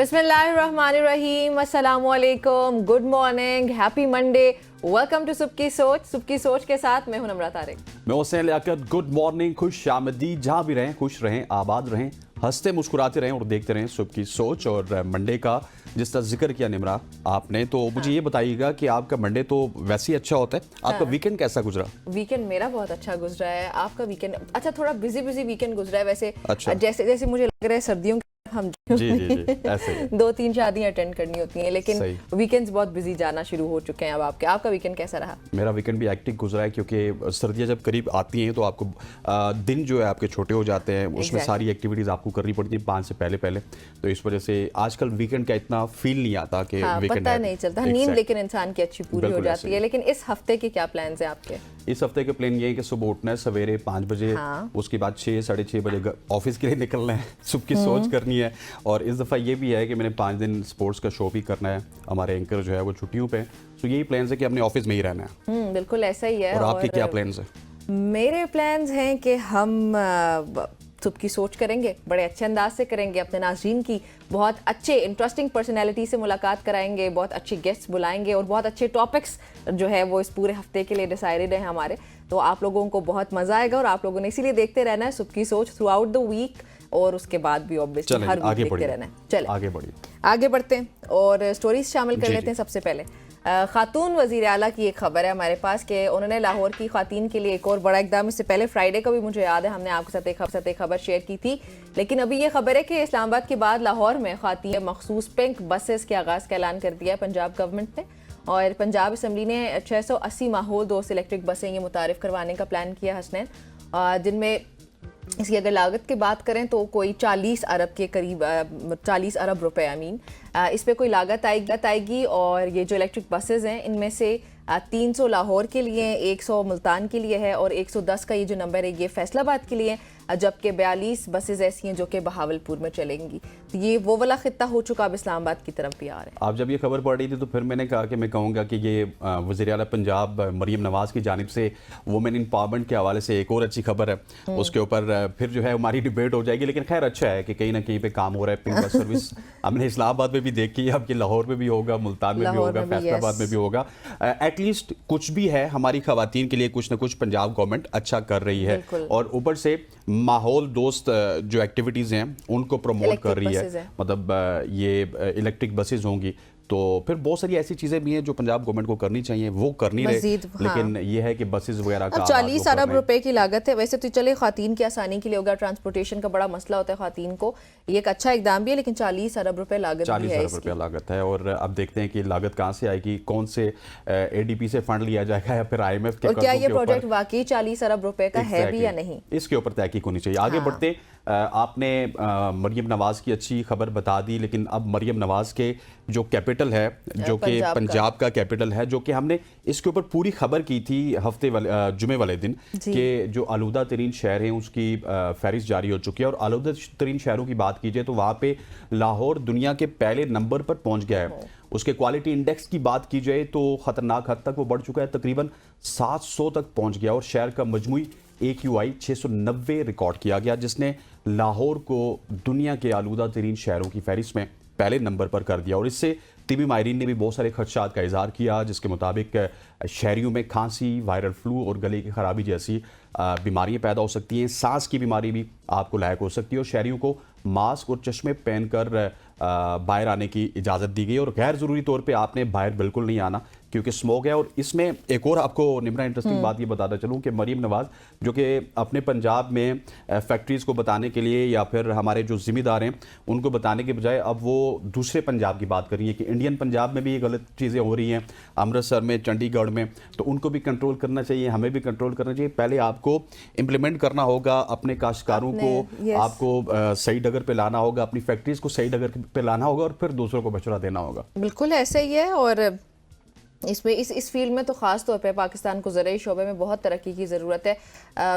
बिस्मिल्लाहिर्रहमानिर्रहीम, अस्सलामुअलैकुम, good morning, happy Monday, welcome to सुबह की सोच के साथ मैं हूं नम्रा तारिक। मैं हुसैन लियाकत। गुड मॉर्निंग, खुश आमदीद। जहाँ भी रहें खुश रहें, आबाद रहें, हंसते मुस्कुराते रहें और देखते रहें सुबह की सोच। और मंडे का जिस तरह जिक्र किया निमरा आपने, तो मुझे ये बताइएगा कि आपका मंडे तो वैसे ही अच्छा होता है, आपका वीकेंड कैसा गुजरा? वीकेंड मेरा बहुत अच्छा गुजरा है। आपका वीकेंड? अच्छा, थोड़ा बिजी वीकेंड गुजरा है वैसे। अच्छा। जैसे जैसे मुझे लग रहा है सर्दियों हम जी जी जी, ऐसे ही। 2-3 शादियां अटेंड करनी होती हैं, लेकिन सही। वीकेंड्स बहुत बिजी जाना शुरू हो चुके हैं अब आपके। आपका वीकेंड कैसा रहा? मेरा वीकेंड भी एक्टिव गुजरा है, क्योंकि सर्दियाँ जब करीब आती हैं तो आपको दिन जो है आपके छोटे हो जाते हैं, उसमें सारी एक्टिविटीज़ आपको करनी पड़ती हैं 5 से पहले पहले। तो इस वजह से आजकल वीकेंड का इतना फील नहीं आता कि वीकेंड पता नहीं चलता। नींद लेकिन इंसान की अच्छी पूरी हो जाती है। लेकिन इस हफ्ते के क्या प्लान्स हैं आपके? इस हफ्ते के प्लान ये है कि सुबह उठना है सवेरे 5 बजे, उसके बाद 6-6:30 बजे ऑफिस के लिए निकलना है, सुबह की सोच करनी है। और इस दफ़ा ये भी है कि मैंने 5 दिन स्पोर्ट्स का शो भी करना है। हमारे एंकर जो है वो छुट्टियों पे, तो यही प्लान है कि अपने ऑफिस में ही रहना है। बिल्कुल ऐसा ही है। और आपके क्या प्लान्स हैं? मेरे प्लान्स हैं कि हम सुबह की सोच करेंगे, बड़े अच्छे अंदाज से करेंगे, अपने नाज़रीन की बहुत अच्छे इंटरेस्टिंग पर्सनैलिटी से मुलाकात कराएंगे, बहुत अच्छे गेस्ट्स बुलाएंगे और बहुत अच्छे टॉपिक्स जो है वो इस पूरे हफ्ते के लिए डिसाइडेड है हमारे। तो आप लोगों को बहुत मज़ा आएगा और आप लोगों ने इसीलिए देखते रहना है सुबह की सोच थ्रू आउट द वीक, और उसके बाद भी ऑब्वियसली हर वीक देखते रहना है। चलें आगे बढ़ते हैं और स्टोरीज शामिल कर लेते हैं। सबसे पहले खातून वज़ीर आला की एक खबर है हमारे पास कि उन्होंने लाहौर की खातून के लिए एक और बड़ा इकदाम, इससे पहले फ्राइडे को भी मुझे याद है हमने आपके साथ एक खबर शेयर की थी, लेकिन अभी ये खबर है कि इस्लामाबाद के बाद लाहौर में खातून मखसूस पिंक बसेस के आगाज़ का ऐलान कर दिया है पंजाब गवर्नमेंट ने। और पंजाब असम्बली ने 680 माहौल 2 इलेक्ट्रिक बसें ये मुतारिफ करवाने का प्लान किया हसनैन, जिनमें इसकी अगर लागत की बात करें तो कोई 40 अरब के करीब 40 अरब रुपए इस पे कोई लागत आएगी। और ये जो इलेक्ट्रिक बसेस हैं इनमें से 300 लाहौर के लिए, 100 मुल्तान के लिए है और 110 का ये जो नंबर है ये फैसलाबाद के लिए, जबकि 42 बसेस ऐसी हैं जो कि बहावलपुर में चलेंगी। तो ये वो वाला खित्ता हो चुका, अब इस्लामाबाद की तरफ भी आ रहा है। आप जब ये खबर पढ़ रही थी तो फिर मैंने कहा कि मैं कहूँगा कि ये वज़ीर आला पंजाब मरीम नवाज़ की जानिब से वुमेन एम्पावरमेंट के हवाले से एक और अच्छी खबर है। उसके ऊपर फिर जो है हमारी डिबेट हो जाएगी, लेकिन खैर अच्छा है कि कहीं ना कहीं पे काम हो रहा है। पिंक बस सर्विस हमने इस्लामाबाद में भी देखी है, अब ये लाहौर में भी होगा, मुल्तान में भी होगा, फैसलाबाद में भी होगा। एटलीस्ट कुछ भी है हमारी खवातीन के लिए, कुछ ना कुछ पंजाब गवर्नमेंट अच्छा कर रही है। और ऊपर से माहौल दोस्त जो एक्टिविटीज़ हैं उनको प्रमोट कर रही है। मतलब ये इलेक्ट्रिक बसेज होंगी, तो फिर बहुत सारी ऐसी चीज़ें भी हैं जो पंजाब गवर्नमेंट को करनी चाहिए, वो कर नहीं रहे। लेकिन ये है कि बसेस वगैरह का 40 अरब रुपए की लागत है। वैसे तो चले खातून की आसानी के लिए होगा, ट्रांसपोर्टेशन का बड़ा मसला होता है खातून को, ये एक अच्छा इकदाम भी है, लेकिन 40 अरब रुपए लागत भी है। 40 अरब रुपया लागत है। और अब देखते हैं कि लागत कहाँ से आएगी, कौन से ADP से फंड लिया जाएगा या फिर IMF के, और क्या ये प्रोजेक्ट वाकई 40 अरब रुपए का है भी या नहीं, इसके ऊपर तहकीक होनी चाहिए। आगे बढ़ते, आपने मरियम नवाज की अच्छी खबर बता दी, लेकिन अब मरियम नवाज के जो कैपिटल है, जो कि पंजाब का कैपिटल है, जो कि हमने इसके ऊपर पूरी खबर की थी जुमे वाले दिन कि जो आलूदा तरीन शहर हैं उसकी फहरिस्त जारी हो चुकी है। और आलूदा तरीन शहरों की बात कीजिए तो वहाँ पे लाहौर दुनिया के पहले नंबर पर पहुँच गया है। उसके क्वालिटी इंडेक्स की बात की जाए तो ख़तरनाक हद तक वो बढ़ चुका है, तकरीबन 700 तक पहुँच गया। और शहर का मजमूई AQI 690 रिकॉर्ड किया गया, जिसने लाहौर को दुनिया के आलूदा तरीन शहरों की फहरिस्त में पहले नंबर पर कर दिया। और इससे तिबी माहिरीन ने भी बहुत सारे खदशात का इजहार किया, जिसके मुताबिक शहरियों में खांसी, वायरल फ्लू और गले की खराबी जैसी बीमारियां पैदा हो सकती हैं। सांस की बीमारी भी आपको लायक हो सकती है। और शहरियों को मास्क और चश्मे पहनकर बाहर आने की इजाज़त दी गई और गैर ज़रूरी तौर पे आपने बाहर बिल्कुल नहीं आना, क्योंकि स्मोक है। और इसमें एक और आपको निम्रा इंटरेस्टिंग बात ये बताता चलूँ कि मरीम नवाज जो कि अपने पंजाब में फैक्ट्रीज़ को बताने के लिए या फिर हमारे जो ज़िम्मेदार हैं उनको बताने के बजाय अब वो दूसरे पंजाब की बात कर रही है कि इंडियन पंजाब में भी ये गलत चीज़ें हो रही हैं, अमृतसर में, चंडीगढ़ में, तो उनको भी कंट्रोल करना चाहिए, हमें भी कंट्रोल करना चाहिए। पहले आपको इम्प्लीमेंट करना होगा, अपने काश्तकारों को आपको सही डगर पे लाना होगा, अपनी फैक्ट्रीज़ को सही डगर पे लाना होगा और फिर दूसरों को मशवरा देना होगा। बिल्कुल ऐसा ही है। और इसमें इस फील्ड में तो ख़ास तौर पे पाकिस्तान को ज़राई शोबे में बहुत तरक्की की ज़रूरत है।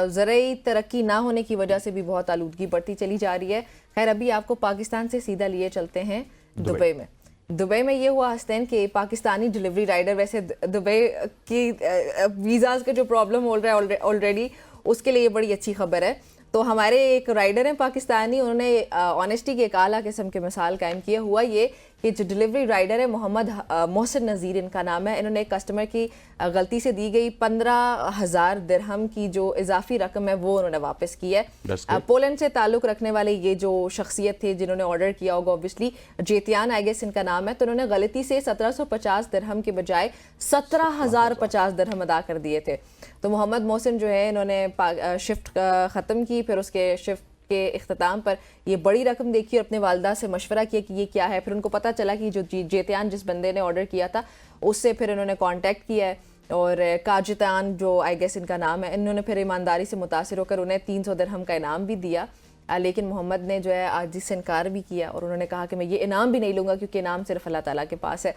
ज़राई तरक्की ना होने की वजह से भी बहुत आलूदगी बढ़ती चली जा रही है। खैर, अभी आपको पाकिस्तान से सीधा लिए चलते हैं दुबई में। दुबई में ये हुआ हसनैन कि पाकिस्तानी डिलीवरी राइडर, वैसे दुबई की वीज़ाज़ का जो प्रॉब्लम हो रहा है ऑलरेडी, उसके लिए बड़ी अच्छी खबर है। तो हमारे एक राइडर हैं पाकिस्तानी, उन्होंने ऑनेस्टी की एक आला किस्म की मिसाल कायम किया। हुआ ये कि जो डिलीवरी राइडर है मोहम्मद मोहसिन नज़ीर इनका नाम है, इन्होंने एक कस्टमर की गलती से दी गई 15,000 दिरहम की जो इजाफी रकम है वो उन्होंने वापस की है। पोलैंड से ताल्लुक़ रखने वाले ये जो शख्सियत थे जिन्होंने ऑर्डर किया होगा, ऑब्वियसली जेतियान आई गेस इनका नाम है, तो उन्होंने गलती से 1750 दिरहम के बजाय 17,050 दिरहम अदा कर दिए थे। तो मोहम्मद मोहसिन जो है इन्होंने शिफ्ट ख़त्म की, फिर उसके शिफ्ट के इख्तिताम पर ये बड़ी रकम देखी और अपने वालदा से मशवरा किया कि ये क्या है। फिर उनको पता चला कि जो जेतियान जिस बंदे ने ऑर्डर किया था उससे फिर इन्होंने कांटेक्ट किया है, और काजितान जो आई गेस इनका नाम है, इन्होंने फिर ईमानदारी से मुतासिर होकर उन्हें 300 दिरहम का इनाम भी दिया। लेकिन मोहम्मद ने जो है आज से इनकार भी किया और उन्होंने कहा कि मैं ये इनाम भी नहीं लूँगा क्योंकि इनाम सिर्फ अल्लाह ताला के पास है।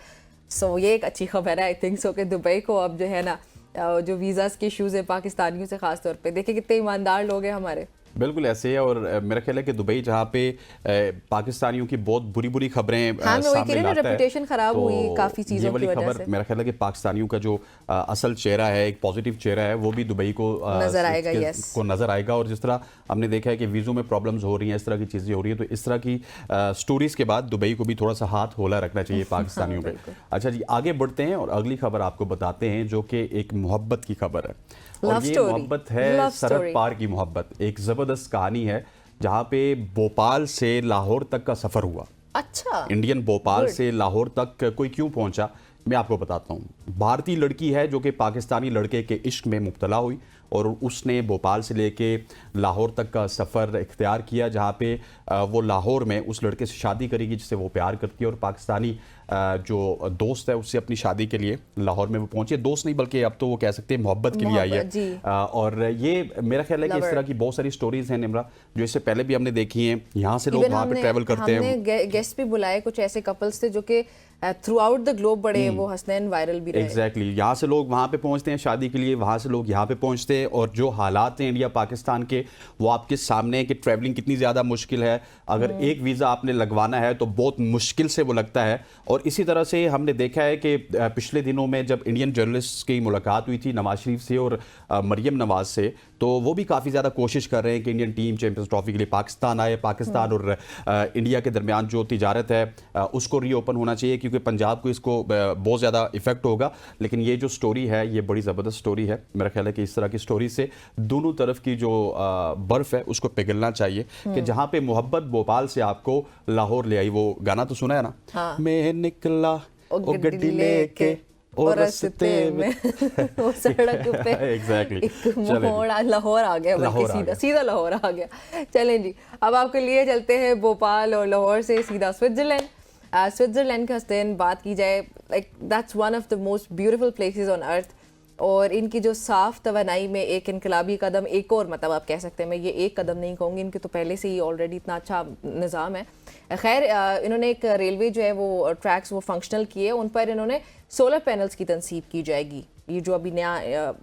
सो ये एक अच्छी खबर है आई थिंक सो कि दुबई को अब जो है ना जो वीज़ास के इशूज़ है पाकिस्तानियों से ख़ास तौर पे, देखिए कितने ईमानदार लोग हैं हमारे। बिल्कुल ऐसे है। और मेरा ख्याल है कि दुबई जहाँ पे पाकिस्तानियों की बहुत बुरी बुरी खबरें सामने लाता है, रेपुटेशन खराब तो हुई काफ़ी चीज़ों की वजह से। मेरा ख्याल है कि पाकिस्तानियों का जो असल चेहरा है, एक पॉजिटिव चेहरा है, वो भी दुबई को नजर आएगा। नजर आएगा। और जिस तरह हमने देखा है कि वीज़ों में प्रॉब्लम्स हो रही हैं, इस तरह की चीज़ें हो रही हैं, तो इस तरह की स्टोरीज के बाद दुबई को भी थोड़ा सा हाथ होला रखना चाहिए पाकिस्तानियों पे। अच्छा जी, आगे बढ़ते हैं और अगली खबर आपको बताते हैं जो कि एक मोहब्बत की खबर है। और ये मोहब्बत है सरहद पार की मोहब्बत। एक ज़बरदस्त कहानी है जहाँ पे भोपाल से लाहौर तक का सफ़र हुआ। अच्छा, इंडियन भोपाल से लाहौर तक कोई क्यों पहुंचा मैं आपको बताता हूँ। भारतीय लड़की है जो कि पाकिस्तानी लड़के के इश्क में मुब्तला हुई और उसने भोपाल से लेके लाहौर तक का सफ़र इख्तियार किया, जहाँ पे वो लाहौर में उस लड़के से शादी करेगी जिससे वो प्यार करती है। और पाकिस्तानी जो दोस्त है उससे अपनी शादी के लिए लाहौर में वो पहुंची। दोस्त नहीं बल्कि अब तो वो कह सकते हैं मोहब्बत के लिए आई है। और ये मेरा ख्याल है कि इस तरह की बहुत सारी स्टोरीज हैं निम्रा, जो इससे पहले भी हमने देखी हैं। यहाँ से लोग वहाँ पे ट्रैवल करते हैं। हमने गेस्ट भी बुलाए, कुछ ऐसे कपल्स थे जो कि थ्रू आउट द ग्लोब बड़े वो हसनैन वायरल भी रहे। एग्जैक्टली, यहाँ से लोग वहाँ पे पहुँचते हैं शादी के लिए, वहाँ से लोग यहाँ पे पहुँचते हैं। और जो हालात हैं इंडिया पाकिस्तान के वो आपके सामने है कि ट्रैवलिंग कितनी ज़्यादा मुश्किल है। अगर एक वीज़ा आपने लगवाना है तो बहुत मुश्किल से वो लगता है। और इसी तरह से हमने देखा है कि पिछले दिनों में जब इंडियन जर्नलिस्ट की मुलाकात हुई थी नवाज शरीफ से और मरियम नवाज से, तो वो भी काफ़ी ज़्यादा कोशिश कर रहे हैं कि इंडियन टीम चैंपियंस ट्रॉफी के लिए पाकिस्तान आए। पाकिस्तान और इंडिया के दरमियान जो तिजारत है उसको रीओपन होना चाहिए क्योंकि पंजाब को इसको बहुत ज़्यादा इफेक्ट होगा। लेकिन ये जो स्टोरी है ये बड़ी ज़बरदस्त स्टोरी है। मेरा ख्याल है कि इस तरह की स्टोरी से दोनों तरफ की जो बर्फ़ है उसको पिघलना चाहिए कि जहाँ पे मोहब्बत भोपाल से आपको लाहौर ले आई। वो गाना तो सुना है ना, हाँ। मैं निकला ओ गड्डी लेके और रस्ते में वो सड़क पे एग्जैक्टली एक मोड़ लाहौर आ गया, सीधा लाहौर आ गया। चलें जी, अब आपके लिए चलते हैं भोपाल और लाहौर से सीधा स्विट्जरलैंड। स्विट्जरलैंड के हस्तेन बात की जाए, like that's one of the most beautiful places on earth. और इनकी जो साफ़ तवानाई में एक इनकलाबी कदम, एक और मतलब आप कह सकते हैं, मैं ये एक कदम नहीं कहूँगी, इनके तो पहले से ही ऑलरेडी इतना अच्छा निज़ाम है। खैर इन्होंने एक रेलवे जो है वो ट्रैक्स वो फंक्शनल किए, उन पर इन्होंने सोलर पैनल्स की तनसीब की जाएगी। ये जो अभी नया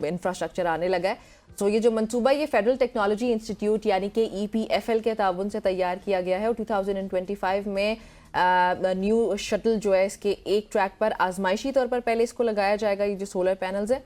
इंफ्रास्ट्रक्चर आने लगा है, तो ये जो मंसूबा ये फेडरल टेक्नोलॉजी इंस्टीट्यूट यानी कि EPFL के ताउन से तैयार किया गया है। और 2025 में न्यू शटल जो है इसके एक ट्रैक पर आजमाइशी तौर पर पहले इसको लगाया जाएगा, ये जो सोलर पैनल्स है।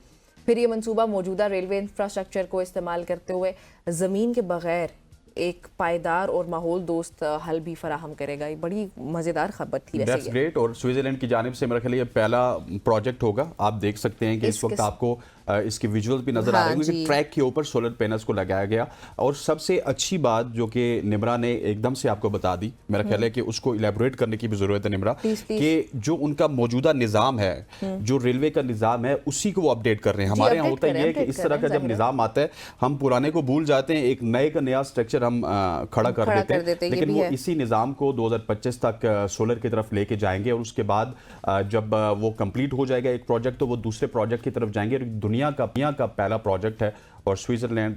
फिर ये मंसूबा मौजूदा रेलवे इंफ्रास्ट्रक्चर को इस्तेमाल करते हुए ज़मीन के बगैर एक पायदार और माहौल दोस्त हल भी फराहम करेगा। ये बड़ी मज़ेदार खबर थी वैसे। That's great. और स्विट्जरलैंड की जानिब से मेरा ख्याल ये पहला प्रोजेक्ट होगा। आप देख सकते हैं कि इस वक्त आपको इसके विजुअल्स भी नजर आ रहे हैं क्योंकि ट्रैक के ऊपर सोलर पैनल्स को लगाया गया। और सबसे अच्छी बात जो कि निम्रा ने एकदम से आपको बता दी, मेरा ख्याल है कि उसको इलेबोरेट करने की भी जरूरत है निम्रा, कि जो उनका मौजूदा निज़ाम है, जो रेलवे का निज़ाम है, उसी को वो अपडेट कर रहे हैं। हमारे यहाँ होता ही है कि इस तरह का जब निज़ाम आता है हम पुराने को भूल जाते हैं, एक नए का नया स्ट्रक्चर हम खड़ा कर देते हैं। लेकिन वो इसी निज़ाम को 2025 तक सोलर की तरफ लेके जाएंगे और उसके बाद जब वो कंप्लीट हो जाएगा एक प्रोजेक्ट तो वो दूसरे प्रोजेक्ट की तरफ जाएंगे। दुनिया का पहला प्रोजेक्ट है। और स्विट्जरलैंड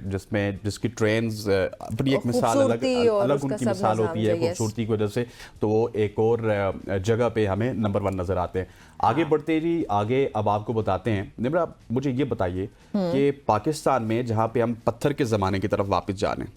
जिसकी ट्रेन्स अपनी एक मिसाल अलग उनकी मिसाल होती है खूबसूरती की वजह से, तो वो एक और जगह पे हमें नंबर 1 नजर आते हैं। आगे बढ़ते जी, आगे अब आपको बताते हैं निम्रा, मुझे ये बताइए कि पाकिस्तान में जहाँ पे हम पत्थर के ज़माने की तरफ वापस जा रहे हैं,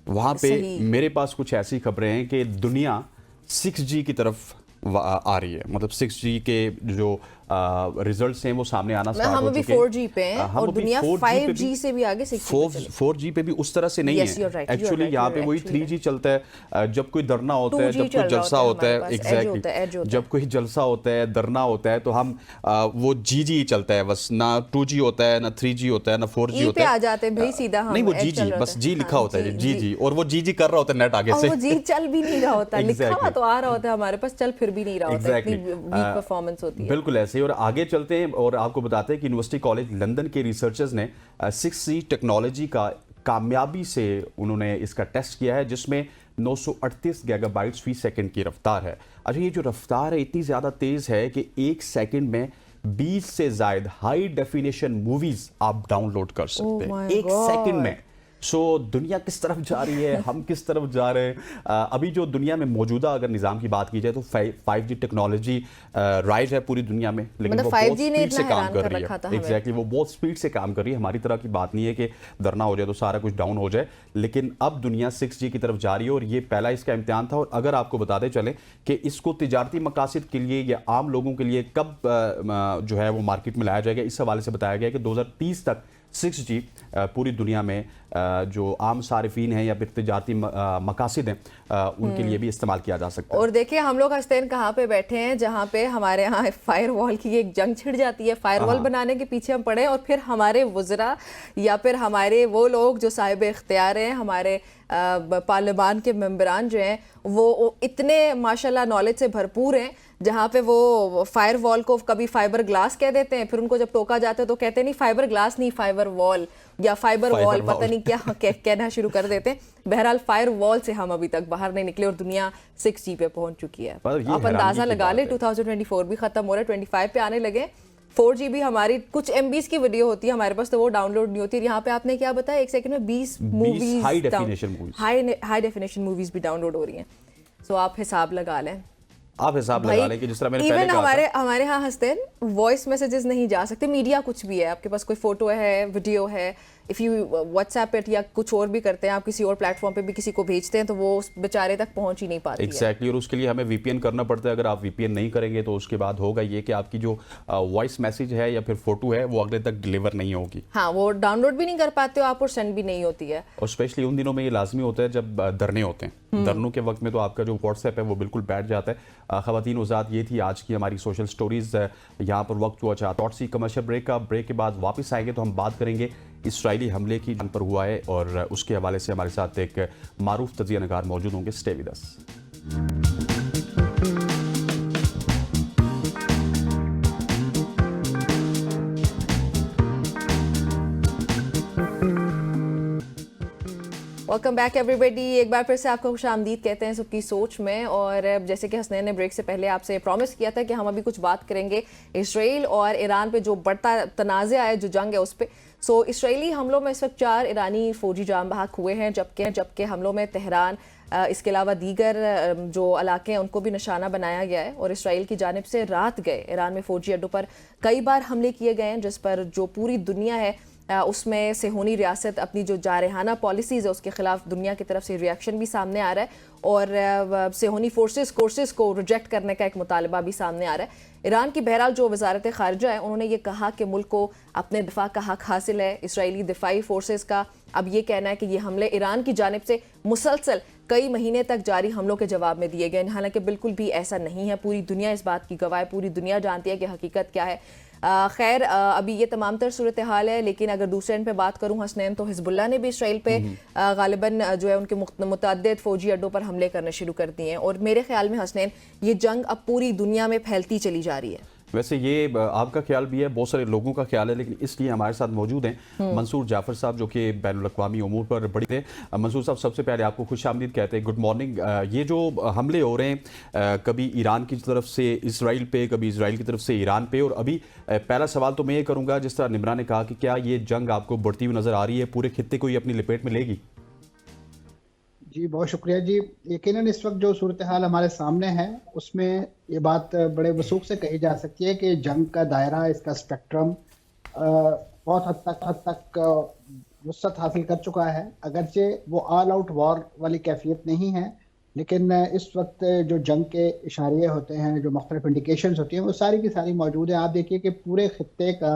वहाँ पे मेरे पास कुछ ऐसी खबरें हैं कि दुनिया 6G की तरफ आ रही है। मतलब 6G के जो रिजल्ट्स हैं वो सामने आना स्टार्ट हम हो अभी चुके हैं। 4G पे हैं और दुनिया 5G से भी आगे 6G पे चली। 4G पे भी उस तरह से नहीं Yes, you're है right, you're एक्चुअली। right, यहाँ you're पे वही actually 3G चलता है। जब कोई धरना होता है, 2G जब कोई चल रहा जलसा होता है होता है, हमारे पास, edge एग्जैक्टली होता है, edge होता जब कोई जलसा होता है, धरना होता है, तो हम वो GG ही चलता है बस, ना 2G होता है, ना 3G होता है, ना 4G E होता पे है। आ जाते हैं भाई सीधा हम, नहीं वो edge GG चल रहा बस होता है। G लिखा हाँ, होता है, G, GG, और वो GG कर रहा होता है नेट आगे और से। वो जी चल भी नहीं रहा होता, लिखा हुआ Exactly. तो आ रहा होता है हमारे पास, चल फिर भी नहीं रहा होता, इतनी Exactly. वीक परफॉर्मेंस होती है। बिल्कुल ऐसे ही। और आगे चलते हैं और आपको बताते हैं कि यूनिवर्सिटी कॉलेज लंदन के रिसर्चर्स ने 6G टेक्नोलॉजी का कामयाबी से उन्होंने इसका टेस्ट किया है, जिसमें 938 गीगाबाइट्स फी सेकंड की रफ्तार है। अच्छा, ये जो रफ्तार है इतनी ज़्यादा तेज़ है कि एक सेकंड में 20 से ज़ायद हाई डेफिनेशन मूवीज़ आप डाउनलोड कर सकते हैं एक सेकंड में। सो दुनिया किस तरफ जा रही है, हम किस तरफ जा रहे हैं। अभी जो दुनिया में मौजूदा अगर निज़ाम की बात की जाए तो 5G टेक्नोलॉजी राइज है पूरी दुनिया में, लेकिन मतलब वो बहुत 5G ने स्पीड से इतना काम हैरान कर कर रही रखा था है। हमें। एग्जैक्टली, वो बहुत स्पीड से काम कर रही है। हमारी तरह की बात नहीं है कि धरना हो जाए तो सारा कुछ डाउन हो जाए, लेकिन अब दुनिया 6G की तरफ जा रही है और ये पहला इसका इम्तिहान था। और अगर आपको बताते चले कि इसको तिजारती मकासद के लिए या आम लोगों के लिए कब जो है वो मार्केट में लाया जाएगा, इस हवाले से बताया गया कि 2030 तक 6G पूरी दुनिया में जो आम सारिफीन हैं या फिर तिजारती मकासद हैं उनके लिए भी इस्तेमाल किया जा सकता है। और देखिए हम लोग हस्तेन कहाँ पे बैठे हैं, जहाँ पे हमारे यहाँ फायरवॉल की एक जंग छिड़ जाती है। फायरवॉल बनाने के पीछे हम पड़े और फिर हमारे वज़रा या फिर हमारे वो लोग जो साहिब इख्तियार हैं, हमारे पार्लियामान के मेंबरान जो हैं, वो इतने माशाल्लाह नॉलेज से भरपूर हैं, जहाँ पे वो फायर वॉल को कभी फाइबर ग्लास कह देते हैं, फिर उनको जब टोका जाता है तो कहते हैं नहीं फाइबर ग्लास नहीं, फाइबर वॉल या फाइबर वॉल, पता नहीं क्या कहना शुरू कर देते हैं। बहरहाल फायर वॉल से हम अभी तक बाहर नहीं निकले और दुनिया 6G पे पहुंच चुकी है। आप अंदाजा लगा ले, 2024 भी खत्म हो रहा है, 25 पे आने लगे। 4G भी हमारी कुछ MBs की वीडियो होती है हमारे पास, तो वो डाउनलोड नहीं होती। यहाँ पे आपने क्या बताया, एक सेकंड में 20 मूवीज, हाई डेफिनेशन मूवीज भी डाउनलोड हो रही हैं। सो आप हिसाब लगा लें, आप हिसाब लगा लें कि जिस तरह मैंने पहले कहा था, हमारे यहाँ हंसते वॉइस मैसेजेस नहीं जा सकते, मीडिया कुछ भी है, आपके पास कोई फोटो है, वीडियो है, इफ़ यू व्हाट्सएप पे या कुछ और भी करते हैं, आप किसी और प्लेटफॉर्म पे भी किसी को भेजते हैं तो वो उस बेचारे तक पहुंच ही नहीं पाती exactly, और उसके लिए हमें VPN करना पड़ता है। अगर आप VPN नहीं करेंगे तो उसके बाद होगा ये कि आपकी जो वॉइस मैसेज है या फिर फोटो है वो अगले तक डिलीवर नहीं होगी। हाँ, वो डाउनलोड भी नहीं कर पाते हो आप और सेंड भी नहीं होती है। और स्पेशली उन दिनों में ये लाजमी होता है जब धरने होते हैं। धरनों के वक्त में तो आपका जो व्हाट्सएप है वो बिल्कुल बैठ जाता है। खवातीन वज़ात, ये थी आज की हमारी सोशल स्टोरीज। यहाँ पर वक्त हुआ चाहता थोड़ी सी कमर्शियल ब्रेक का। ब्रेक के बाद वापस आएंगे तो हम बात करेंगे इसराइली हमले की जन पर हुआ है और उसके हवाले से हमारे साथ एक मारूफ तजिया नगार मौजूद होंगे। Stay with us. Welcome back everybody. एक बार फिर से आपको खुशामदीद कहते हैं सबकी सोच में। और जैसे कि हसनैन ने ब्रेक से पहले आपसे प्रॉमिस किया था कि हम अभी कुछ बात करेंगे इसराइल और ईरान पे जो बढ़ता तनाज़ा है, जो जंग है उस पर। सो इसराइली हमलों में इस वक्त 4 ईरानी फौजी जाम बहक हुए हैं, जबकि हमलों में तेहरान इसके अलावा दीगर जो इलाके हैं उनको भी निशाना बनाया गया है। और इसराइल की जानिब से रात गए ईरान में फौजी अड्डों पर कई बार हमले किए गए हैं, जिस पर जो पूरी दुनिया है उसमें सेहोनी रियासत अपनी जो जारहाना पॉलिसीज़ है उसके खिलाफ दुनिया की तरफ से रिएक्शन भी सामने आ रहा है और सेहोनी कोर्सेस को रिजेक्ट करने का एक मुतालबा भी सामने आ रहा है। ईरान की बहरहाल जो वजारत ख़ारिजा है उन्होंने ये कहा कि मुल्क को अपने दिफा का हक हासिल है। इसराइली दिफाई फोर्सेस का अब ये कहना है कि ये हमले ईरान की जानिब से मुसलसल कई महीने तक जारी हमलों के जवाब में दिए गए, हालांकि बिल्कुल भी ऐसा नहीं है। पूरी दुनिया इस बात की गवाह है, पूरी दुनिया जानती है कि हकीकत क्या है। खैर अभी ये तमाम तर सूरत हाल है, लेकिन अगर दूसरे एंड पे बात करूं हसनैन, तो हिजबुल्लाह ने भी इसराइल पे गालिबन जो है उनके मुतअद्दिद फौजी अड्डों पर हमले करने शुरू कर दिए हैं। और मेरे ख्याल में हसनैन ये जंग अब पूरी दुनिया में फैलती चली जा रही है। वैसे ये आपका ख्याल भी है, बहुत सारे लोगों का ख्याल है, लेकिन इसलिए हमारे साथ मौजूद हैं मंसूर जाफर साहब जो कि बैनुल-अक़वामी उमूर पर बड़ी थे। मंसूर साहब, सबसे पहले आपको खुशामदीद कहते हैं, गुड मॉर्निंग। ये जो हमले हो रहे हैं कभी ईरान की तरफ से इसराइल पे, कभी इसराइल की तरफ से ईरान पे, और अभी पहला सवाल तो मैं ये करूँगा, जिस तरह निमरा ने कहा कि क्या ये जंग आपको बढ़ती हुई नज़र आ रही है, पूरे खित्ते को ये अपनी लपेट में लेगी? जी बहुत शुक्रिया जी। यकीनन इस वक्त जो सूरत हाल हमारे सामने है उसमें ये बात बड़े वसूख से कही जा सकती है कि जंग का दायरा, इसका स्पेक्ट्रम बहुत हद तक वसअत हासिल कर चुका है। अगरचे वो ऑल आउट वॉर वाली कैफियत नहीं है, लेकिन इस वक्त जो जंग के इशारे होते हैं, जो मुख्तलिफ इंडिकेशंस होती हैं, वो सारी की सारी मौजूद है। आप देखिए कि पूरे खित्ते का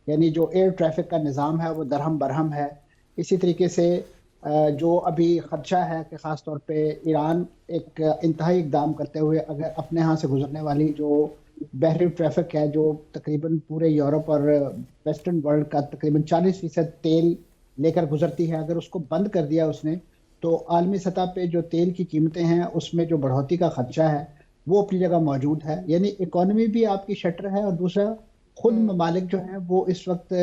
यानी जो एयर ट्रैफिक का निज़ाम है वो दरहम बरहम है। इसी तरीके से जो अभी खदशा है कि ख़ास तौर पे ईरान एक इंतहाई इकदाम करते हुए अगर अपने यहाँ से गुजरने वाली जो बहरी ट्रैफिक है, जो तकरीबन पूरे यूरोप और वेस्टर्न वर्ल्ड का तकरीबन 40% तेल लेकर गुजरती है, अगर उसको बंद कर दिया उसने, तो आलमी सतह पे जो तेल की कीमतें हैं उसमें जो बढ़ोतरी का खदशा है वो अपनी जगह मौजूद है। यानी इकोनॉमी भी आपकी शटर है, और दूसरा खुद ममालिक जो हैं वो इस वक्त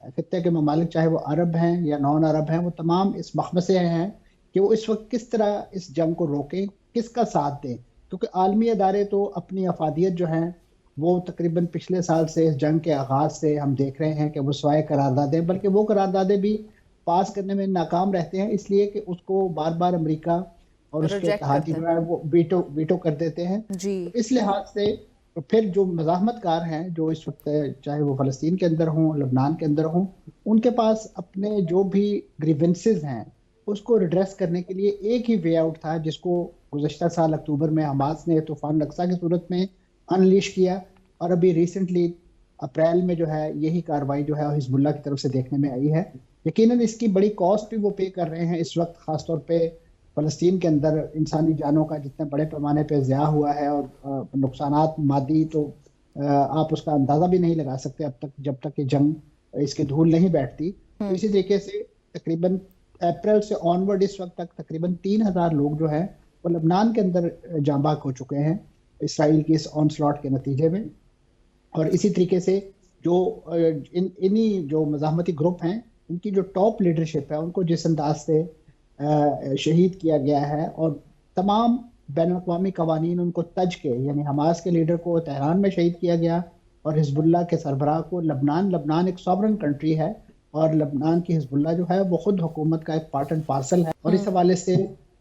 खित्ते के ममालिक, चाहे वो अरब हैं या नॉन अरब हैं, वो तमाम इस मखमसे हैं कि वो इस वक्त किस तरह इस जंग को रोकें, किसका साथ दें। क्योंकि आलमी अदारे तो अपनी अफादियत जो है वो तकरीबन पिछले साल से इस जंग के आगाज से हम देख रहे हैं कि वो स्वाय करारदादें, बल्कि वो करारदादें भी पास करने में नाकाम रहते हैं, इसलिए कि उसको बार बार अमेरिका और उसके रिजेक्ट इत्तेहादी करते जो हैं है वो वीटो कर देते हैं। जी। तो इस लिहाज से तो फिर जो मज़ाहमतकार हैं जो इस वक्त, चाहे वो फ़लस्तीन के अंदर हों, लबनान के अंदर हों, उनके पास अपने जो भी ग्रीवेंसेस हैं उसको रिड्रेस करने के लिए एक ही वे आउट था, जिसको गुज़श्ता साल अक्टूबर में हमास ने तूफ़ान अक्सा की सूरत में अनलीश किया, और अभी रिसेंटली अप्रैल में जो है यही कार्रवाई जो है हिजबुल्लाह की तरफ से देखने में आई है। यकीनन इसकी बड़ी कॉस्ट भी वो पे कर रहे हैं इस वक्त, खासतौर पे फ़लस्तीन के अंदर इंसानी जानों का जितने बड़े पैमाने पे ज़िया हुआ है, और नुकसानात मादी तो आप उसका अंदाज़ा भी नहीं लगा सकते अब तक, जब तक ये जंग इसकी धूल नहीं बैठती। तो इसी तरीके से तकरीबन अप्रैल से ऑनवर्ड इस वक्त तक तकरीबन 3000 लोग जो है वो लबनान के अंदर जांबाक हो चुके हैं इसराइल की इस ऑनस्लॉट के नतीजे में। और इसी तरीके से जो इन्हीं जो मज़ाहमती ग्रुप हैं, उनकी जो टॉप लीडरशिप है उनको जिस अंदाज से शहीद किया गया है, और तमाम बैनुल-अक़वामी कवानीन उनको तज के, यानी हमास के लीडर को तेहरान में शहीद किया गया और हिजबुल्लाह के सरबराह को लबनान एक सॉवरन कंट्री है, और लबनान की हिजबुल्लाह जो है वो खुद हुकूमत का एक पार्ट एंड पार्सल है। और इस हवाले से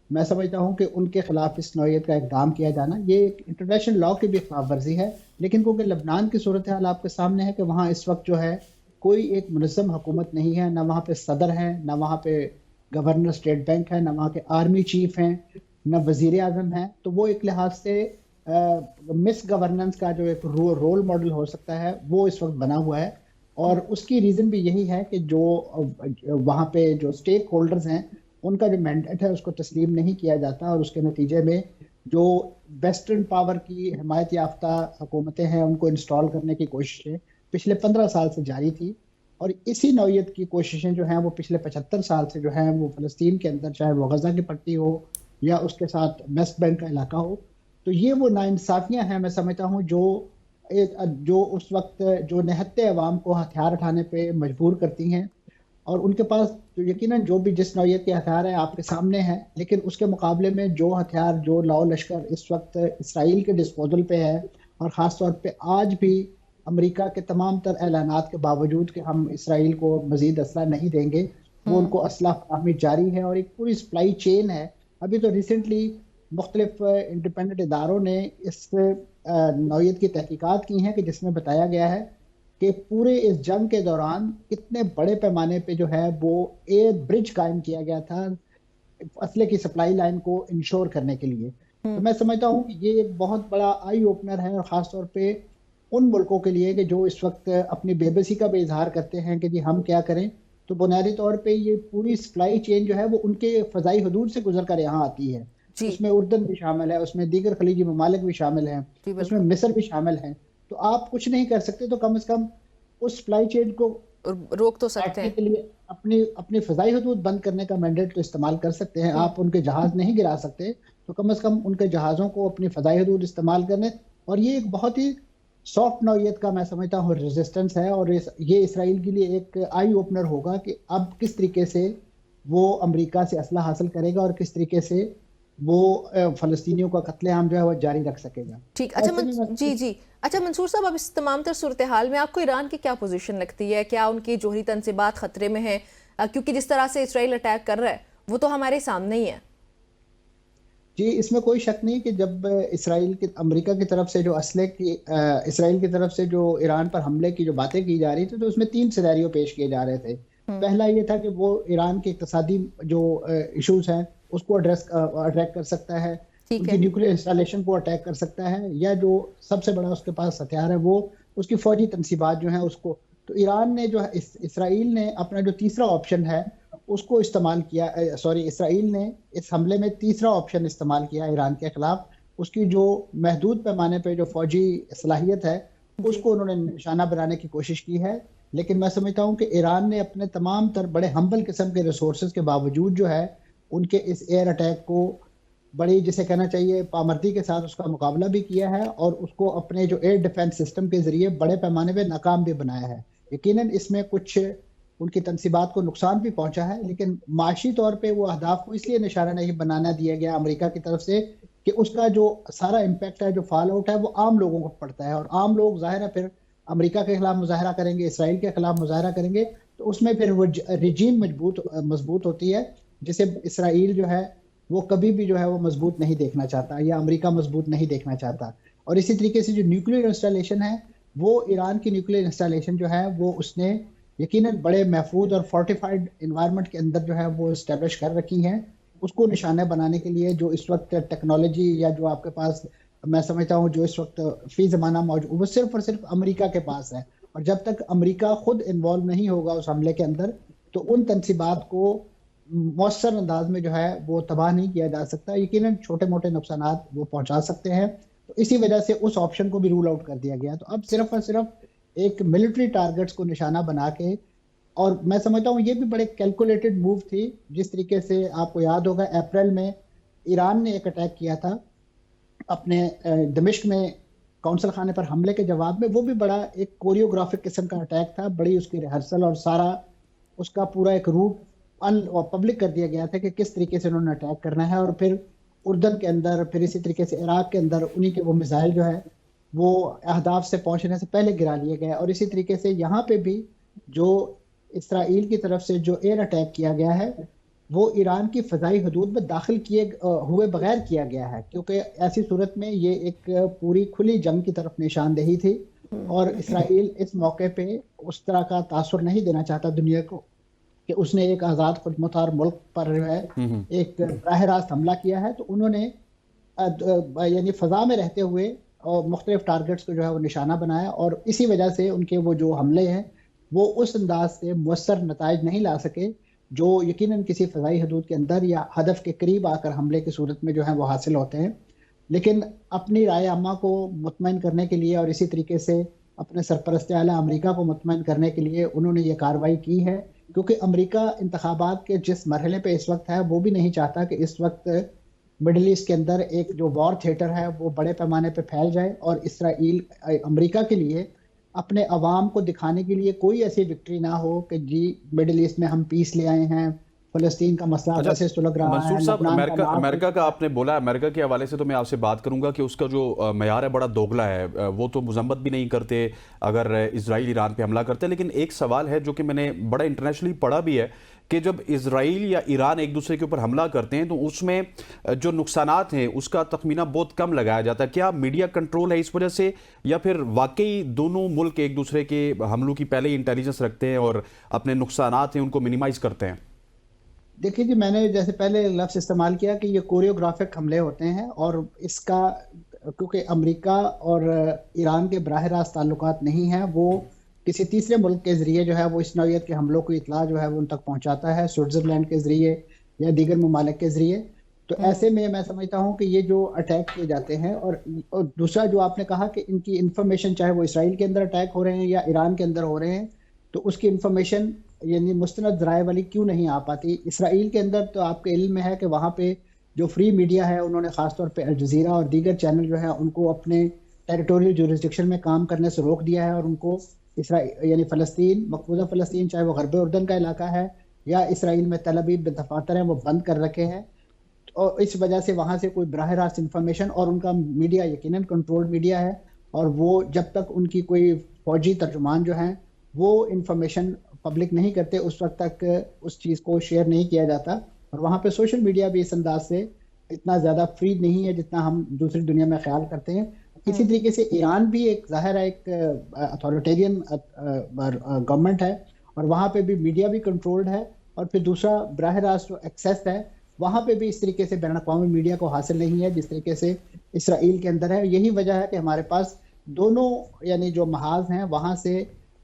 मैं समझता हूँ कि उनके खिलाफ इस नौयत का इक़दाम किया जाना ये एक इंटरनेशनल लॉ की भी खिलाफ वर्जी है। लेकिन क्योंकि लबनान की सूरत हाल आपके सामने है कि वहाँ इस वक्त जो है कोई एक मुनज़्ज़म हुकूमत नहीं है, ना वहाँ पे सदर है, ना वहाँ पे गवर्नर स्टेट बैंक है, ना वहाँ के आर्मी चीफ हैं, ना वजीर आजम है। तो वो एक लिहाज से मिस गवर्नेंस का जो एक रोल मॉडल हो सकता है वो इस वक्त बना हुआ है। और उसकी रीज़न भी यही है कि जो वहाँ पे जो स्टेक होल्डर्स हैं उनका जो मैंडेट है उसको तस्लीम नहीं किया जाता, और उसके नतीजे में जो वेस्टर्न पावर की हिमायत याफ्ता हुकूमतें हैं उनको इंस्टॉल करने की कोशिशें पिछले 15 साल से जारी थी। और इसी नौयत की कोशिशें जो हैं वो पिछले 75 साल से जो हैं वो फ़लस्तीन के अंदर, चाहे वो गज़ा की पट्टी हो या उसके साथ वेस्ट बैंक का इलाका हो, तो ये वो नाइंसाफ़ियाँ हैं मैं समझता हूँ जो उस वक्त जो निहत्ते अवाम को हथियार उठाने पे मजबूर करती हैं। और उनके पास जो यकीनन जो भी जिस नौयत के हथियार हैं आपके सामने हैं, लेकिन उसके मुकाबले में जो हथियार, जो लाओ लश्कर इस वक्त इसराइल के डिस्पोजल पे है, और ख़ास तौर पे आज भी अमेरिका के तमाम तर ऐलानात के बावजूद कि हम इसराइल को मज़ीद असला नहीं देंगे, वो उनको असला फराहमी जारी है, और एक पूरी सप्लाई चेन है। अभी तो रिसेंटली मुख्तलिफ इंडिपेंडेंट इदारों ने इस नौयत की तहकीकात की हैं कि जिसमें बताया गया है कि पूरे इस जंग के दौरान कितने बड़े पैमाने पे जो है वो एयर ब्रिज कायम किया गया था असले की सप्लाई लाइन को इंश्योर करने के लिए। तो मैं समझता हूँ कि ये एक बहुत बड़ा आई ओपनर है, और ख़ास तौर पे उन मुल्कों के लिए कि जो इस वक्त अपनी बेबसी का भी इजहार करते हैं कि जी हम क्या करें। तो बुनियादी तौर पे ये पूरी सप्लाई चेन जो है वो उनके फ़ज़ाई हदूद से गुजर कर यहाँ आती है। उसमें उर्दन भी शामिल है, उसमें दीगर खलीजी ममालिक भी शामिल हैं, उसमें मिस्र भी शामिल हैं। तो आप कुछ नहीं कर सकते तो कम से कम उस सप्लाई चेन को रोक तो सकते हैं के लिए अपनी फ़ज़ाई हदूद बंद करने का मैंडेट तो इस्तेमाल कर सकते हैं। आप उनके जहाज़ नहीं गिरा सकते, तो कम से कम उनके जहाज़ों को अपनी फ़ज़ाई हदूद इस्तेमाल करने। और ये एक बहुत ही सॉफ्ट नौयत का मैं समझता हूँ रेजिस्टेंस है, और ये इसराइल के लिए एक आई ओपनर होगा कि अब किस तरीके से वो अमेरिका से असला हासिल करेगा और किस तरीके से वो फ़लस्तीनियों का कत्लेआम जो है वो जारी रख सकेगा। ठीक, अच्छा जी। अच्छा मंसूर साहब, अब इस तमाम तर सूरत हाल में आपको ईरान की क्या पोजीशन लगती है? क्या उनकी जोहरी तनसीबात खतरे में है? क्योंकि जिस तरह से इसराइल अटैक कर रहा है वो तो हमारे सामने ही है। जी, इसमें कोई शक नहीं कि जब अमेरिका की तरफ से जो इसराइल की तरफ से जो ईरान पर हमले की जो बातें की जा रही थी, तो उसमें 3 सिनेरियो पेश किए जा रहे थे। पहला ये था कि वो ईरान के इक़्तिसादी जो इशूज हैं उसको अड्रेस कर सकता है। ठीक उनकी है। न्यूक्लियर इंस्टॉलेशन को अटैक कर सकता है, या जो सबसे बड़ा उसके पास हथियार है वो उसकी फौजी तनसीबात जो है उसको। तो ईरान ने जो है इसराइल ने अपना जो तीसरा ऑप्शन है उसको इस्तेमाल किया, सॉरी, इसराइल ने इस हमले में तीसरा ऑप्शन इस्तेमाल किया ईरान के खिलाफ। उसकी जो महदूद पैमाने पे जो फौजी सलाहियत है उसको उन्होंने निशाना बनाने की कोशिश की है। लेकिन मैं समझता हूँ कि ईरान ने अपने तमाम तर बड़े हम्बल किस्म के रिसोर्सेज के बावजूद जो है उनके इस एयर अटैक को बड़ी, जिसे कहना चाहिए, पामर्दी के साथ उसका मुकाबला भी किया है और उसको अपने जो एयर डिफेंस सिस्टम के जरिए बड़े पैमाने पे नाकाम भी बनाया है। यकीनन इसमें कुछ उनकी तनसीबात को नुकसान भी पहुंचा है, लेकिन माशी तौर पे वो अहदाफ को इसलिए निशाना नहीं बनाना दिया गया अमेरिका की तरफ से कि उसका जो सारा इम्पैक्ट है, जो फॉल आउट है, वो आम लोगों को पड़ता है। और आम लोग जाहिर है फिर अमेरिका के खिलाफ मुजाहरा करेंगे, इसराइल के खिलाफ मुजाहरा करेंगे, तो उसमें फिर वो रिजीम मजबूत होती है, जिसे इसराइल जो है वो कभी भी जो है वो मजबूत नहीं देखना चाहता, या अमेरिका मजबूत नहीं देखना चाहता। और इसी तरीके से जो न्यूक्लियर इंस्टॉलेशन है, वो ईरान की न्यूक्लियर इंस्टॉलेशन जो है वो उसने यकीनन बड़े महफूज और फोर्टिफाइड इन्वायरमेंट के अंदर जो है वो इस्टेब्लिश कर रखी हैं। उसको निशाने बनाने के लिए जो इस वक्त टेक्नोलॉजी या जो आपके पास, मैं समझता हूँ जो इस वक्त फी ज़माना मौजूद, वो सिर्फ और सिर्फ अमेरिका के पास है। और जब तक अमेरिका खुद इन्वॉल्व नहीं होगा उस हमले के अंदर, तो उन तनसीबात को मौसर अंदाज में जो है वो तबाह नहीं किया जा सकता। यकीनन छोटे मोटे नुकसानात वो पहुंचा सकते हैं, तो इसी वजह से उस ऑप्शन को भी रूल आउट कर दिया गया। तो अब सिर्फ और सिर्फ एक मिलिट्री टारगेट्स को निशाना बना के, और मैं समझता हूँ ये भी बड़े कैलकुलेटेड मूव थी। जिस तरीके से आपको याद होगा अप्रैल में ईरान ने एक अटैक किया था अपने दमिश्क में कौंसल खाने पर हमले के जवाब में, वो भी बड़ा एक कोरियोग्राफिक किस्म का अटैक था, बड़ी उसकी रिहर्सल और सारा उसका पूरा एक रूट पब्लिक कर दिया गया था कि किस तरीके से उन्होंने अटैक करना है। और फिर उर्दन के अंदर, फिर इसी तरीके से इराक के अंदर उन्हीं के वो मिसाइल जो है वो अहदाफ से पहुंचने से पहले गिरा लिए गए। और इसी तरीके से यहाँ पे भी जो इसराइल की तरफ से जो एयर अटैक किया गया है वो ईरान की फ़ज़ाई हदूद में दाखिल किए हुए बगैर किया गया है, क्योंकि ऐसी सूरत में ये एक पूरी खुली जंग की तरफ निशानदेही थी। और इसराइल इस मौके पे उस तरह का तासुर नहीं देना चाहता दुनिया को कि उसने एक आज़ाद खुद मुख्तार मुल्क पर जो है एक बराह रास्त हमला किया है। तो उन्होंने यानी फ़ज़ा में रहते हुए और मुख्तलिफ टारगेट्स को जो है वो निशाना बनाया, और इसी वजह से उनके वो जो हमले हैं वो उस अंदाज से मुअस्सर नताइज नहीं ला सके जो यकीनन किसी फ़ज़ाई हदूद के अंदर या हदफ के करीब आकर हमले की सूरत में जो है वो हासिल होते हैं। लेकिन अपनी राय अम्मा को मुतमईन करने के लिए और इसी तरीके से अपने सरपरस्त आला अमेरिका को मुतमईन करने के लिए उन्होंने ये कार्रवाई की है, क्योंकि अमेरिका इंतखाबात के जिस मरहले पे इस वक्त है वो भी नहीं चाहता कि इस वक्त मिडल ईस्ट के अंदर एक जो वॉर थिएटर है वो बड़े पैमाने पे फैल जाए, और इसराइल अमेरिका के लिए अपने अवाम को दिखाने के लिए कोई ऐसी विक्ट्री ना हो कि जी मिडिल ईस्ट में हम पीस ले आए हैं, फ़लस्तीन का मसला वैसे सुलग रहा है। मंसूर साहब, लबनान का अमेरिका का आपने बोला, अमेरिका के हवाले से तो मैं आपसे बात करूंगा कि उसका जो मयार है बड़ा दोगला है। वो तो मजम्मत भी नहीं करते अगर इजराइल ईरान पे हमला करते हैं, लेकिन एक सवाल है जो कि मैंने बड़ा इंटरनेशनली पढ़ा भी है कि जब इजराइल या ईरान एक दूसरे के ऊपर हमला करते हैं तो उसमें जो नुकसानात हैं उसका तखमीना बहुत कम लगाया जाता है। क्या मीडिया कंट्रोल है इस वजह से, या फिर वाकई दोनों मुल्क एक दूसरे के हमलों की पहले ही इंटेलिजेंस रखते हैं और अपने नुकसानात हैं उनको मिनिमाइज करते हैं? देखिए जी, मैंने जैसे पहले लफ्ज़ इस्तेमाल किया कि ये कोरियोग्राफिक हमले होते हैं, और इसका क्योंकि अमेरिका और ईरान के बराह रास्त ताल्लुकात नहीं हैं, वो किसी तीसरे मुल्क के ज़रिए जो है वो इस नौइयत के हमलों की इतला जो है वो उन तक पहुंचाता है, स्विट्ज़रलैंड के ज़रिए या दीगर ममालिक के ज़रिए। तो ऐसे में मैं समझता हूँ कि ये जो अटैक किए जाते हैं, और दूसरा जो आपने कहा कि इनकी इंफॉर्मेशन चाहे वो इसराइल के अंदर अटैक हो रहे हैं या ईरान के अंदर हो रहे हैं, तो उसकी इंफॉर्मेशन यानी मुस्तनद ज़राए वाली क्यों नहीं आ पाती। इसराइल के अंदर तो आपके इल्म में है कि वहाँ पे जो फ्री मीडिया है उन्होंने ख़ासतौर पे अल जज़ीरा और दीगर चैनल जो है उनको अपने टेरिटोरियल जुरिस्डिक्शन में काम करने से रोक दिया है, और उनको इसराइल यानी फ़लस्तीन, मकबूजा फ़लस्तीन, चाहे वो गरब उर्दन का इलाका है या इसराइल में तल अबीब में दफातर हैं, वो बंद कर रखे हैं। और इस वजह से वहाँ से कोई बराह रास्त इंफॉर्मेशन, और उनका मीडिया यकीनन कंट्रोल्ड मीडिया है, और वो जब तक उनकी कोई फौजी तर्जुमान जो हैं वो इंफॉर्मेशन पब्लिक नहीं करते उस वक्त तक उस चीज़ को शेयर नहीं किया जाता। और वहाँ पे सोशल मीडिया भी इस अंदाज से इतना ज़्यादा फ्री नहीं है जितना हम दूसरी दुनिया में ख्याल करते हैं। इसी तरीके से ईरान भी एक ज़ाहिर है एक अथॉरिटेरियन गवर्नमेंट है, और वहाँ पे भी मीडिया भी कंट्रोल्ड है, और फिर दूसरा बराह रास्त जो एक्सेस है वहां पे भी इस तरीके से बैन अवी मीडिया को हासिल नहीं है जिस तरीके से इसराइल के अंदर है। यही वजह है कि हमारे पास दोनों यानी जो महाज हैं वहां से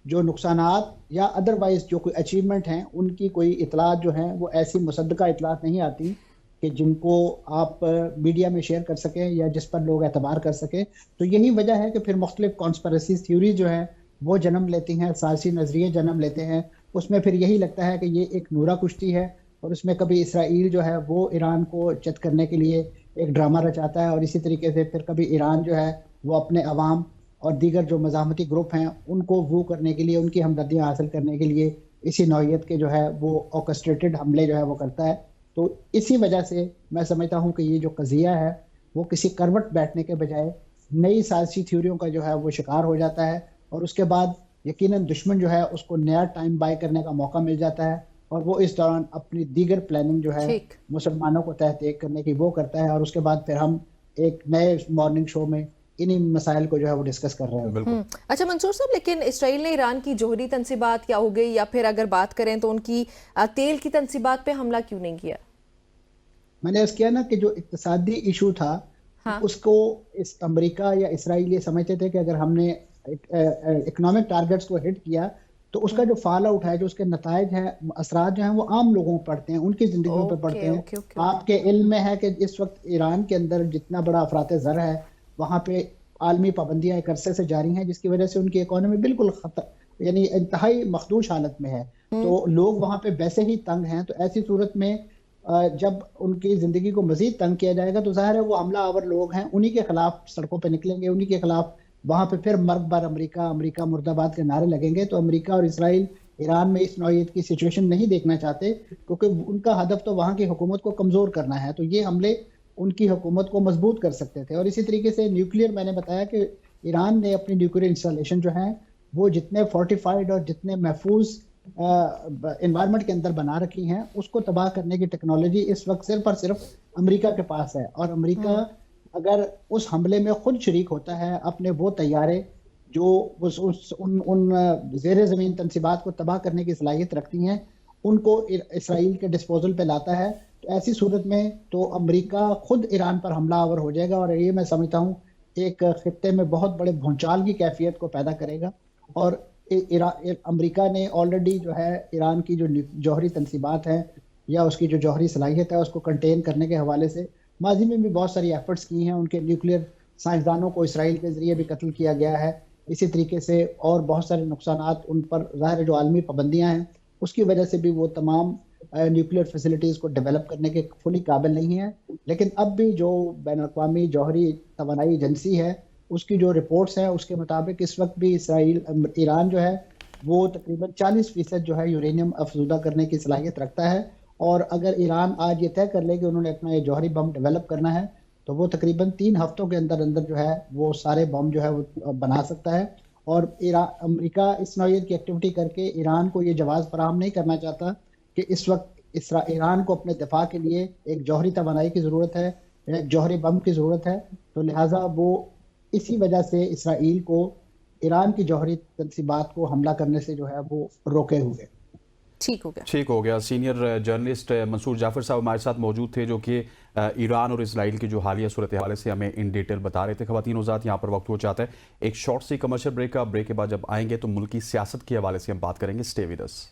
जो नुकसानात या अदरवाइज जो कोई अचीवमेंट हैं उनकी कोई इतलात जो है वो ऐसी मुसद्दका इतलात नहीं आती कि जिनको आप मीडिया में शेयर कर सकें या जिस पर लोग एतबार कर सकें। तो यही वजह है कि फिर मुख्तलिफ कॉन्स्पिरेसी थ्योरी जो है वो जन्म लेती हैं, साजिशी नजरिए जन्म लेते हैं। उसमें फिर यही लगता है कि ये एक नूरा कुश्ती है और उसमें कभी इसराइल जो है वो ईरान को चित करने के लिए एक ड्रामा रचाता है और इसी तरीके से फिर कभी ईरान जो है वो अपने अवाम और दीगर जो मज़ाहमती ग्रुप हैं उनको वो करने के लिए, उनकी हमदर्दियाँ हासिल करने के लिए इसी नौइयत के जो है वो ऑर्केस्ट्रेटेड हमले जो है वो करता है। तो इसी वजह से मैं समझता हूँ कि ये जो कज़िया है वो किसी करवट बैठने के बजाय नई साजिशी थ्योरियों का जो है वो शिकार हो जाता है और उसके बाद यकीनन दुश्मन जो है उसको नया टाइम बाय करने का मौका मिल जाता है और वो इस दौरान अपनी दीगर प्लानिंग जो है मुसलमानों को तहत करने की वो करता है और उसके बाद फिर हम एक नए मॉर्निंग शो में इन्हीं मसाइल को जो है वो डिस्कस कर रहे हैं। अच्छा मंसूर साहब, लेकिन इसराइल ने ईरान की जोहरी तंसीबात क्या हो गई या फिर अगर बात करें तो उनकी तेल की तंसीबात पे हमला क्यों नहीं किया? मैंने अर्ज किया ना कि जो इक्तिसादी इशू था उसको इस अमेरिका या इसराइल ये समझते थे कि अगर हमने इकोनॉमिक टारगेट्स को हिट किया तो उसका जो फॉल आउट है, जो उसके नतायज है, असरात जो हैं वो आम लोगों पर पड़ते हैं, उनकी जिंदगियों पर पड़ते हैं। आपके इल्म में है कि इस वक्त ईरान के अंदर जितना बड़ा अफरात ज़र है वहाँ पे आलमी पाबंदियां एक अरसे से जारी हैं जिसकी वजह से उनकी इकोनॉमी बिल्कुल खतर यानी इंतहाई मखदूश हालत में है। तो लोग वहाँ पे वैसे ही तंग हैं। तो ऐसी सूरत में जब उनकी जिंदगी को मजीद तंग किया जाएगा तो जाहिर है वो हमला आवर लोग हैं, उन्हीं के खिलाफ सड़कों पर निकलेंगे, उन्हीं के खिलाफ वहाँ पे फिर मर्ग बार अमरीका अमरीका मुर्दाबाद के नारे लगेंगे। तो अमरीका और इसराइल ईरान में इस नौइयत की सिचुएशन नहीं देखना चाहते क्योंकि उनका हदफ तो वहाँ की हुकूमत को कमजोर करना है। तो ये हमले उनकी हुकूमत को मजबूत कर सकते थे। और इसी तरीके से न्यूक्लियर, मैंने बताया कि ईरान ने अपनी न्यूक्लियर इंस्टॉलेशन जो है वो जितने फोर्टिफाइड और जितने महफूज एनवायरनमेंट के अंदर बना रखी हैं उसको तबाह करने की टेक्नोलॉजी इस वक्त सिर्फ और सिर्फ अमेरिका के पास है। और अमेरिका अगर उस हमले में खुद शरीक होता है, अपने वो तैयारे जो उन ज़ेरे ज़मीन तनसीबात को तबाह करने की सलाहियत रखती हैं उनको इसराइल के डिस्पोजल पे लाता है, तो ऐसी सूरत में तो अमेरिका खुद ईरान पर हमला आवर हो जाएगा और ये मैं समझता हूँ एक खित्ते में बहुत बड़े भूचाल की कैफियत को पैदा करेगा। और अमेरिका ने ऑलरेडी जो है ईरान की जो जौहरी तनसीबात हैं या उसकी जो जौहरी सलाहियत है उसको कंटेन करने के हवाले से माजी में भी बहुत सारी एफर्ट्स की हैं। उनके न्यूक्लियर साइंसदानों को इसराइल के ज़रिए भी कत्ल किया गया है। इसी तरीके से और बहुत सारे नुकसानात उन पर ज़ाहिर जो आलमी पाबंदियाँ हैं उसकी वजह से भी वो तमाम न्यूक्लियर फैसिलिटीज़ को डेवलप करने के फुली काबिल नहीं है। लेकिन अब भी जो बैन अवी जौहरी तवानाई एजेंसी है उसकी जो रिपोर्ट्स हैं उसके मुताबिक इस वक्त भी ईरान जो है वो तकरीबन 40% जो है यूरेनियम अफजूदा करने की सलाहियत रखता है। और अगर ईरान आज ये तय कर ले कि उन्होंने अपना ये जौहरी बम डेवलप करना है तो वो तकरीबन 3 हफ्तों के अंदर अंदर जो है वो सारे बम जो है वो बना सकता है। और अमेरिका इस नौइयत की एक्टिविटी करके ईरान को ये जवाब फराहम नहीं करना चाहता कि इस वक्त ईरान को अपने दिफा के लिए एक जौहरी तवानाई की ज़रूरत है, एक जौहरी बम की ज़रूरत है। तो लिहाजा वो इसी वजह से इसराइल को ईरान की जौहरी तनसीबात को हमला करने से जो है वो रोके हुए। ठीक हो गया। सीनियर जर्नलिस्ट मंसूर जाफर साहब हमारे साथ मौजूद थे जो कि ईरान और इसराइल की जो हालिया सूरत हाल से हमें इन डिटेल बता रहे थे। ख़वातीन हज़रात, यहाँ पर वक्त हो जाता है एक शॉर्ट सी कमर्शियल ब्रेक का। ब्रेक के बाद जब आएंगे तो मुल्क की सियासत के हवाले से हम बात करेंगे। Stay with us.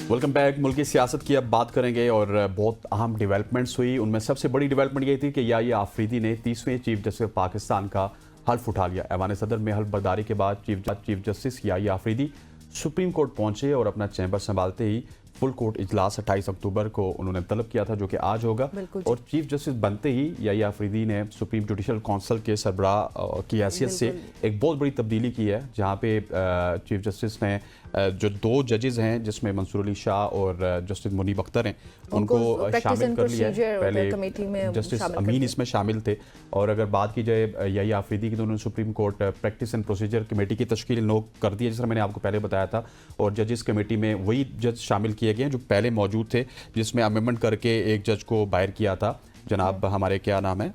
Welcome back. मुल्क की सियासत की अब बात करेंगे और बहुत अहम डेवलपमेंट्स हुई। उनमें सबसे बड़ी डेवलपमेंट ये थी कि याहिया आफरीदी ने 30वें चीफ जस्टिस पाकिस्तान का हल्फ उठा लिया। ऐवान सदर में हल्फ बर्दारी के बाद chief justice Yahya Afridi supreme court पहुंचे और अपना चैम्बर संभालते ही फुल कोर्ट इजलास 28 अक्टूबर को उन्होंने तलब किया था जो कि आज होगा। और चीफ जस्टिस बनते ही याहिया आफरीदी ने सुप्रीम जुडिशल काउंसिल के सरबराह की हैसियत से एक बहुत बड़ी तब्दीली की है, जहाँ पे चीफ जस्टिस ने जो 2 जजेस हैं जिसमें मंसूर अली शाह और जस्टिस मुनीब अख्तर हैं उनको शामिल कर लिया है। पहले जस्टिस अमीन इसमें शामिल थे। और अगर बात की जाए यही आफरीदी की तो उन्होंने supreme court practice and procedure committee की तश्कील नो कर दी है, जैसा मैंने आपको पहले बताया था। और जजेस कमेटी में वही जज शामिल किए गए हैं जो पहले मौजूद थे, जिसमें अमेंडमेंट करके एक जज को बाहर किया था, जनाब हमारे क्या नाम है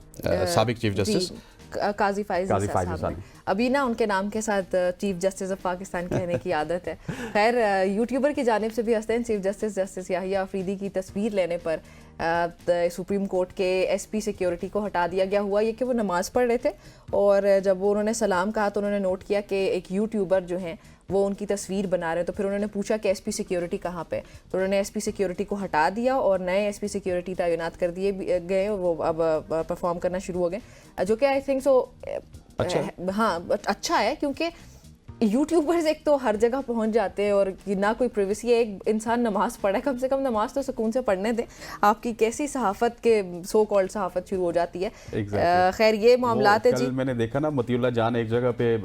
साबिक चीफ जस्टिस काजी फाइज़ साहब ने। अभी ना उनके नाम के साथ चीफ जस्टिस ऑफ पाकिस्तान कहने की आदत है। खैर यूट्यूबर की जानिब से भी हसन चीफ जस्टिस याहिया अफरीदी की तस्वीर लेने पर सुप्रीम कोर्ट के एसपी सिक्योरिटी को हटा दिया गया। हुआ ये कि वो नमाज़ पढ़ रहे थे और जब वो उन्होंने सलाम कहा तो उन्होंने नोट किया कि एक यूट्यूबर जो हैं वो उनकी तस्वीर बना रहे हैं। तो फिर उन्होंने पूछा कि एसपी सिक्योरिटी कहाँ पे, तो उन्होंने एसपी सिक्योरिटी को हटा दिया और नए एसपी सिक्योरिटी तैनात कर दिए गए और वो अब परफॉर्म करना शुरू हो गए, जो कि आई थिंक सो हाँ अच्छा है, क्योंकि यूट्यूबर्स एक तो हर जगह पहुंच जाते हैं और ना कोई प्रिवेसी है। एक इंसान नमाज पढ़े, कम से कम नमाज तो सुकून से पढ़ने दें। आपकी कैसी सहाफ़त के सो कॉल्ड सहाफ़त शुरू हो जाती है। खैर ये मामलात है जी। मैंने देखा ना मतीउल्लाह जान एक जगह पे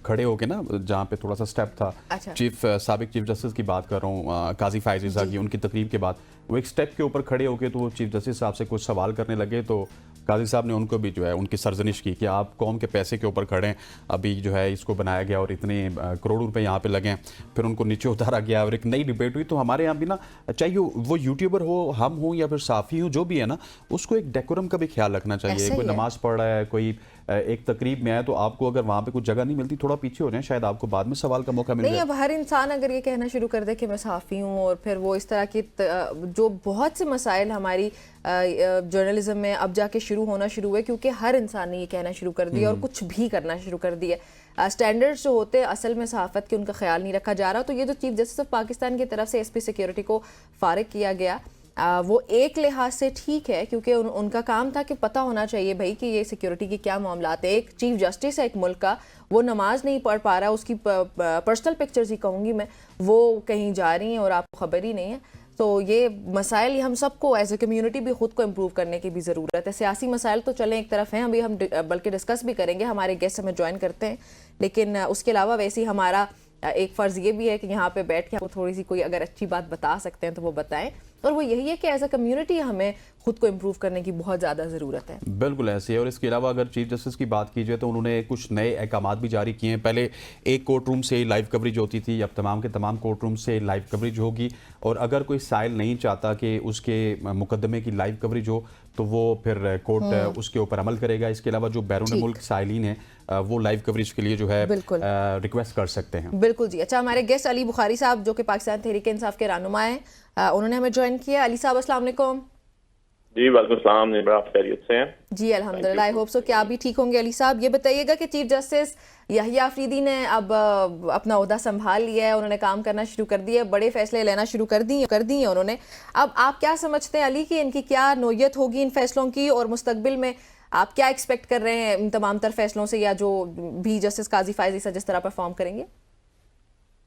खड़े होके ना, जहाँ पे थोड़ा सा स्टेप था, अच्छा। साबिक चीफ जस्टिस की बात कर रहा हूँ, काजी फाइज़ की उनकी तकरीब के बाद वो एक स्टेप के ऊपर खड़े होके तो वो चीफ जस्टिस साहब से कुछ सवाल करने लगे, तो काजी साहब ने उनको भी जो है उनकी सरजनिश की कि आप कौम के पैसे के ऊपर खड़े हैं, अभी जो है इसको बनाया गया और इतने करोड़ों रुपए यहाँ पे लगे हैं। फिर उनको नीचे उतारा गया और एक नई डिबेट हुई। तो हमारे यहाँ भी ना, चाहे वो यूट्यूबर हो, हम हो या फिर साफ़ी हो, जो भी है ना, उसको एक डेकोरम का भी ख्याल रखना चाहिए। कोई नमाज पढ़ रहा है, कोई एक तकरीब में आए, तो आपको अगर वहाँ पे कुछ जगह नहीं मिलती, थोड़ा पीछे हो जाए, शायद आपको बाद में सवाल का मौका मिल जाए। नहीं, अब हर इंसान अगर ये कहना शुरू कर दे कि मैं साफ़ी हूँ और फिर वो इस तरह की जो बहुत से मसाइल हमारी जर्नलिज्म में अब जाके शुरू होना शुरू हुए, क्योंकि हर इंसान ने ये कहना शुरू कर दिया और कुछ भी करना शुरू कर दिया। स्टैंडर्ड्स जो होते हैं असल में सहाफ़त के, उनका ख्याल नहीं रखा जा रहा। तो ये जो चीफ जस्टिस ऑफ पाकिस्तान की तरफ से एसपी सिक्योरिटी को फारिग किया गया, वो एक लिहाज से ठीक है, क्योंकि उनका काम था कि पता होना चाहिए भाई कि ये सिक्योरिटी के क्या मामलात है। एक चीफ जस्टिस है एक मुल्क का, वो नमाज नहीं पढ़ पा रहा, उसकी पर्सनल पिक्चर्स ही कहूँगी मैं, वो कहीं जा रही हैं और आपको खबर ही नहीं है। तो ये मसाइल हम सबको एज ए कम्युनिटी भी खुद को इम्प्रूव करने की भी ज़रूरत है। सियासी मसाइल तो चलें एक तरफ हैं, अभी हम बल्कि डिस्कस भी करेंगे, हमारे गेस्ट हमें ज्वाइन करते हैं, लेकिन उसके अलावा वैसे ही हमारा एक फ़र्ज़ ये भी है कि यहाँ पे बैठ के आपको थोड़ी सी कोई अगर अच्छी बात बता सकते हैं तो वो बताएं। और वो यही है कि एज अ कम्युनिटी हमें खुद को इम्प्रूव करने की बहुत ज़्यादा ज़रूरत है। बिल्कुल ऐसे है। और इसके अलावा अगर चीफ जस्टिस की बात की जाए तो उन्होंने कुछ नए अहकामात भी जारी किए हैं। पहले एक कोर्ट रूम से लाइव कवरेज होती थी, अब तमाम के तमाम कोर्ट रूम से लाइव कवरेज होगी। और अगर कोई साइल नहीं चाहता कि उसके मुकदमे की लाइव कवरेज हो तो वो फिर कोर्ट उसके ऊपर अमल करेगा। इसके अलावा जो बैरून मुल्क साइलिन है वो लाइव कवरेज के लिए जो है रिक्वेस्ट कर सकते हैं। बिल्कुल जी। अच्छा, हमारे गेस्ट अली बुखारी साहब जो कि पाकिस्तान तहरीक इंसाफ के रहनुमा हैं, उन्होंने हमें ज्वाइन किया। अली साहब अस्सलाम वालेकुम। जी वालेकुम सलाम, आप खैरियत से हैं? जी अल्हम्दुलिल्लाह, आई होप सो कि आप भी ठीक होंगे। अली साहब ये बताइएगा कि चीफ जस्टिस याहिया अफरीदी ने अब अपना ओहदा संभाल लिया है, उन्होंने काम करना शुरू कर दिया है, बड़े फैसले लेना शुरू कर दिए उन्होंने। अब आप क्या समझते हैं अली कि इनकी क्या नोयत होगी इन फैसलों की, और मुस्तकबिल में आप क्या एक्सपेक्ट कर रहे हैं इन तमाम तर फैसलों से, या जो भी जस्टिस काजी फाइज़ जिस तरह परफॉर्म करेंगे?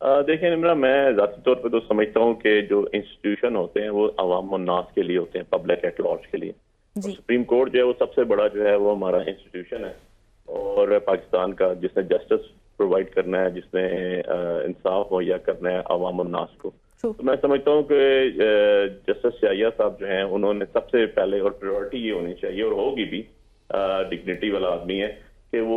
देखिए निम्रा, मैं ज़ाती तौर पे तो समझता हूँ कि जो इंस्टीट्यूशन होते हैं वो अवाम और नास के लिए होते हैं, पब्लिक एट लार्ज के लिए। सुप्रीम कोर्ट जो है वो सबसे बड़ा जो है वो हमारा इंस्टीट्यूशन है और पाकिस्तान का, जिसने जस्टिस प्रोवाइड करना है, जिसने इंसाफ मुहैया करना है अवाम और नास को। तो मैं समझता हूँ कि जस्टिस याहिया साहब जो हैं उन्होंने सबसे पहले, और प्रायोरिटी ये होनी चाहिए और होगी भी, डिग्निटी वाला आदमी है कि वो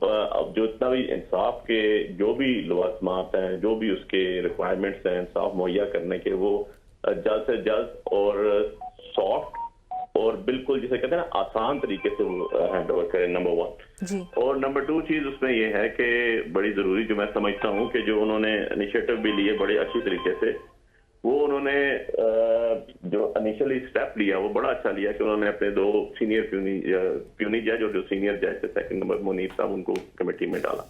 अब जो इतना भी इंसाफ के जो भी लवाजमात हैं, जो भी उसके रिक्वायरमेंट्स हैं इंसाफ मुहैया करने के, वो जल्द से जल्द और सॉफ्ट और बिल्कुल जिसे कहते हैं ना आसान तरीके से वो हैंड ओवर करें, नंबर 1। और नंबर 2 चीज उसमें ये है कि बड़ी जरूरी, जो मैं समझता हूँ कि जो उन्होंने इनिशिएटिव भी लिए बड़े अच्छी तरीके से, वो उन्होंने जो इनिशियली स्टेप लिया वो बड़ा अच्छा लिया कि उन्होंने अपने 2 सीनियर प्यूनी जज और जो सीनियर जज थे सेकंड नंबर मुनीब साहब, उनको कमेटी में डाला।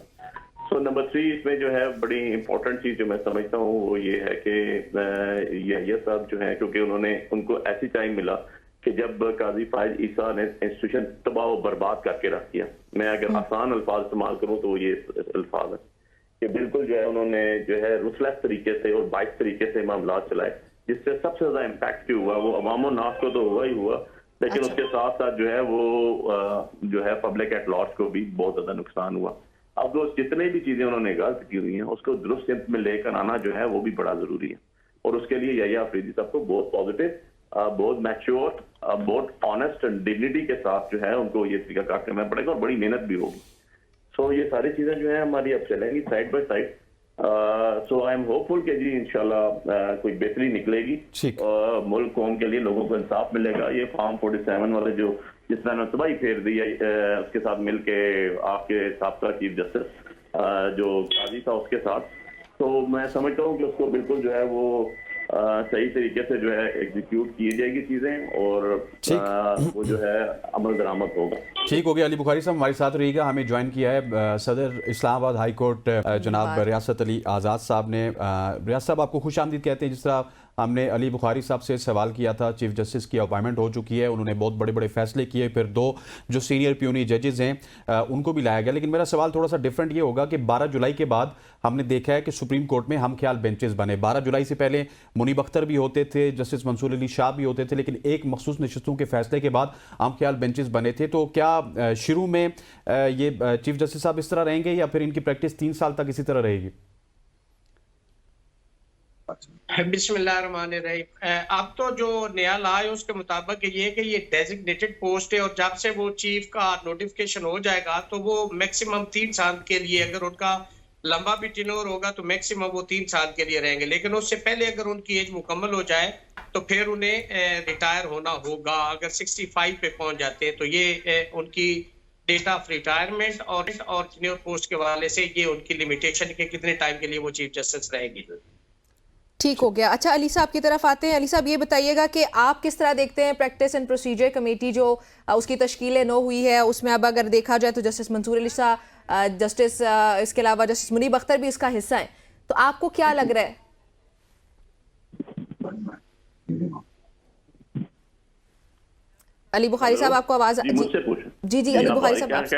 सो नंबर 3 इसमें जो है बड़ी इंपॉर्टेंट चीज जो मैं समझता हूँ वो ये है कि याहिया साहब जो है, क्योंकि उनको ऐसी टाइम मिला कि जब काजी फाइज ईसा ने इंस्टीट्यूशन तबाह और बर्बाद करके रख दिया। मैं अगर आसान अल्फाज इस्तेमाल करूँ तो ये अल्फाज है कि बिल्कुल जो है उन्होंने जो है रुसलेस तरीके से और बाइक तरीके से मामला चलाए, जिससे सबसे ज्यादा इम्पैक्ट हुआ वो अवाम और नास को तो हुआ ही हुआ, लेकिन उसके साथ साथ जो है वो जो है पब्लिक एट लार्ज को भी बहुत ज्यादा नुकसान हुआ। अब वो जितने भी चीजें उन्होंने गलत की हुई हैं उसको दुरुस्त में लेकर आना जो है वो भी बड़ा जरूरी है, और उसके लिए याह्या अफरीदी साहब को बहुत पॉजिटिव, बहुत मैच्योर, बहुत ऑनेस्ट एंड डिग्निटी के साथ जो है उनको ये तरीका कार करना पड़ेगा और बड़ी मेहनत भी होगी। सो ये सारी चीजें जो है हमारी अब चलेंगी side by side. So I am hopeful कि जी इंशाल्लाह कोई बेहतरी निकलेगी, मुल्क कौम के लिए लोगों को इंसाफ मिलेगा। ये फार्म 47 वाले जो जिस तरह तबाही फेर दी है उसके साथ मिलके आपके साबका चीफ जस्टिस जो काजी था उसके साथ, तो मैं समझता हूँ कि उसको बिल्कुल जो है वो सही तरीके से जो है एग्जीक्यूट की जाएगी चीजें, और वो जो है अमल दरामद होगा। ठीक हो गया। अली बुखारी साहब हमारे साथ रहिएगा। हमें ज्वाइन किया है सदर इस्लामाबाद हाई कोर्ट जनाब रियासत अली आज़ाद साहब ने। रियासत साहब आपको खुश आमदीद कहते हैं। जिस तरह हमने अली बुखारी साहब से सवाल किया था, चीफ जस्टिस की अपॉइंटमेंट हो चुकी है, उन्होंने बहुत बड़े बड़े फैसले किए, फिर 2 जो सीनियर प्यूनी जजेस हैं उनको भी लाया गया, लेकिन मेरा सवाल थोड़ा सा डिफरेंट ये होगा कि 12 जुलाई के बाद हमने देखा है कि सुप्रीम कोर्ट में हम ख्याल बेंचेस बने। 12 जुलाई से पहले मुनीब अख्तर भी होते थे, जस्टिस मंसूर अली शाह भी होते थे, लेकिन एक मखसूस नशिस्तों के फैसले के बाद हम ख्याल बेंचेस बने थे। तो क्या शुरू में ये चीफ जस्टिस साहब इस तरह रहेंगे या फिर इनकी प्रैक्टिस 3 साल तक इसी तरह रहेगी? बिस्मिल्लाहिर्रहमानिर्रहीम। अब तो जो नया लॉ है उसके मुताबिक ये कि ये डेजिग्नेटेड पोस्ट है, और जब से वो चीफ का नोटिफिकेशन हो जाएगा तो वो मैक्सिमम 3 साल के लिए, अगर उनका लंबा भी टेन्योर होगा तो मैक्सिमम वो 3 साल के लिए रहेंगे, लेकिन उससे पहले अगर उनकी एज मुकम्मल हो जाए तो फिर उन्हें रिटायर होना होगा। अगर 65 पे पहुंच जाते हैं तो ये उनकी डेट ऑफ रिटायरमेंट और टेन्योर पोस्ट के हवाले से ये उनकी लिमिटेशन के कितने टाइम के लिए वो चीफ जस्टिस रहेगी। ठीक हो गया। अच्छा, अली साहब की तरफ आते हैं। अली साहब ये बताइएगा कि आप किस तरह देखते हैं प्रैक्टिस एंड प्रोसीजर कमेटी जो उसकी तश्कील 9 हुई है, उसमें अब अगर देखा जाए तो जस्टिस मंसूर अली शाह, जस्टिस इसके अलावा जस्टिस मुनीब अख्तर भी इसका हिस्सा है, तो आपको क्या लग रहा है? अली बुखारी साहब आपको आवाज मुझसे पूछें। जी अली बुखारी साहब आप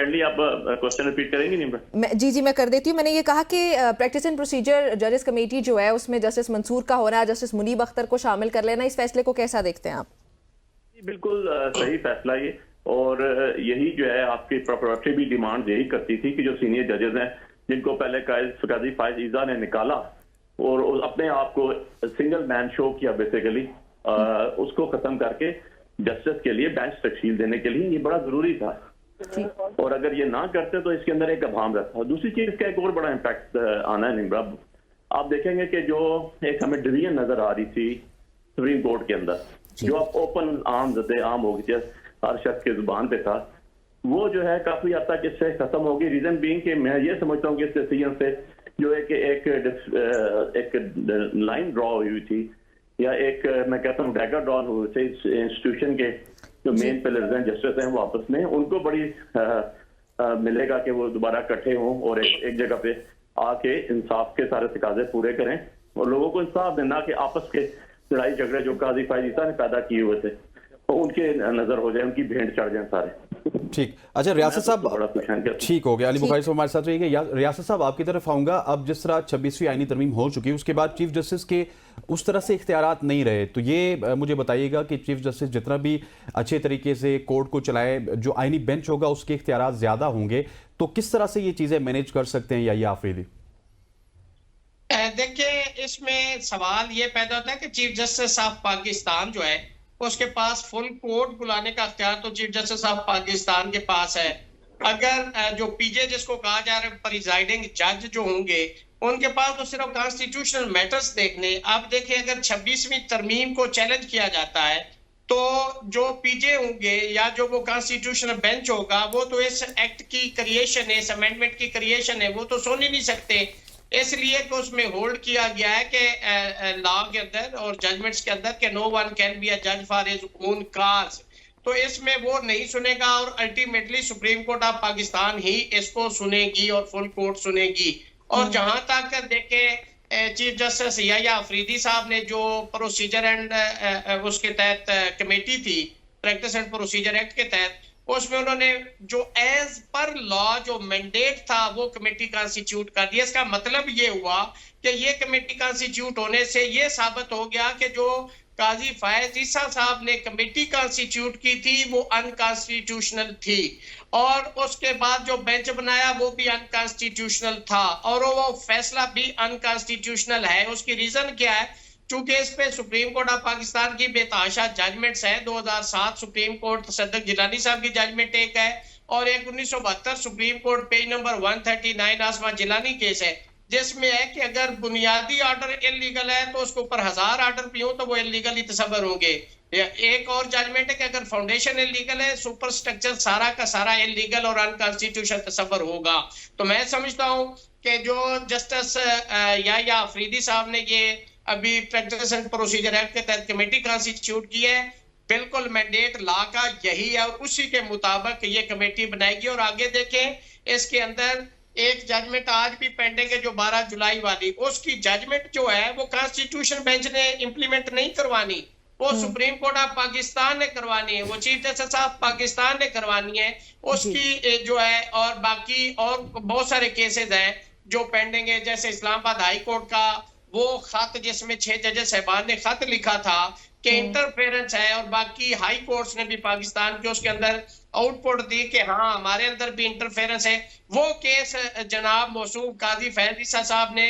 क्वेश्चन रिपीट करेंगी? नहीं जी मैं कर देती हूँ। मैंने ये कहा कि प्रैक्टिस एंड प्रोसीजर जजेस कमेटी जो है उसमें जस्टिस मंसूर का होना, जस्टिस मुनीब अख्तर को शामिल कर लेना, इस फैसले को कैसा देखते हैं आप? बिल्कुल सही फैसला ये, और यही जो है आपकी प्रोप्राइटरी भी डिमांड यही करती थी कि जो सीनियर जजेस हैं जिनको पहले काजी फायज ईजा ने निकाला और अपने आप को सिंगल मैन शो किया बेसिकली, उसको खत्म करके जस्टिस के लिए बेंच तश्कील देने के लिए ये बड़ा जरूरी था, और अगर ये ना करते तो इसके अंदर एक अभाम रहता। दूसरी चीज का एक और बड़ा इम्पैक्ट आना है निम्रा, आप देखेंगे कि जो एक हमें डिवीजन नजर आ रही थी सुप्रीम कोर्ट के अंदर, जो अब ओपन आम हो गई थी, हर शख्स के जुबान पे था, वो जो है काफी हद तक इससे खत्म होगी। रीजन बीइंग कि मैं ये समझता हूँ कि इस डिसीजन से जो एक लाइन ड्रॉ हुई थी, या एक मैं कहता हूँ डैगर ड्रॉ हुए थे इंस्टीट्यूशन के जो मेन पिलर्स हैं, जस्टिस हैं, वो आपस में उनको बड़ी मिलेगा कि वो दोबारा इकट्ठे हों और एक जगह पे आके इंसाफ के सारे तकाजे पूरे करें और लोगों को इंसाफ देना कि आपस के लड़ाई झगड़े जो काजी फायज ईसा ने पैदा किए हुए थे उनके नजर हो जाए, उनकी भेंट चढ़ जाए सारे। ठीक। अच्छा रियासत साहब, ठीक हो गया। अली बुखारी साहब हमारे साथ रहिएगा। रियासत साहब आपकी तरफ आऊंगा। अब जिस तरह 26वीं आईनी तरमीम हो चुकी है, उसके बाद चीफ जस्टिस के उस तरह से इख्तियारात नहीं रहे, तो ये मुझे बताइएगा कि चीफ जस्टिस जितना भी अच्छे तरीके से कोर्ट को चलाए, जो आईनी बेंच होगा उसके इख्तियारात ज्यादा होंगे, तो किस तरह से ये चीजें मैनेज कर सकते हैं याह्या अफरीदी? देखिए, इसमें सवाल ये पैदा होता है कि चीफ जस्टिस ऑफ पाकिस्तान जो है उसके पास फुल कोर्ट बुलाने का अख्तियार तो चीफ जस्टिस ऑफ पाकिस्तान के पास है। अगर जो पीजे जिसको कहा जा रहा है प्रिजाइडिंग जज जो होंगे, उनके पास तो सिर्फ कॉन्स्टिट्यूशनल मैटर्स देखने। अब देखिए, अगर 26वीं तरमीम को चैलेंज किया जाता है तो जो पीजे होंगे या जो वो कॉन्स्टिट्यूशनल बेंच होगा, वो तो इस एक्ट की क्रिएशन है, इस अमेंडमेंट की क्रिएशन है, वो तो सुन ही नहीं सकते। इसलिए कि उसमें होल्ड किया गया है कि लॉ के अंदर और जजमेंट्स के अंदर कि no one can be a जज फॉर हिज ओन काज, तो इसमें वो नहीं सुनेगा और ultimately supreme court of Pakistan ही इसको सुनेगी और फुल कोर्ट सुनेगी। और जहां तक देखे चीफ जस्टिस याह्या अफरीदी साहब ने जो प्रोसीजर एंड उसके तहत कमेटी थी, प्रैक्टिस एंड प्रोसीजर एक्ट के तहत, उसमें उन्होंने जो एज पर लॉ जो मैंडेट था वो कमेटी कॉन्स्टिट्यूट कर दिया। इसका मतलब ये हुआ कि ये कमेटी कॉन्स्टिट्यूट होने से ये साबित हो गया कि जो काजी फैज ईसा साहब ने कमेटी कॉन्स्टिट्यूट की थी वो अनकॉन्स्टिट्यूशनल थी, और उसके बाद जो बेंच बनाया वो भी अनकॉन्स्टिट्यूशनल था, और वो फैसला भी अनकॉन्स्टिट्यूशनल है। उसकी रीजन क्या है? चूंकि इस पे सुप्रीम कोर्ट ऑफ पाकिस्तान की बेतहाशा जजमेंट्स हैं। 2007 सुप्रीम कोर्ट तसद्दुक जिलानी साहब की जजमेंट एक है, और एक 1972 सुप्रीम कोर्ट पेज नंबर 139 आसमा जिलानी केस है, जिसमें है कि अगर बुनियादी ऑर्डर इलीगल है तो उसके ऊपर 1000 ऑर्डर भी हो तो वो इलीगल ही तस्वर होंगे। एक और जजमेंट है कि अगर फाउंडेशन इलीगल है, सुपर स्ट्रक्चर सारा का सारा इलीगल और अनकॉन्स्टिट्यूशनल तस्वर होगा। तो मैं समझता हूँ कि जो जस्टिस या अफरीदी साहब ने ये अभी प्रैक्टिस एंड प्रोसीजर एक्ट के तहत कमेटी कॉन्स्टिट्यूट की है, बिल्कुल मैंडेट लॉ का यही है, और उसी के मुताबिक ये कमेटी बनाएगी। और आगे देखें, इसके अंदर एक जजमेंट आज भी पेंडिंग है जो 12 जुलाई वाली, उसकी जजमेंट जो है वो कॉन्स्टिट्यूशन बेंच ने इंप्लीमेंट नहीं करवानी, वो सुप्रीम कोर्ट ऑफ पाकिस्तान ने करवानी है, वो चीफ जस्टिस ऑफ पाकिस्तान ने करवानी है उसकी जो है। और बाकी और बहुत सारे केसेस हैं जो पेंडिंग है, जैसे इस्लामाबाद हाई कोर्ट का वो खत जिसमें 6 जजेस साहबान ने खत लिखा था कि इंटरफेरेंस है, और बाकी हाई कोर्ट्स ने भी पाकिस्तान के उसके अंदर आउटपुट दी कि हाँ हमारे अंदर भी इंटरफेरेंस है। वो केस जनाब मौसूम काजी फैज ईसा साहब ने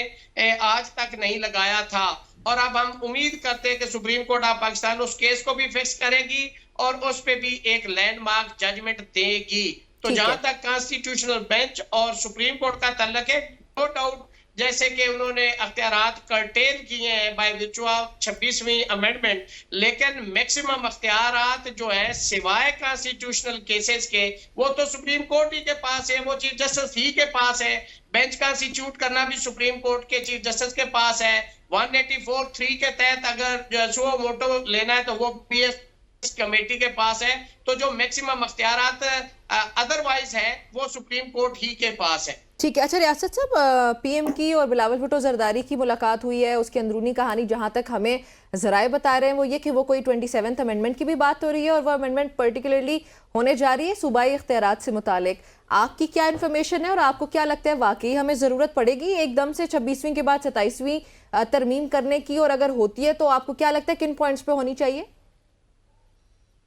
आज तक नहीं लगाया था, और अब हम उम्मीद करते हैं कि सुप्रीम कोर्ट ऑफ पाकिस्तान उस केस को भी फिक्स करेगी और उस पे भी एक लैंडमार्क जजमेंट देगी। तो जहां तक कॉन्स्टिट्यूशनल बेंच और सुप्रीम कोर्ट का तल्लक है, नो डाउट जैसे कि उन्होंने अख्तियारात कर्टेल किए हैं बाय विर्चू ऑफ 26वीं अमेंडमेंट, लेकिन मैक्सिमम अख्तियारात जो है सिवाय कॉन्स्टिट्यूशनल केसेस के वो तो सुप्रीम कोर्ट ही के पास है, वो चीफ जस्टिस ही के पास है। बेंच कॉन्स्टिट्यूट करना भी सुप्रीम कोर्ट के चीफ जस्टिस के पास है। 184(3) के तहत अगर सुओ मोटो लेना है तो वो पीएस कमेटी के पास है। तो जो मैक्सिमम अख्तियारात अदरवाइज है वो सुप्रीम कोर्ट ही के पास है। ठीक है। अच्छा रियासत साहब, पीएम की और बिलावल भुट्टो जरदारी की मुलाकात हुई है, उसकी अंदरूनी कहानी जहां तक हमें जराए बता रहे हैं वो ये कि वो कोई 27th अमेंडमेंट की भी बात हो रही है, और वो अमेंडमेंट पर्टिकुलरली होने जा रही है सूबाई इख्तियारात से मुतालिक। आपकी क्या इन्फॉर्मेशन है और आपको क्या लगता है वाकई हमें ज़रूरत पड़ेगी एकदम से 26वीं के बाद 27वीं तरमीम करने की, और अगर होती है तो आपको क्या लगता है किन पॉइंट्स पे होनी चाहिए?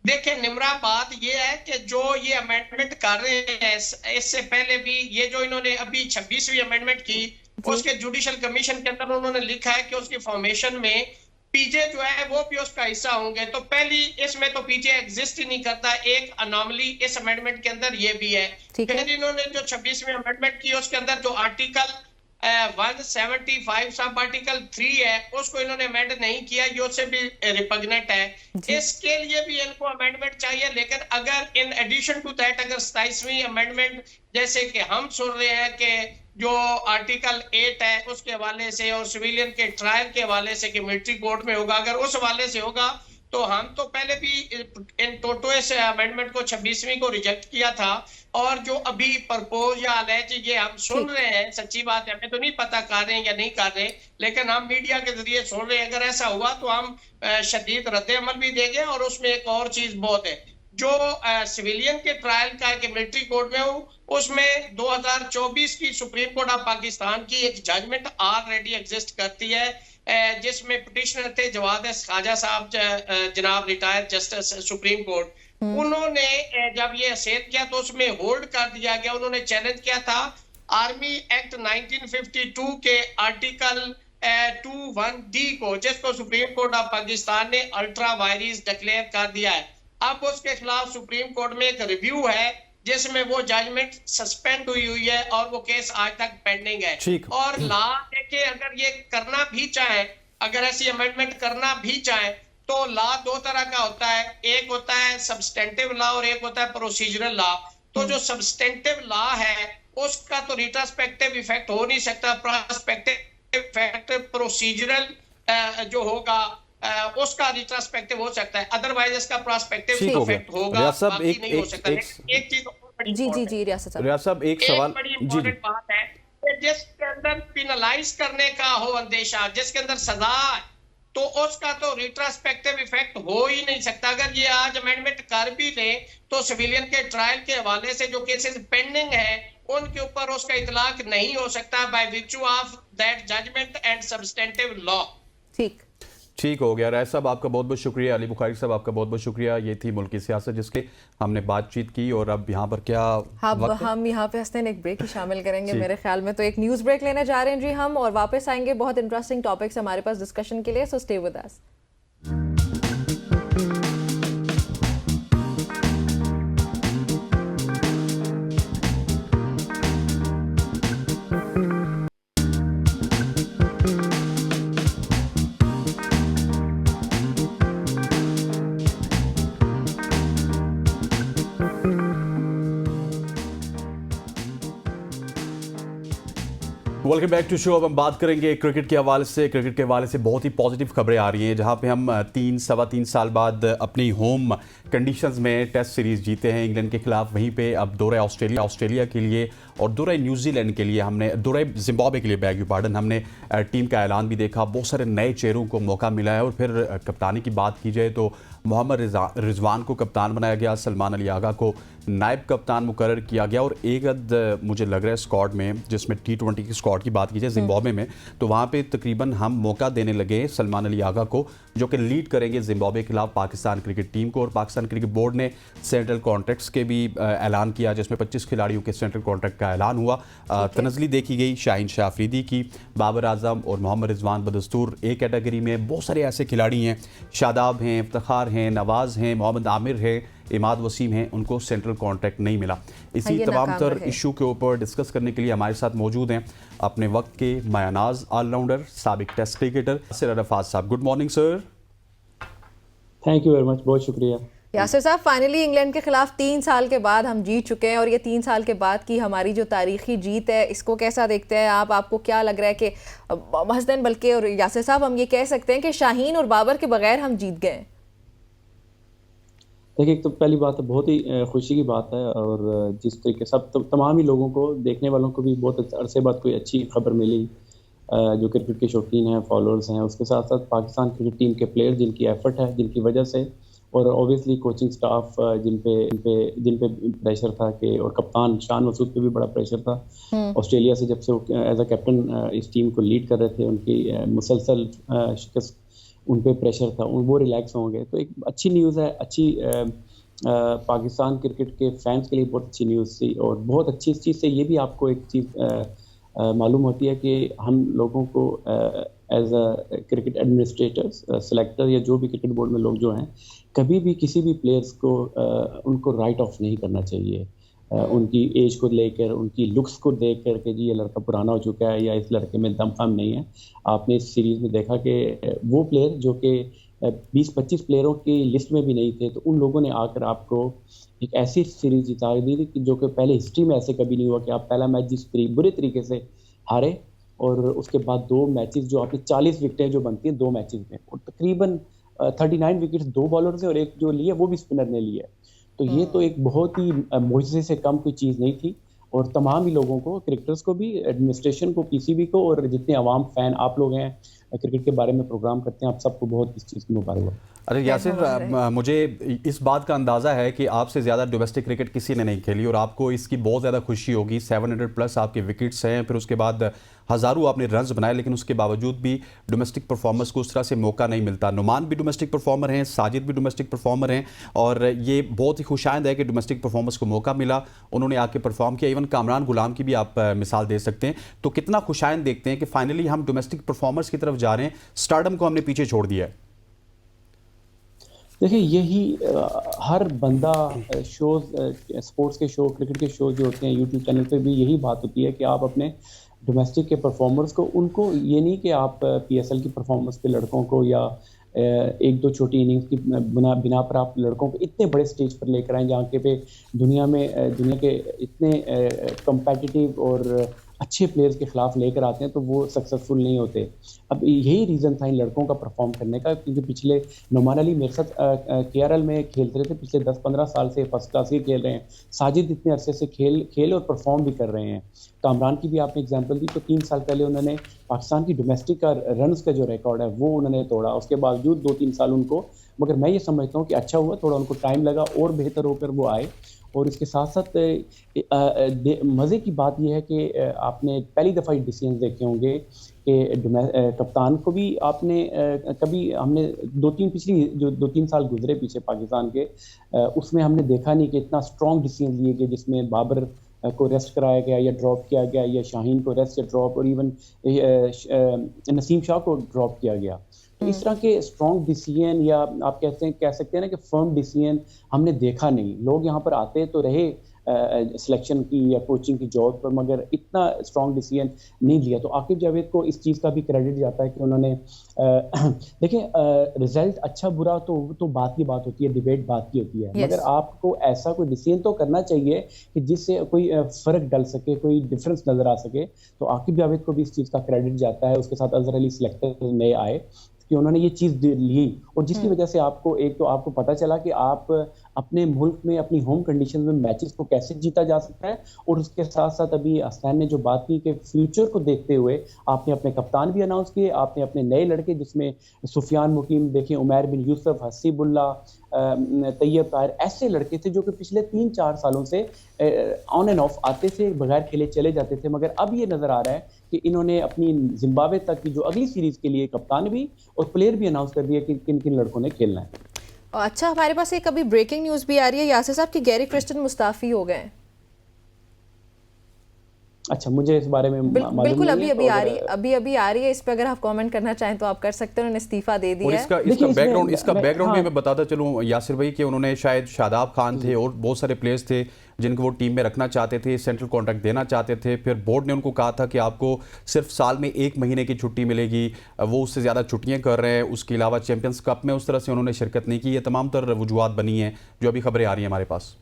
देखिए निमरा, बात ये है कि जो ये अमेंडमेंट कर रहे हैं, इससे पहले भी ये जो इन्होंने अभी 26वीं अमेंडमेंट की, उसके जुडिशल कमीशन के अंदर उन्होंने लिखा है कि उसकी फॉर्मेशन में पीजे जो है वो भी उसका हिस्सा होंगे। तो पहली इसमें तो पीजे एग्जिस्ट ही नहीं करता, एक अनॉमली इस अमेंडमेंट के अंदर ये भी है। फिर इन्होंने जो 26वीं अमेंडमेंट की उसके अंदर जो आर्टिकल 175 सब आर्टिकल 3 है उसको इन्होंने अमेंड नहीं किया, ये उससे भी रिपग्नेंट है। इसके लिए भी इनको अमेंडमेंट चाहिए, लेकिन अगर इन एडिशन टू दैट अगर 27वीं अमेंडमेंट जैसे कि हम सुन रहे हैं कि जो आर्टिकल 8 है उसके हवाले से और सिविलियन के ट्रायल के हवाले से कि मिलिट्री कोर्ट में होगा, अगर उस हवाले से होगा तो हम तो पहले भी इन टोटो से अमेंडमेंट को 26वीं को रिजेक्ट किया था, और जो अभी प्रपोज या अलैज ये हम सुन रहे हैं, सच्ची बात है हमें तो नहीं पता कर रहे हैं या नहीं कर रहे, लेकिन हम मीडिया के जरिए सुन रहे हैं। अगर ऐसा हुआ तो हम शदीद रद्द अमल भी देंगे। और उसमें एक और चीज बहुत है, जो सिविलियन के ट्रायल का है कि मिलिट्री कोर्ट में हो, उसमें 2024 की सुप्रीम कोर्ट ऑफ पाकिस्तान की एक जजमेंट ऑलरेडी एग्जिस्ट करती है, जिसमें पिटिशनर थे जवाद ख्वाजा साहब, जनाब रिटायर्ड जस्टिस सुप्रीम कोर्ट, उन्होंने जब ये असेट किया तो उसमें होल्ड कर दिया गया। उन्होंने चैलेंज किया था आर्मी एक्ट 1952 के आर्टिकल 21D को, जिसको सुप्रीम कोर्ट ऑफ पाकिस्तान ने अल्ट्रा वायरिस डिक्लेयर कर दिया है। अब उसके खिलाफ सुप्रीम कोर्ट में एक रिव्यू है जिसमें वो जजमेंट सस्पेंड हुई है और वो केस आज तक पेंडिंग है। और लॉ देखिए, अगर ये करना भी चाहे, अगर ऐसी अमेंडमेंट करना भी चाहे तो लॉ दो तरह का होता है, एक होता है सब्सटेंटिव लॉ और एक होता है प्रोसीजरल लॉ। तो जो सब्सटेंटिव लॉ है उसका तो रिट्रोस्पेक्टिव इफेक्ट हो नहीं सकता, प्रोस्पेक्टिव इफेक्ट प्रोसीजरल जो होगा उसका रिट्रोस्पेक्टिव हो सकता है, अदरवाइज इसका प्रोस्पेक्टिव इफेक्ट होगा, बाकी नहीं हो सकता। एक चीज जी रियासत साहब एक सवाल बड़ी इंपॉर्टेंट बात है कि जिसके अंदर पिनलाइज करने का हो अंदेशा, जिसके अंदर सजा है, तो उसका तो रिट्रोस्पेक्टिव इफेक्ट हो ही नहीं सकता। अगर ये आज अमेंडमेंट कर भी ले तो सिविलियन के ट्रायल के हवाले से जो केसेस पेंडिंग है उनके ऊपर उसका इतलाक नहीं हो सकता by virtue of that judgment and substantive law. ठीक ठीक हो गया। राय साहब आपका बहुत बहुत शुक्रिया, अली बुखारी साहब आपका बहुत बहुत शुक्रिया। ये थी मुल्क की सियासत जिसके हमने बातचीत की। और अब यहाँ पर क्या हम यहाँ पे हस्नैन एक ब्रेक ही शामिल करेंगे मेरे ख्याल में। तो एक न्यूज़ ब्रेक लेने जा रहे हैं जी हम, और वापस आएंगे। बहुत इंटरेस्टिंग टॉपिक्स हमारे पास डिस्कशन के लिए, so stay with us. Welcome back to show. अब हम बात करेंगे क्रिकेट के हवाले से। क्रिकेट के हवाले से बहुत ही पॉजिटिव खबरें आ रही हैं, जहां पे हम 3 साल बाद अपनी होम कंडीशंस में टेस्ट सीरीज़ जीते हैं इंग्लैंड के खिलाफ। वहीं पे अब दौरे ऑस्ट्रेलिया के लिए और दौरे न्यूजीलैंड के लिए हमने, दौरे जिम्बाब्वे के लिए बैग यू पार्डन, हमने टीम का ऐलान भी देखा। बहुत सारे नए चेहरों को मौका मिला है। और फिर कप्तानी की बात की जाए तो मोहम्मद रिजवान को कप्तान बनाया गया, सलमान अली आगा को नायब कप्तान मुकर्रर किया गया। और एक अद मुझे लग रहा है स्क्वाड में, जिसमें T20 की स्क्वाड की बात की जाए जिम्बाब्वे में, तो वहाँ पे तकरीबन हम मौका देने लगे सलमान अली आगा को, जो कि लीड करेंगे जिम्बाब्वे के खिलाफ पाकिस्तान क्रिकेट टीम को। और पाकिस्तान क्रिकेट बोर्ड ने सेंट्रल कॉन्ट्रैक्ट्स के भी ऐलान किया, जिसमें 25 खिलाड़ियों के सेंट्रल कॉन्ट्रैक्ट का ऐलान हुआ। तनज़ली देखी गई शाहीन शाह अफरीदी की, बाबर आजम और मोहम्मद रिजवान बदस्तूर एक कैटेगरी में। बहुत सारे ऐसे खिलाड़ी हैं, शादाब हैं, इफ्तिखार हैं, नवाज़ हैं, मोहम्मद आमिर है, इमाद वसीम हैं, उनको सेंट्रल कॉन्ट्रैक्ट नहीं मिला। इसी तमाम तर इशू के ऊपर डिस्कस करने के लिए हमारे साथ मौजूद हैं अपने वक्त के मायानाज ऑलराउंडर, साबिक टेस्ट क्रिकेटर यासिर अरफात साहब। Good morning sir. Thank you very much, बहुत शुक्रिया। यासिर साहब, फाइनली इंग्लैंड के खिलाफ 3 साल के बाद हम जीत चुके हैं, और ये 3 साल के बाद की हमारी जो तारीखी जीत है, इसको कैसा देखते हैं आप? आपको क्या लग रहा है कि हसनैन बल्कि और यासिर साहब, हम ये कह सकते हैं कि शाहीन और बाबर के बगैर हम जीत गए? देखिए, एक तो पहली बात है, बहुत ही खुशी की बात है। और जिस तरीके सब तमाम ही लोगों को, देखने वालों को भी बहुत अरसे बाद कोई अच्छी खबर मिली, जो क्रिकेट के शौकीन हैं, फॉलोअर्स हैं, उसके साथ साथ पाकिस्तान क्रिकेट टीम के प्लेयर जिनकी एफर्ट है, जिनकी वजह से, और ऑब्वियसली कोचिंग स्टाफ जिन पे प्रेशर था कि, और कप्तान शान मसूद पे भी बड़ा प्रेशर था ऑस्ट्रेलिया से, जब से वो एज अ कैप्टन इस टीम को लीड कर रहे थे। उनकी मुसलसल शिकस्त, उन पे प्रेशर था, वो रिलैक्स होंगे। तो एक अच्छी न्यूज़ है, अच्छी पाकिस्तान क्रिकेट के फैंस के लिए बहुत अच्छी न्यूज़ थी। और बहुत अच्छी इस चीज़ से ये भी आपको एक चीज़ मालूम होती है कि हम लोगों को as a cricket administrators, selector, या जो भी क्रिकेट बोर्ड में लोग जो हैं, कभी भी किसी भी प्लेयर्स को उनको राइट ऑफ नहीं करना चाहिए। उनकी एज को लेकर, उनकी लुक्स को देख कर के जी ये लड़का पुराना हो चुका है या इस लड़के में दमखम नहीं है। आपने इस सीरीज़ में देखा कि वो प्लेयर जो कि 20-25 प्लेयरों की लिस्ट में भी नहीं थे, तो उन लोगों ने आकर आपको एक ऐसी सीरीज़ जिता दी थी कि जो कि पहले हिस्ट्री में ऐसे कभी नहीं हुआ कि आप पहला मैच जिस बुरे तरीके से हारे, और उसके बाद 2 मैचेस जो आपने 40 विकेटें जो बनती हैं 2 मैचेस में, और तकरीबन 39 विकेट्स 2 बॉलर से, और एक जो लिए वो भी स्पिनर ने लिए। तो ये तो एक बहुत ही मुआवजे से कम कोई चीज़ नहीं थी। और तमाम ही लोगों को, क्रिकेटर्स को भी, एडमिनिस्ट्रेशन को, पीसीबी को, और जितने अवाम फ़ैन आप लोग हैं क्रिकेट के बारे में प्रोग्राम करते हैं, आप सबको बहुत इस चीज़ की मुबारक। अरे यासिर, मुझे इस बात का अंदाज़ा है कि आपसे ज़्यादा डोमेस्टिक क्रिकेट किसी ने नहीं खेली, और आपको इसकी बहुत ज़्यादा खुशी होगी। 700 प्लस आपके विकेट्स हैं, फिर उसके बाद हज़ारों आपने रन्स बनाए, लेकिन उसके बावजूद भी डोमेस्टिक परफॉर्मर्स को उस तरह से मौका नहीं मिलता। नुमान भी डोमेस्टिक परफॉर्मर हैं, साजिद भी डोमेस्टिक परफॉर्मर हैं, और ये बहुत ही खुशाइंद है कि डोमेस्टिक परफॉर्मर्स को मौका मिला, उन्होंने आके परफॉर्म किया। इवन कामरान गुलाम की भी आप मिसाल दे सकते हैं। तो कितना खुशाइंद देखते हैं कि फाइनली हम डोमेस्टिक परफॉर्मर्स की तरफ जा रहे हैं, स्टारडम को हमने पीछे छोड़ दिया है। देखिए, यही हर बंदा शोज़, स्पोर्ट्स के शो, क्रिकेट के शो जो होते हैं यूट्यूब चैनल पे भी यही बात होती है कि आप अपने डोमेस्टिक के परफॉर्मर्स को, उनको ये नहीं कि आप पीएसएल की परफॉर्मेंस पे लड़कों को, या 1-2 छोटी इनिंग्स की बिना पर आप लड़कों को इतने बड़े स्टेज पर लेकर आएँ, जहाँ के पे दुनिया के इतने कम्पेटिटिव और अच्छे प्लेयर्स के खिलाफ लेकर आते हैं, तो वो सक्सेसफुल नहीं होते। अब यही रीज़न था इन लड़कों का परफॉर्म करने का, क्योंकि पिछले नुमान अली मेरे साथ KRL में खेलते रहे थे, पिछले 10-15 साल से फर्स्ट क्लास ही खेल रहे हैं। साजिद इतने अरसे से खेल और परफॉर्म भी कर रहे हैं। कामरान की भी आपने एग्जांपल दी, तो 3 साल पहले उन्होंने पाकिस्तान की डोमेस्टिक का रन्स का जो रिकॉर्ड है वो उन्होंने तोड़ा। उसके बावजूद 2-3 साल उनको, मगर मैं ये समझता हूँ कि अच्छा हुआ, थोड़ा उनको टाइम लगा और बेहतर होकर वो आए। और इसके साथ साथ मज़े की बात यह है कि आपने पहली दफ़ा डिसीजन देखे होंगे कि कप्तान को भी आपने कभी हमने 2-3 साल गुजरे पीछे पाकिस्तान के, उसमें हमने देखा नहीं कि इतना स्ट्रॉन्ग डिसीजन लिए गए जिसमें बाबर को रेस्ट कराया गया या ड्रॉप किया गया, या शाहीन को रेस्ट या ड्रॉप, और इवन नसीम शाह को ड्रॉप किया गया। तो इस तरह के स्ट्रॉन्ग डिसीजन, या आप कह सकते हैं ना कि फर्म डिसीजन हमने देखा नहीं। लोग यहाँ पर आते तो रहे सिलेक्शन की या कोचिंग की जॉब पर, मगर इतना स्ट्रॉन्ग डिसीजन नहीं लिया। तो आकिब जावेद को इस चीज़ का भी क्रेडिट जाता है कि उन्होंने देखिए रिजल्ट अच्छा बुरा तो बात की बात होती है, डिबेट बात की होती है, मगर आपको ऐसा कोई डिसीजन तो करना चाहिए कि जिससे कोई फ़र्क डल सके, कोई डिफरेंस नज़र आ सके। तो आकिब जावेद को भी इस चीज़ का क्रेडिट जाता है। उसके साथ अजहर अली सिलेक्टर नए आए कि उन्होंने ये चीज़ ली, और जिसकी वजह से आपको पता चला कि आप अपने मुल्क में अपनी होम कंडीशन में मैचेस को कैसे जीता जा सकता है। और उसके साथ साथ अभी हसनैन ने जो बात की कि फ्यूचर को देखते हुए आपने अपने कप्तान भी अनाउंस किए, आपने अपने नए लड़के जिसमें सुफियान मुकीम देखिए, उमैर बिन यूसुफ, हसीबुल्ला, तैयब ताहिर, ऐसे लड़के थे जो कि पिछले 3-4 सालों से ऑन एंड ऑफ आते थे, बगैर खेले चले जाते थे। मगर अब ये नज़र आ रहा है कि इन्होंने अपनी जिम्बाब्वे तक की जो अगली सीरीज़ के लिए कप्तान भी और प्लेयर भी अनाउंस कर दिया कि किन किन लड़कों ने खेलना है। अच्छा, हमारे पास एक अभी ब्रेकिंग न्यूज़ भी आ रही है यासिर साहब कि गैरी क्रिस्टन मुस्ताफ़ी हो गए। अच्छा, मुझे इस बारे में बिल्कुल अभी आ रही है। इस पे अगर आप कमेंट करना चाहें तो आप कर सकते हैं। उन्होंने इस्तीफा दे दिया है। और इसका बैकग्राउंड भी मैं बताता चलूं यासिर भाई कि उन्होंने शायद शादाब खान थे और बहुत सारे प्लेयर्स थे जिनको वो टीम में रखना चाहते थे, सेंट्रल कॉन्ट्रैक्ट देना चाहते थे। फिर बोर्ड ने उनको कहा था कि आपको सिर्फ साल में 1 महीने की छुट्टी मिलेगी, वो उससे ज़्यादा छुट्टियां कर रहे हैं। उसके अलावा चैंपियंस कप में उस तरह से उन्होंने शिरकत नहीं की। ये तमाम तर वजूहात बनी हैं जो अभी खबरें आ रही हैं हमारे पास।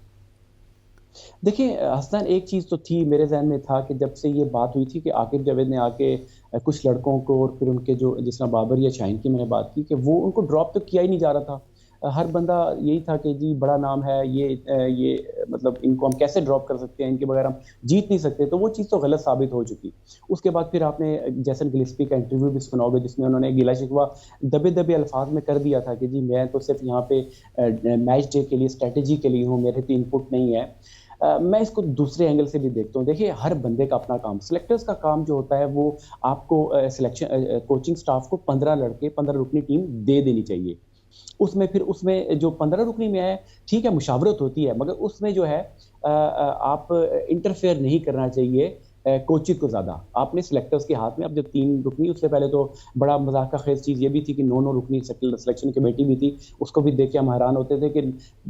देखिए हसनैन, एक चीज़ तो थी, मेरे जहन में था कि जब से ये बात हुई थी कि आकिब जावेद ने आके कुछ लड़कों को, और फिर उनके जो जिस तरह बाबर या शाहीन की मैंने बात की, कि वो उनको ड्रॉप तो किया ही नहीं जा रहा था। हर बंदा यही था कि जी बड़ा नाम है ये मतलब इनको हम कैसे ड्रॉप कर सकते हैं, इनके बगैर हम जीत नहीं सकते। तो वो चीज़ तो गलत साबित हो चुकी। उसके बाद फिर आपने जैसन गिलिस्पी का इंटरव्यू भी सुना होगा जिसमें उन्होंने गिला शिकवा दबे दबे अल्फाज में कर दिया था कि जी मैं तो सिर्फ यहाँ पे मैच डे के लिए, स्ट्रेटेजी के लिए हूँ, मेरे तो इनपुट नहीं है। मैं इसको दूसरे एंगल से भी देखता हूँ। देखिए हर बंदे का अपना काम, सिलेक्टर्स का काम जो होता है वो आपको कोचिंग स्टाफ को 15 रुकनी टीम दे देनी चाहिए। उसमें जो 15 रुकनी में है, ठीक है मुशावरत होती है, मगर उसमें जो है आप इंटरफेयर नहीं करना चाहिए कोचिंग को ज़्यादा। आपने सिलेक्टर्स के हाथ में, अब जब 3 रुकनी, उससे पहले तो बड़ा मजाक का खेज चीज़ ये भी थी कि 9 रुकनी सिलेक्शन कमेटी भी थी, उसको भी देख के हम हैरान होते थे कि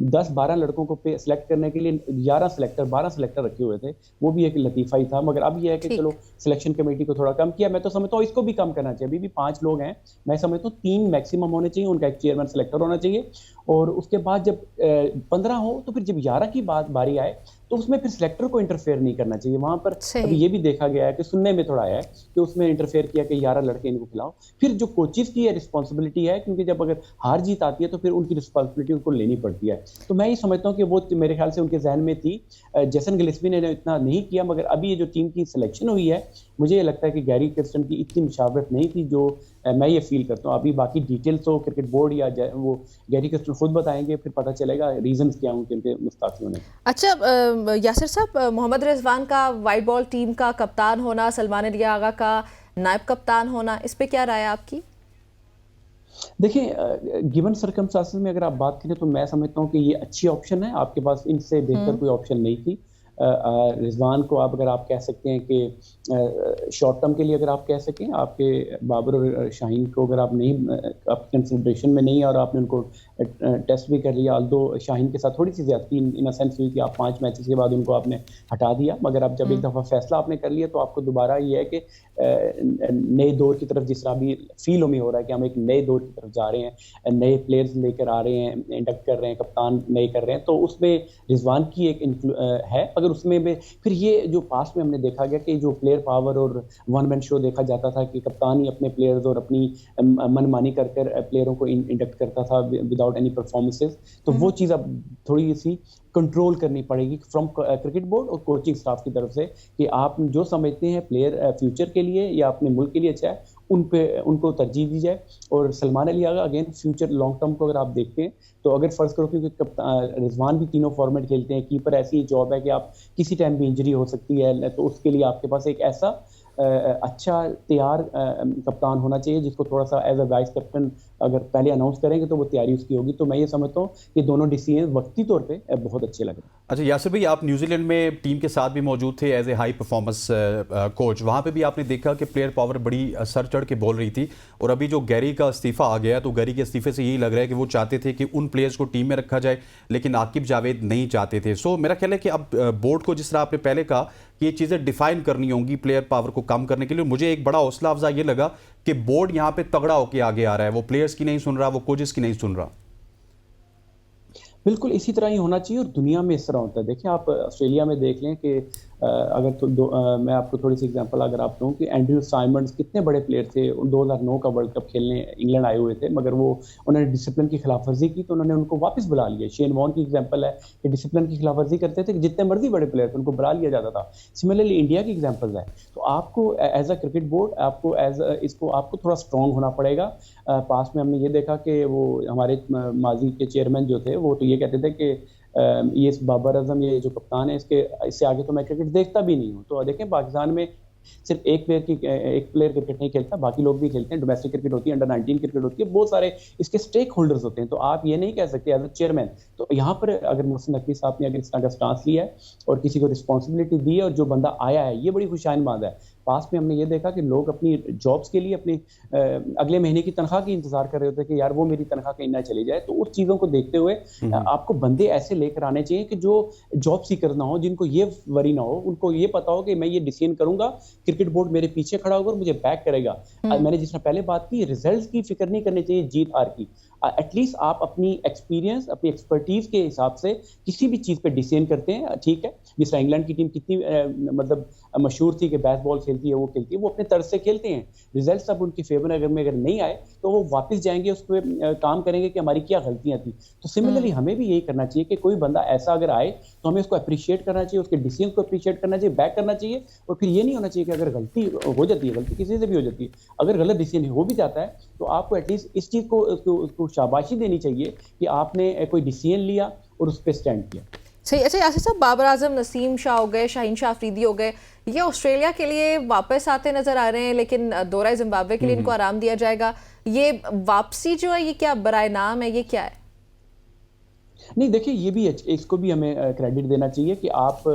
10-12 लड़कों को सिलेक्ट करने के लिए 12 सिलेक्टर रखे हुए थे। वो भी एक लतीफ़ा ही था। मगर अब यह है कि चलो सिलेक्शन कमेटी को थोड़ा कम किया। मैं तो समझता हूँ इसको भी कम करना चाहिए। अभी भी 5 लोग हैं, मैं समझता हूँ 3 मैक्सिमम होने चाहिए, उनका एक चेयरमैन सिलेक्टर होना चाहिए। और उसके बाद जब 15 हो तो फिर जब 11 की बारी आए तो उसमें फिर सिलेक्टर को इंटरफेयर नहीं करना चाहिए। वहां पर अभी ये भी देखा गया है कि सुनने में थोड़ा है कि उसमें इंटरफेयर किया कि 11 लड़के इनको खिलाओ। फिर जो कोचेस की रिस्पॉन्सिबिलिटी है, क्योंकि जब अगर हार जीत आती है तो फिर उनकी रिस्पॉन्सिबिलिटी उनको लेनी पड़ती है। तो मैं ये समझता हूँ कि वो मेरे ख्याल से उनके जहन में थी। जैसन गिलिस्पी ने इतना नहीं किया, मगर अभी ये जो टीम की सिलेक्शन हुई है, मुझे ये लगता है कि गैरी क्रिस्टन की इतनी मुशावरत नहीं थी जो मैं ये फील करता हूँ। अभी बाकी डिटेल्स तो क्रिकेट बोर्ड या वो गैरी क्रिस्टन खुद बताएंगे, फिर पता चलेगा रीजंस क्या होंगे उनके मुस्ताफी होने। अच्छा यासिर साहब, मोहम्मद रिजवान का वाइट बॉल टीम का कप्तान होना, सलमान अली आगा का नायब कप्तान होना, इस पे क्या राय है आपकी? देखिए गिवन सर्कमस्टांसेस में अगर आप बात करें तो मैं समझता हूँ कि ये अच्छी ऑप्शन है। आपके पास इनसे बेहतर कोई ऑप्शन नहीं थी। रिजवान को अगर आप कह सकते हैं कि शॉर्ट टर्म के लिए अगर आप कह सकें, आपके बाबर और शाहीन को अगर आप नहीं, आपकी कंसिडरेशन में नहीं है और आपने उनको टेस्ट भी कर लिया, अल्दो शाहीन के साथ थोड़ी सी ज्यादती इन अ सेंस हुई कि आप 5 मैचेस के बाद उनको आपने हटा दिया। मगर अब जब एक दफ़ा फैसला आपने कर लिया तो आपको दोबारा ये है कि नए दौर की तरफ, जिस तरह भी फील हमें हो रहा है कि हम एक नए दौर की तरफ जा रहे हैं, नए प्लेयर्स लेकर आ रहे हैं, इंडक्ट कर रहे हैं, कप्तान नए कर रहे हैं, तो उसमें रिजवान की एक है। अगर उसमें भी फिर ये जो पास्ट में हमने देखा गया कि जो प्लेयर पावर और वन मैन शो देखा जाता था कि कप्तान ही अपने प्लेयर्स और अपनी मनमानी कर प्लेयरों को इंडक्ट करता था विदाउट एनी परफॉर्मेंसेस, तो वो चीज़ अब थोड़ी सी कंट्रोल करनी पड़ेगी फ्रॉम क्रिकेट बोर्ड और कोचिंग स्टाफ की तरफ से कि आप जो समझते हैं प्लेयर फ्यूचर के लिए या अपने मुल्क के लिए अच्छा है, उनको तरजीह दी जाए। और Salman Ali Agha again future long term को अगर आप देखते हैं तो अगर फ़र्ज़ करो क्योंकि रिजवान भी तीनों फॉर्मेट खेलते हैं, कीपर ऐसी जॉब है कि आप किसी टाइम भी इंजरी हो सकती है, तो उसके लिए आपके पास एक ऐसा अच्छा तैयार कप्तान होना चाहिए जिसको थोड़ा सा एज अ वाइस कैप्टन अगर पहले अनाउंस करेंगे तो वो तैयारी उसकी होगी। तो मैं ये समझता हूँ कि दोनों डिसीजन वक्ती तौर पे बहुत अच्छे लग रहे हैं। अच्छा यासिर भाई, आप न्यूजीलैंड में टीम के साथ भी मौजूद थे as a high performance coach, वहाँ पे भी आपने देखा कि प्लेयर पावर बड़ी सर चढ़ के बोल रही थी। और अभी जो गैरी का इस्तीफा आ गया तो गैरी के इस्तीफे से यही लग रहा है कि वो चाहते थे कि उन प्लेयर्स को टीम में रखा जाए, लेकिन आकिब जावेद नहीं चाहते थे। सो मेरा ख्याल है कि अब बोर्ड को, जिस तरह आपने पहले कहा कि ये चीज़ें डिफाइन करनी होंगी प्लेयर पावर को कम करने के लिए, मुझे एक बड़ा हौसला अफजा ये लगा कि बोर्ड यहाँ पे तगड़ा होकर आगे आ रहा है, वो प्लेयर्स की नहीं सुन रहा, वो कोचेस की नहीं सुन रहा। बिल्कुल इसी तरह ही होना चाहिए और दुनिया में इस तरह होता है। देखिए आप ऑस्ट्रेलिया में देख लें कि अगर तो मैं आपको थोड़ी सी एग्जांपल अगर आप दूं कि एंड्रयू साइमंड्स कितने बड़े प्लेयर थे, 2009 का वर्ल्ड कप खेलने इंग्लैंड आए हुए थे, मगर वो उन्होंने डिसिप्लिन की खिलाफवर्जी की तो उन्होंने उनको वापस बुला लिया। शेन वॉर्न की एग्जांपल है कि डिसिप्लिन की खिलाफवर्जी करते थे कि जितने मर्जी बड़े प्लेयर थे उनको बुला लिया जाता था। सिमिलरली इंडिया की एग्जाम्पल है। तो आपको एज अ क्रिकेट बोर्ड आपको आपको थोड़ा स्ट्रॉन्ग होना पड़ेगा। पास में हमने ये देखा कि वो हमारे माजी के चेयरमैन जो थे वो तो ये कहते थे कि ये बाबर आजम ये जो कप्तान है इससे आगे तो मैं क्रिकेट देखता भी नहीं हूँ। तो देखें पाकिस्तान में सिर्फ एक प्लेयर क्रिकेट नहीं खेलता, बाकी लोग भी खेलते हैं। डोमेस्टिक क्रिकेट होती है, अंडर 19 क्रिकेट होती है, बहुत सारे इसके स्टेक होल्डर्स होते हैं। तो आप ये नहीं कह सकते एज अ चेयरमैन। तो यहाँ पर अगर मोहसिन नकवी साहब ने अगर इस तरह का स्टांस लिया है और किसी को रिस्पॉन्सिबिलिटी दी है और जो बंदा आया है ये बड़ी खुशाइन बात है। पास में हमने ये देखा कि लोग अपनी जॉब्स के लिए अपनी अगले महीने की तनख्वाह की इंतजार कर रहे होते हैं कि यार वो मेरी तनख्वाह कहीं ना चली जाए। तो उस चीज़ों को देखते हुए आपको बंदे ऐसे लेकर आने चाहिए कि जो जॉब सीकर ना हो, जिनको ये वरी ना हो, उनको ये पता हो कि मैं ये डिसीजन करूंगा, क्रिकेट बोर्ड मेरे पीछे खड़ा होगा और मुझे बैक करेगा। मैंने जिस तरह पहले बात की, रिजल्ट की फिक्र नहीं करनी चाहिए जीत हार की। एटलीस्ट आप अपनी एक्सपीरियंस अपनी एक्सपर्टीज के हिसाब से किसी भी चीज़ पे डिसीजन करते हैं, ठीक है। जिस तरह इंग्लैंड की टीम कितनी मतलब मशहूर थी कि बेसबॉल खेलती है, वो अपने तर्ज से खेलते हैं। रिजल्ट अब उनकी फेवर अगर नहीं आए तो वो वापस जाएंगे, उस पर काम करेंगे कि हमारी क्या गलतियां थी। तो सिमिलरली हमें भी यही करना चाहिए कि कोई बंदा ऐसा अगर आए तो हमें उसको अप्रिशिएट करना चाहिए, उसके डिसीजन को अप्रिशिएट करना चाहिए, बैक करना चाहिए। और फिर ये नहीं होना चाहिए कि अगर गलती हो जाती है, गलती किसी से भी हो जाती है, अगर गलत डिसीजन हो भी जाता है तो आपको एटलीस्ट इस चीज़ को शाबाशी देनी चाहिए कि आपने कोई डिसीजन लिया और उस पर स्टैंड किया। सही। अच्छा यासिर साहब, बाबर आजम, नसीम शाह हो गए, शाहीन शाह अफरीदी हो गए, ये ऑस्ट्रेलिया के लिए वापस आते नजर आ रहे हैं, लेकिन दौरा जिम्बाब्वे के लिए इनको आराम दिया जाएगा। ये वापसी जो है ये क्या बराए नाम है, ये क्या है? नहीं देखिए, ये भी इसको भी हमें क्रेडिट देना चाहिए कि आप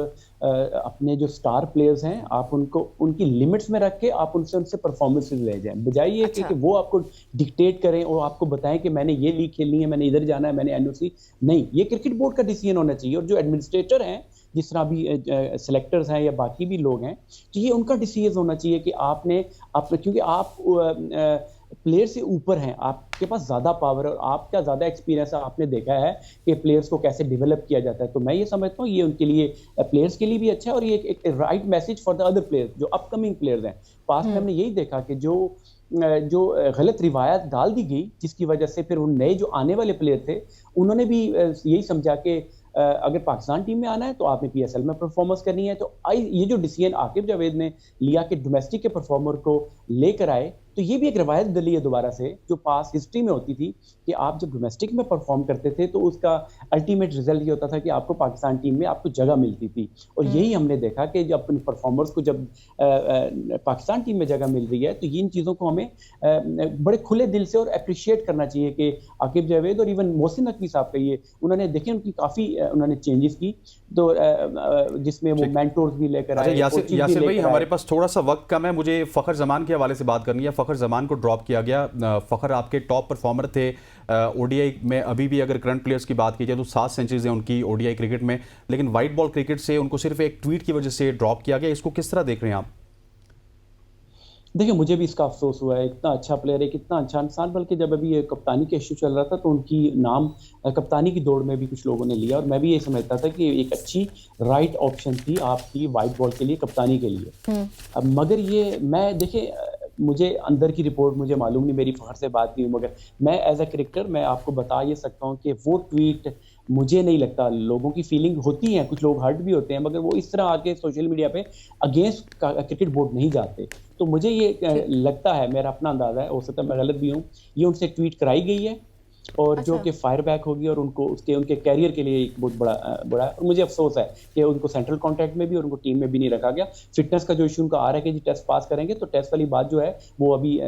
अपने जो स्टार प्लेयर्स हैं आप उनको उनकी लिमिट्स में रख के आप उनसे परफॉर्मेंसेस ले जाएं, बजाय ये कि वो आपको डिक्टेट करें और आपको बताएं कि मैंने ये लीग खेलनी है, मैंने इधर जाना है, मैंने एनओसी नहीं। ये क्रिकेट बोर्ड का डिसीजन होना चाहिए। और जो एडमिनिस्ट्रेटर हैं, जिस तरह भी सिलेक्टर्स हैं या बाकी भी लोग हैं, तो ये उनका डिसीजन होना चाहिए कि आपने क्योंकि आप प्लेयर से ऊपर हैं, आपके पास ज़्यादा पावर और आपका ज़्यादा एक्सपीरियंस है, आपने देखा है कि प्लेयर्स को कैसे डेवलप किया जाता है। तो मैं ये समझता हूँ ये उनके लिए, प्लेयर्स के लिए भी अच्छा है और ये एक right message for the other players जो अपकमिंग प्लेयर्स हैं। पास में हमने यही देखा कि जो गलत रिवायत डाल दी गई, जिसकी वजह से फिर उन नए जो आने वाले प्लेयर थे उन्होंने भी यही समझा कि अगर पाकिस्तान टीम में आना है तो आपने पीएसएल में परफॉर्मेंस करनी है। तो ये जो डिसीजन आकिब जावेद ने लिया कि डोमेस्टिक के परफॉर्मर को लेकर आए, तो ये भी एक रवायत डली है दोबारा से जो पास हिस्ट्री में होती थी कि आप जब डोमेस्टिक में परफॉर्म करते थे तो उसका अल्टीमेट रिजल्ट ये होता था कि आपको पाकिस्तान टीम में आपको जगह मिलती थी। और यही हमने देखा कि जब अपने परफॉर्मर्स को जब पाकिस्तान टीम में जगह मिल रही है तो इन चीज़ों को हमें बड़े खुले दिल से और अप्रिशिएट करना चाहिए कि आकिब जावेद और इवन मोहसिन नकवी साहब का ये उन्होंने देखे, उनकी काफ़ी उन्होंने चेंजेस की, तो जिसमें वो मेंटोर्स भी लेकर आए। यासिर भाई, हमारे पास थोड़ा सा वक्त कम है, मुझे फ़खर जमान के हवाले से बात करनी है। फ़खर जमान को ड्रॉप किया गया। फ़खर आपके टॉप परफॉर्मर थे ओडीआई में, अभी भी अगर करंट प्लेयर्स की बात की जाए तो 7 सेंचुरीज हैं उनकी ओडीआई क्रिकेट में, लेकिन वाइट बॉल क्रिकेट से उनको सिर्फ एक ट्वीट की वजह से ड्रॉप किया गया। इसको किस तरह देख रहे हैं आप? देखिए, मुझे भी इसका अफसोस हुआ है। इतना अच्छा प्लेयर है, कितना अच्छा इंसान, बल्कि जब अभी ये कप्तानी का इशू चल रहा था तो उनकी नाम कप्तानी की दौड़ में भी कुछ लोगों ने लिया और मैं भी ये समझता था कि एक अच्छी राइट ऑप्शन थी आपकी वाइट बॉल के लिए, कप्तानी के लिए। मगर ये मैं देखिए, मुझे अंदर की रिपोर्ट मुझे मालूम नहीं, मेरी फ़खर से बात नहीं हुई, मगर मैं एज अ क्रिकेटर मैं आपको बता ये सकता हूँ कि वो ट्वीट मुझे नहीं लगता, लोगों की फीलिंग होती है, कुछ लोग हर्ट भी होते हैं, मगर वो इस तरह आके सोशल मीडिया पे अगेंस्ट क्रिकेट बोर्ड नहीं जाते। तो मुझे ये लगता है, मेरा अपना अंदाजा है, हो सकता है मैं गलत भी हूँ, ये उनसे ट्वीट कराई गई है और जो कि फायर बैक होगी और उनको उनके कैरियर के लिए एक बहुत बड़ा है। और मुझे अफसोस है कि उनको सेंट्रल कॉन्ट्रैक्ट में भी और उनको टीम में भी नहीं रखा गया। फिटनेस का जो इशू उनका आ रहा है कि जी टेस्ट पास करेंगे, तो टेस्ट वाली बात जो है वो अभी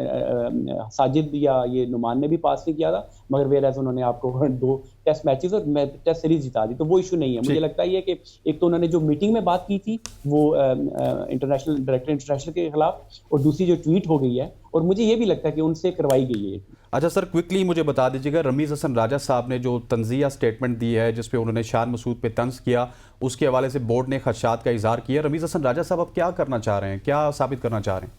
साजिद या ये नुमान ने भी पास नहीं किया था, मगर वेयर उन्होंने आपको 2 टेस्ट मैचेस और टेस्ट सीरीज जिता दी, तो वो इशू नहीं है। मुझे लगता है कि एक तो उन्होंने जो मीटिंग में बात की थी वो इंटरनेशनल डायरेक्टर इंटरनेशनल के खिलाफ, और दूसरी जो ट्वीट हो गई है, और मुझे ये भी लगता है कि उनसे करवाई गई है। अच्छा सर, क्विकली मुझे बता दीजिएगा, रमीज़ हसन राजा साहब ने जो तंज़िया स्टेटमेंट दी है जिसपे उन्होंने शान मसूद पे तंज किया, उसके हवाले से बोर्ड ने खदशात का इजहार किया। रमीज़ हसन राजा साहब अब क्या करना चाह रहे हैं, क्या साबित करना चाह रहे हैं?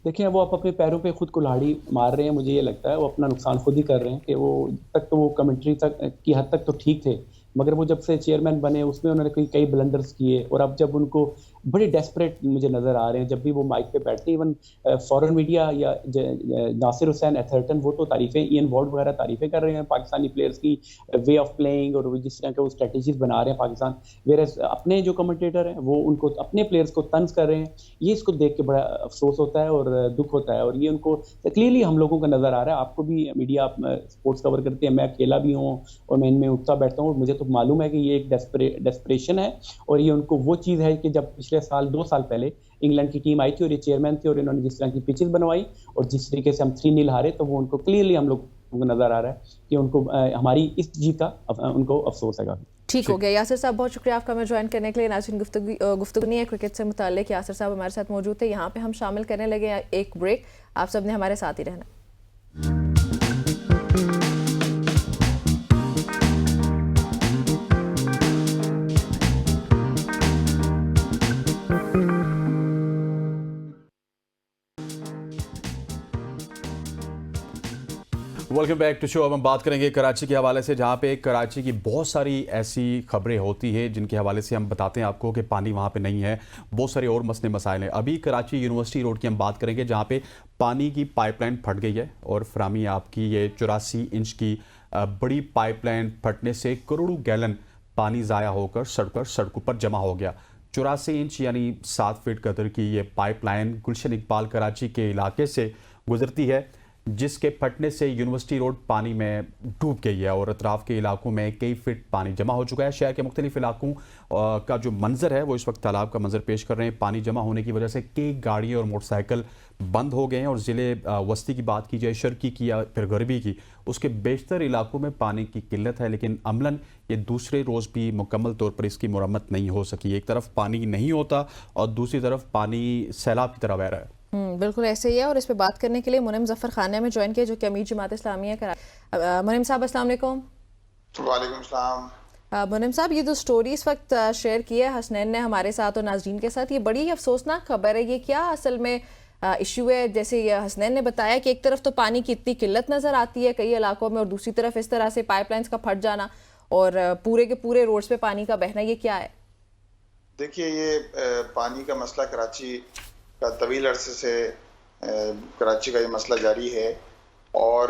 देखिए, वो अपने पैरों पे खुद कुल्हाड़ी मार रहे हैं। मुझे ये लगता है वो अपना नुकसान खुद ही कर रहे हैं कि वो तक तो वो कमेंट्री तक की हद तक तो ठीक थे, मगर वो जब से चेयरमैन बने उसमें उन्होंने कई ब्लंडर्स किए, और अब जब उनको बड़े डेस्परेट मुझे नज़र आ रहे हैं जब भी वो माइक पे बैठते हैं। इवन फॉरेन मीडिया या नासिर हुसैन एथर्टन, वो तो तारीफ़ें, ईएन वॉर्ड वगैरह तारीफ़ें कर रहे हैं पाकिस्तानी प्लेयर्स की वे ऑफ प्लेइंग और जिस तरह के वो स्ट्रेटजीज बना रहे हैं पाकिस्तान, वेरस अपने जो कमेंटेटर हैं वो उनको अपने प्लेयर्स को तंज कर रहे हैं। ये इसको देख के बड़ा अफसोस होता है और दुख होता है, और ये उनको क्लियरली हम लोगों को नज़र आ रहा है। आपको भी मीडिया, आप स्पोर्ट्स कवर करते हैं, मैं अकेला भी हूँ और मैं इनमें उठता बैठता हूँ, मुझे तो मालूम है कि ये एक डेस्परेशन है, और ये उनको वो चीज़ है कि जब पिछले साल 2 साल पहले इंग्लैंड की टीम आई थी और ये चेयरमैन थे और इन्होंने जिस तरह की पिचेस बनवाई और जिस तरीके से हम 3-0 हारे, तो वो उनको क्लियरली हम लोग को नजर आ रहा है कि उनको हमारी इस जीत का उनको अफसोस है। ठीक हो गया यासिर साहब, बहुत शुक्रिया आपका हमें ज्वाइन करने के लिए। नाज़रीन, गुफ्तगू नहीं है क्रिकेट से मुताल्लिक, यासिर साहब हमारे साथ मौजूद थे। यहाँ पे हम शामिल करने लगे एक ब्रेक, आप सब ने हमारे साथ ही रहना। Welcome back to show. अब हम बात करेंगे कराची के हवाले से, जहाँ पे कराची की बहुत सारी ऐसी खबरें होती है जिनके हवाले से हम बताते हैं आपको कि पानी वहाँ पे नहीं है, बहुत सारे और मसले मसाइल हैं। अभी कराची यूनिवर्सिटी रोड की हम बात करेंगे जहाँ पे पानी की पाइपलाइन फट गई है और फरामी आपकी ये 84 इंच की बड़ी पाइपलाइन फटने से करोड़ों गैलन पानी ज़ाया होकर सड़कों पर जमा हो गया। 84 इंच यानी 7 फीट कदर की ये पाइपलाइन गुलशन इकबाल कराची के इलाके से गुजरती है, जिसके फटने से यूनिवर्सिटी रोड पानी में डूब गई है और अतराफ के इलाकों में कई फीट पानी जमा हो चुका है। शहर के मुख्तलिफ इलाकों का जो मंजर है वो इस वक्त तालाब का मंजर पेश कर रहे हैं। पानी जमा होने की वजह से कई गाड़ियाँ और मोटरसाइकिल बंद हो गए हैं और ज़िले वस्ती की बात की जाए, शर्की की या फिर गरबी की, उसके बेशतर इलाकों में पानी की किल्लत है, लेकिन अमलन ये दूसरे रोज़ भी मुकम्मल तौर पर इसकी मुरम्मत नहीं हो सकी। एक तरफ पानी नहीं होता और दूसरी तरफ पानी सैलाब की तरह बह रहा है। बिल्कुल ऐसे ही है, और इस पे बात करने के लिए मुनिम जफर खान ने हमें ज्वाइन किया, जो कि अमीर जमात इस्लामिया का। मुनिम साहब अस्सलाम वालेकुम। वालेकुम सलाम। मुनिम साहब, ये जो स्टोरी इस वक्त शेयर की है हसनैन ने हमारे साथ और नाज़रीन के साथ, ये बड़ी अफसोसनाक खबर है। ये क्या असल में इशू है? जैसे ये हसनैन ने बताया कि एक तरफ तो पानी की इतनी किल्लत नज़र आती है कई इलाकों में, और दूसरी तरफ इस तरह से पाइपलाइंस का फट जाना और पूरे के पूरे रोड्स पे पानी का बहना, ये क्या है? देखिए, ये पानी का मसला कराची का तवील अरसे से कराची का ये मसला जारी है, और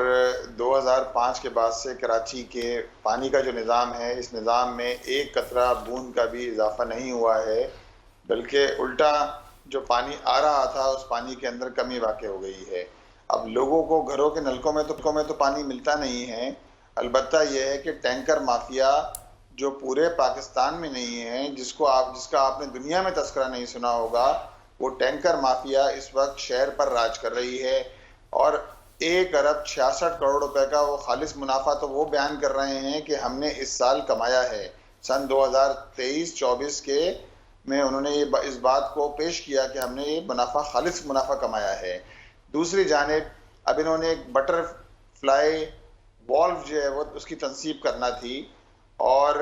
2005 के बाद से कराची के पानी का जो निज़ाम है, इस निज़ाम में एक कतरा बूंद का भी इजाफा नहीं हुआ है, बल्कि उल्टा जो पानी आ रहा था उस पानी के अंदर कमी वाक़ई हो गई है। अब लोगों को घरों के नलकों में तो पानी मिलता नहीं है। अलबत्ता यह है कि टैंकर माफिया जो पूरे पाकिस्तान में नहीं है, जिसका आपने दुनिया में तस्करा नहीं सुना होगा, वो टैंकर माफिया इस वक्त शहर पर राज कर रही है, और 1 अरब 66 करोड़ रुपए का वो खालिस मुनाफा तो वो बयान कर रहे हैं कि हमने इस साल कमाया है। सन 2023-24 के में उन्होंने इस बात को पेश किया कि हमने ये खालिस मुनाफा कमाया है। दूसरी जानिब अब इन्होंने एक बटरफ्लाई वॉल्व जो है वो उसकी तनसीब करना थी, और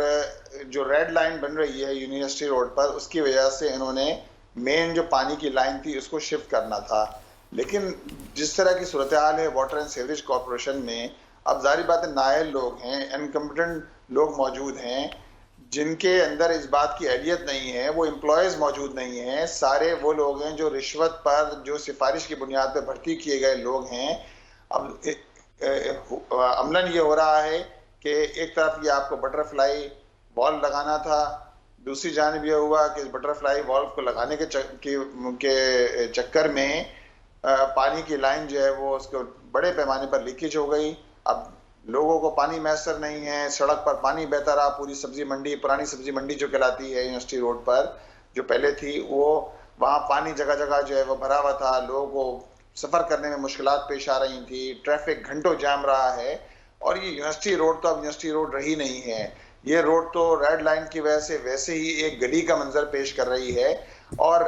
जो रेड लाइन बन रही है यूनिवर्सिटी रोड पर, उसकी वजह से इन्होंने मेन जो पानी की लाइन थी उसको शिफ्ट करना था। लेकिन जिस तरह की सूरत हाल है वाटर एंड सीवरेज कॉरपोरेशन में, अब जारी बात है नायल लोग हैं, इनकम्पिटेंट लोग मौजूद हैं, जिनके अंदर इस बात की अहलियत नहीं है, वो एम्प्लॉयज़ मौजूद नहीं हैं, सारे वो लोग हैं जो रिश्वत पर, जो सिफारिश की बुनियाद पर भर्ती किए गए लोग हैं। अब अमलन ये हो रहा है कि एक तरफ ये आपको बटरफ्लाई बॉल लगाना था, दूसरी जानिब यह हुआ कि बटरफ्लाई वॉल्व को लगाने के चक्कर में पानी की लाइन जो है वो उसको बड़े पैमाने पर लीकेज हो गई। अब लोगों को पानी मैसर नहीं है, सड़क पर पानी बहता रहा। पूरी सब्जी मंडी, पुरानी सब्जी मंडी जो कहलाती है यूनिवर्सिटी रोड पर जो पहले थी, वो वहाँ पानी जगह जगह जो है वो भरा हुआ था। लोगों को सफर करने में मुश्किलात पेश आ रही थी, ट्रैफिक घंटों जाम रहा है। और ये यूनिवर्सिटी रोड तो अब यूनिवर्सिटी रोड रही नहीं है, ये रोड तो रेड लाइन की वजह से वैसे ही एक गली का मंजर पेश कर रही है। और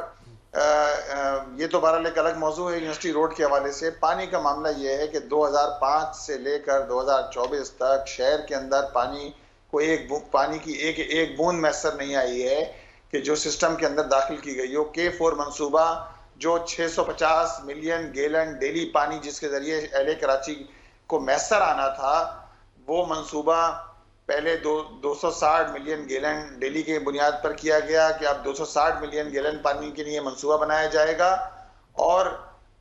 ये तो बहरहाल एक अलग मौजू है यूनिवर्सिटी रोड के हवाले से। पानी का मामला ये है कि 2005 से लेकर 2024 तक शहर के अंदर पानी की एक बूंद मैसर नहीं आई है कि जो सिस्टम के अंदर दाखिल की गई हो। K4 मंसूबा जो 650 मिलियन गैलन डेली पानी जिसके जरिए LA कराची को मैसर आना था, वो मंसूबा पहले 260 मिलियन गैलन डेली के बुनियाद पर किया गया कि अब 260 मिलियन गैलन पानी के लिए मंसूबा बनाया जाएगा। और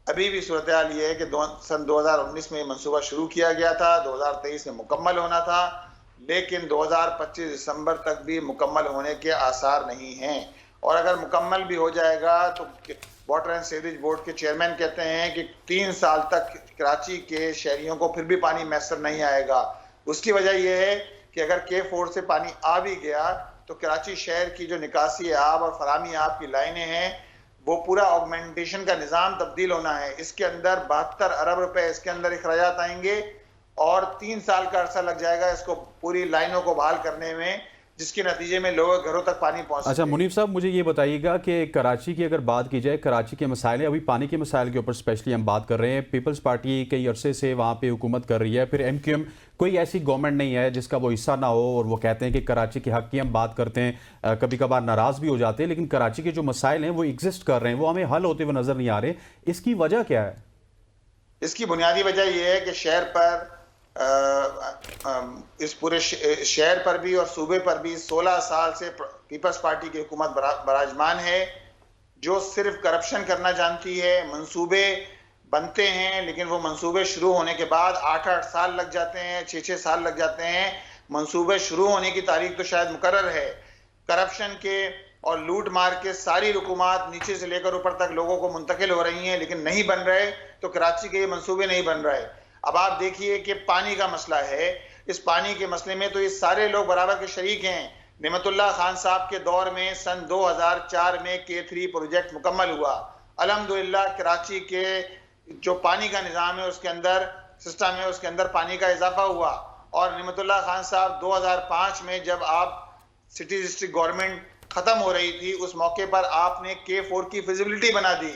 अभी भी सूरत हाल ये है कि सन 2019 में मंसूबा शुरू किया गया था, 2023 में मुकम्मल होना था, लेकिन 2025 दिसंबर तक भी मुकम्मल होने के आसार नहीं हैं। और अगर मुकम्मल भी हो जाएगा तो वाटर एंड सीवरेज बोर्ड के चेयरमैन कहते हैं कि 3 साल तक कराची के शहरियों को फिर भी पानी मैसर नहीं आएगा। उसकी वजह यह है कि अगर K4 से पानी आ भी गया तो कराची शहर की जो निकासी आब और फरामी आब की लाइनें हैं, वो पूरा ऑगमेंटेशन का निज़ाम तब्दील होना है। इसके अंदर 72 अरब रुपए इसके अंदर अखराजात आएंगे और 3 साल का अरसा लग जाएगा इसको पूरी लाइनों को बहाल करने में, जिसके नतीजे में लोगों के घरों तक पानी पहुंच। अच्छा मुनीफ साहब, मुझे ये बताइएगा कि कराची की अगर बात की जाए, कराची के मसाइल, अभी पानी के मसाइल के ऊपर स्पेशली हम बात कर रहे हैं। पीपल्स पार्टी कई अरसे से वहाँ पे हुकूमत कर रही है, फिर MQM कोई ऐसी गवर्नमेंट नहीं है जिसका वो हिस्सा ना हो, और वो कहते हैं कि कराची के हक की हम बात करते हैं, कभी कभार नाराज़ भी हो जाते हैं, लेकिन कराची के जो मसाइल हैं वो एग्जिस्ट कर रहे हैं, वो हमें हल होते हुए नज़र नहीं आ रहे। इसकी वजह क्या है? इसकी बुनियादी वजह यह है कि शहर पर इस पूरे शहर पर भी और सूबे पर भी 16 साल से पीपल्स पार्टी की हुकूमत बराजमान है, जो सिर्फ करप्शन करना जानती है। मंसूबे बनते हैं लेकिन वो मंसूबे शुरू होने के बाद 8-8 साल लग जाते हैं, 6-6 साल लग जाते हैं। मंसूबे शुरू होने की तारीख तो शायद मुकर्रर है। करप्शन के और लूट मार के सारी हुकूमत नीचे से लेकर ऊपर तक लोगों को मुंतकिल हो रही हैं, लेकिन नहीं बन रहे। तो कराची के ये मंसूबे नहीं बन रहे। अब आप देखिए कि पानी का मसला है, इस पानी के मसले में तो ये सारे लोग बराबर के शरीक हैं। नेमतुल्लाह खान साहब के दौर में सन 2004 में K3 प्रोजेक्ट मुकम्मल हुआ। अल्हम्दुलिल्लाह कराची के जो पानी का निज़ाम है उसके अंदर सिस्टम है, उसके अंदर पानी का इजाफा हुआ। और नेमतुल्लाह खान साहब 2005 में जब आप सिटी डिस्ट्रिक्ट गवर्नमेंट खत्म हो रही थी, उस मौके पर आपने K4 की फिजिबिलिटी बना दी।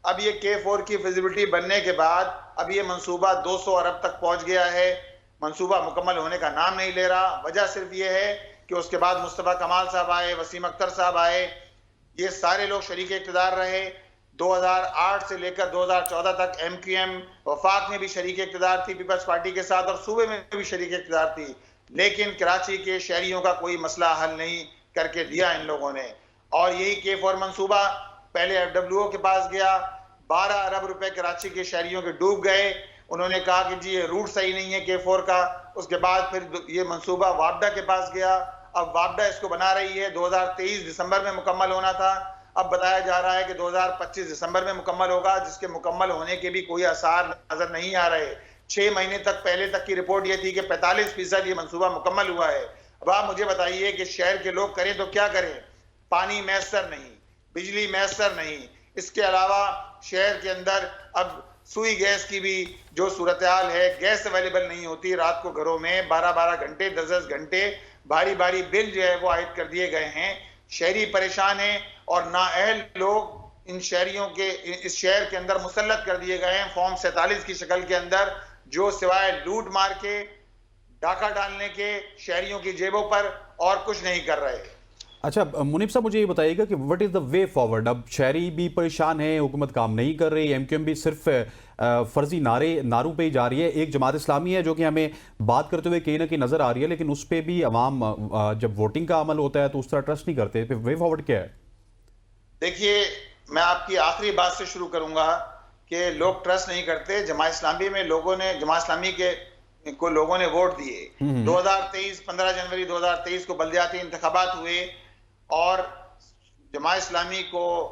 अब ये K4 की फिजिबिलिटी बनने के बाद अब ये मंसूबा 200 अरब तक पहुंच गया है। मंसूबा मुकम्मल होने का नाम नहीं ले रहा। वजह सिर्फ ये है कि उसके बाद मुस्तफा कमाल साहब आए, वसीम अख्तर साहब आए, ये सारे लोग शरीक इक़्तिदार रहे। 2008 से लेकर 2014 तक MQM वफाक में भी शरीक इक़्तिदार थी पीपल्स पार्टी के साथ, और सूबे में भी शरीक इक़्तिदार थी, लेकिन कराची के शहरियों का कोई मसला हल नहीं करके दिया इन लोगों ने। और यही K4 मंसूबा पहले FWO के पास गया, 12 अरब रुपए कराची के शहरियों के डूब गए। उन्होंने कहा कि जी ये रूट सही नहीं है K4 का। उसके बाद फिर ये मंसूबा वापडा के पास गया। अब वापडा इसको बना रही है, 2023 दिसंबर में मुकम्मल होना था, अब बताया जा रहा है कि 2025 दिसंबर में मुकम्मल होगा, जिसके मुकम्मल होने के भी कोई आसार नजर नहीं आ रहे। 6 महीने तक पहले तक की रिपोर्ट ये थी कि 45% ये मंसूबा मुकम्मल हुआ है। अब आप मुझे बताइए कि शहर के लोग करें तो क्या करें? पानी मैसर नहीं, बिजली मैसर नहीं, इसके अलावा शहर के अंदर अब सुई गैस की भी जो सूरत हाल है, गैस अवेलेबल नहीं होती। रात को घरों में 12-12 घंटे 10-10 घंटे भारी भारी बिल जो है वो आयद कर दिए गए हैं। शहरी परेशान हैं और नाअहल लोग इन शहरियों के इस शहर के अंदर मुसल्लत कर दिए गए हैं फॉर्म 47 की शक्ल के अंदर, जो सिवाय लूट मार के, डाका डालने के शहरियों की जेबों पर और कुछ नहीं कर रहे। अच्छा मुनीफ साहब, मुझे ये बताइएगा कि what is the way forward? अब शहरी भी परेशान है, हुकूमत काम नहीं कर रही, MQM भी सिर्फ फर्जी नारों पे ही जा रही है। एक जमात इस्लामी है जो कि हमें बात करते हुए कहीं ना कहीं नज़र आ रही है, लेकिन उस पर भी अवाम जब वोटिंग का अमल होता है तो उस तरह ट्रस्ट नहीं करते। फिर वे फॉरवर्ड क्या है? देखिए, मैं आपकी आखिरी बात से शुरू करूंगा कि लोग ट्रस्ट नहीं करते। जमात इस्लामी में जमात इस्लामी को लोगों ने वोट दिए। 2023 15 जनवरी 2023 को बल्दियाती इंतखाबात हुए। और जमात इस्लामी को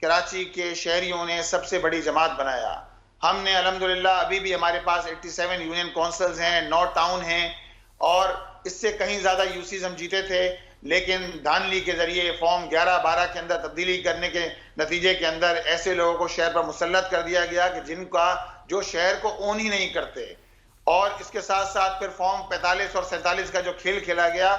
कराची के शहरियों ने सबसे बड़ी जमात बनाया। हमने अल्हम्दुलिल्लाह अभी भी हमारे पास 87 यूनियन काउंसिल्स हैं, 9 टाउन हैं और इससे कहीं ज़्यादा यूसीज हम जीते थे, लेकिन धांधली के जरिए फॉर्म 11-12 के अंदर तब्दीली करने के नतीजे के अंदर ऐसे लोगों को शहर पर मुसल्लत कर दिया गया कि जिनका जो शहर को ओन ही नहीं करते। और इसके साथ साथ फिर फॉर्म 45 और 47 का जो खेल खेला गया,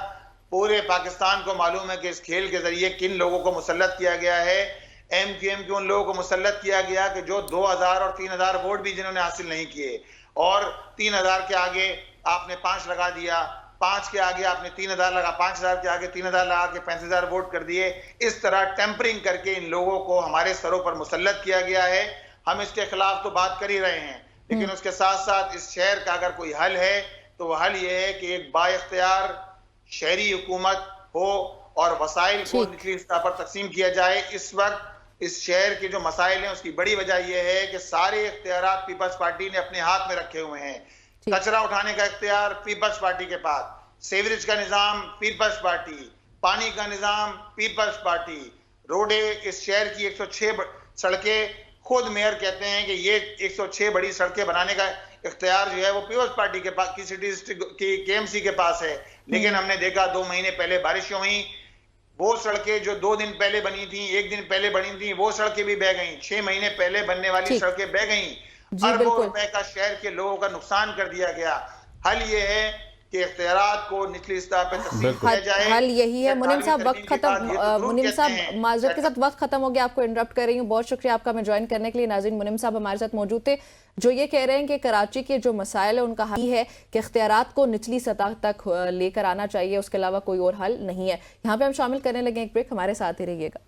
पूरे पाकिस्तान को मालूम है कि इस खेल के जरिए किन लोगों को मुसल्लत किया गया है। MQM के उन लोगों को मुसल्लत किया गया कि जो 2000 और 3000 वोट भी जिन्होंने हासिल नहीं किए, और 3000 के आगे आपने 5 लगा दिया, 5 के आगे आपने 3000 लगा, 5000 के आगे 3000 लगा के 35,000 वोट कर दिए। इस तरह टेम्परिंग करके इन लोगों को हमारे सरों पर मुसल्लत किया गया है। हम इसके खिलाफ तो बात कर ही रहे हैं, लेकिन उसके साथ साथ इस शहर का अगर कोई हल है तो वह हल ये है कि एक बाइख्तियार शहरी हुकूमत हो और वसाइल को निचली सतह पर तकसीम किया जाए। इस वक्त इस शहर के जो मसाइल हैं उसकी बड़ी वजह यह है कि सारे इख्तियारात पीपल्स पार्टी ने अपने हाथ में रखे हुए हैं। कचरा उठाने का इख्तियार पीपल्स पार्टी के पास, सीवरेज का निजाम पीपल्स पार्टी, पानी का निजाम पीपल्स पार्टी, रोडे इस शहर की 106 सड़कें खुद मेयर कहते हैं कि ये 106 बड़ी सड़कें बनाने का इख्तियार जो है वो पीपल्स पार्टी के पास की सिटी की KMC के पास है। लेकिन हमने देखा 2 महीने पहले बारिशें हुई, वो सड़कें जो 2 दिन पहले बनी थी, 1 दिन पहले बनी थी, वो सड़कें भी बह गई। 6 महीने पहले बनने वाली सड़कें बह गई। अरबों रुपए का शहर के लोगों का नुकसान कर दिया गया। हल ये है कि इख्तियारात को निचली सतह पे तकसीम किया जाए। हल यही है। मुनीम साहब वक्त खत्म, मुनीम साहब माजरत के साथ वक्त खत्म हो गया, आपको इंटरप्ट कर रही हूँ। बहुत शुक्रिया आपका मैं ज्वाइन करने के लिए। नाज़रीन, मुनीम साहब हमारे साथ मौजूद थे जो ये कह रहे हैं कि कराची के जो मसाइल है उनका हल है कि इख्तियारात को निचली सतह तक लेकर आना चाहिए, उसके अलावा कोई और हल नहीं है। यहाँ पे हम शामिल करने लगे एक ब्रेक, हमारे साथ ही रहिएगा।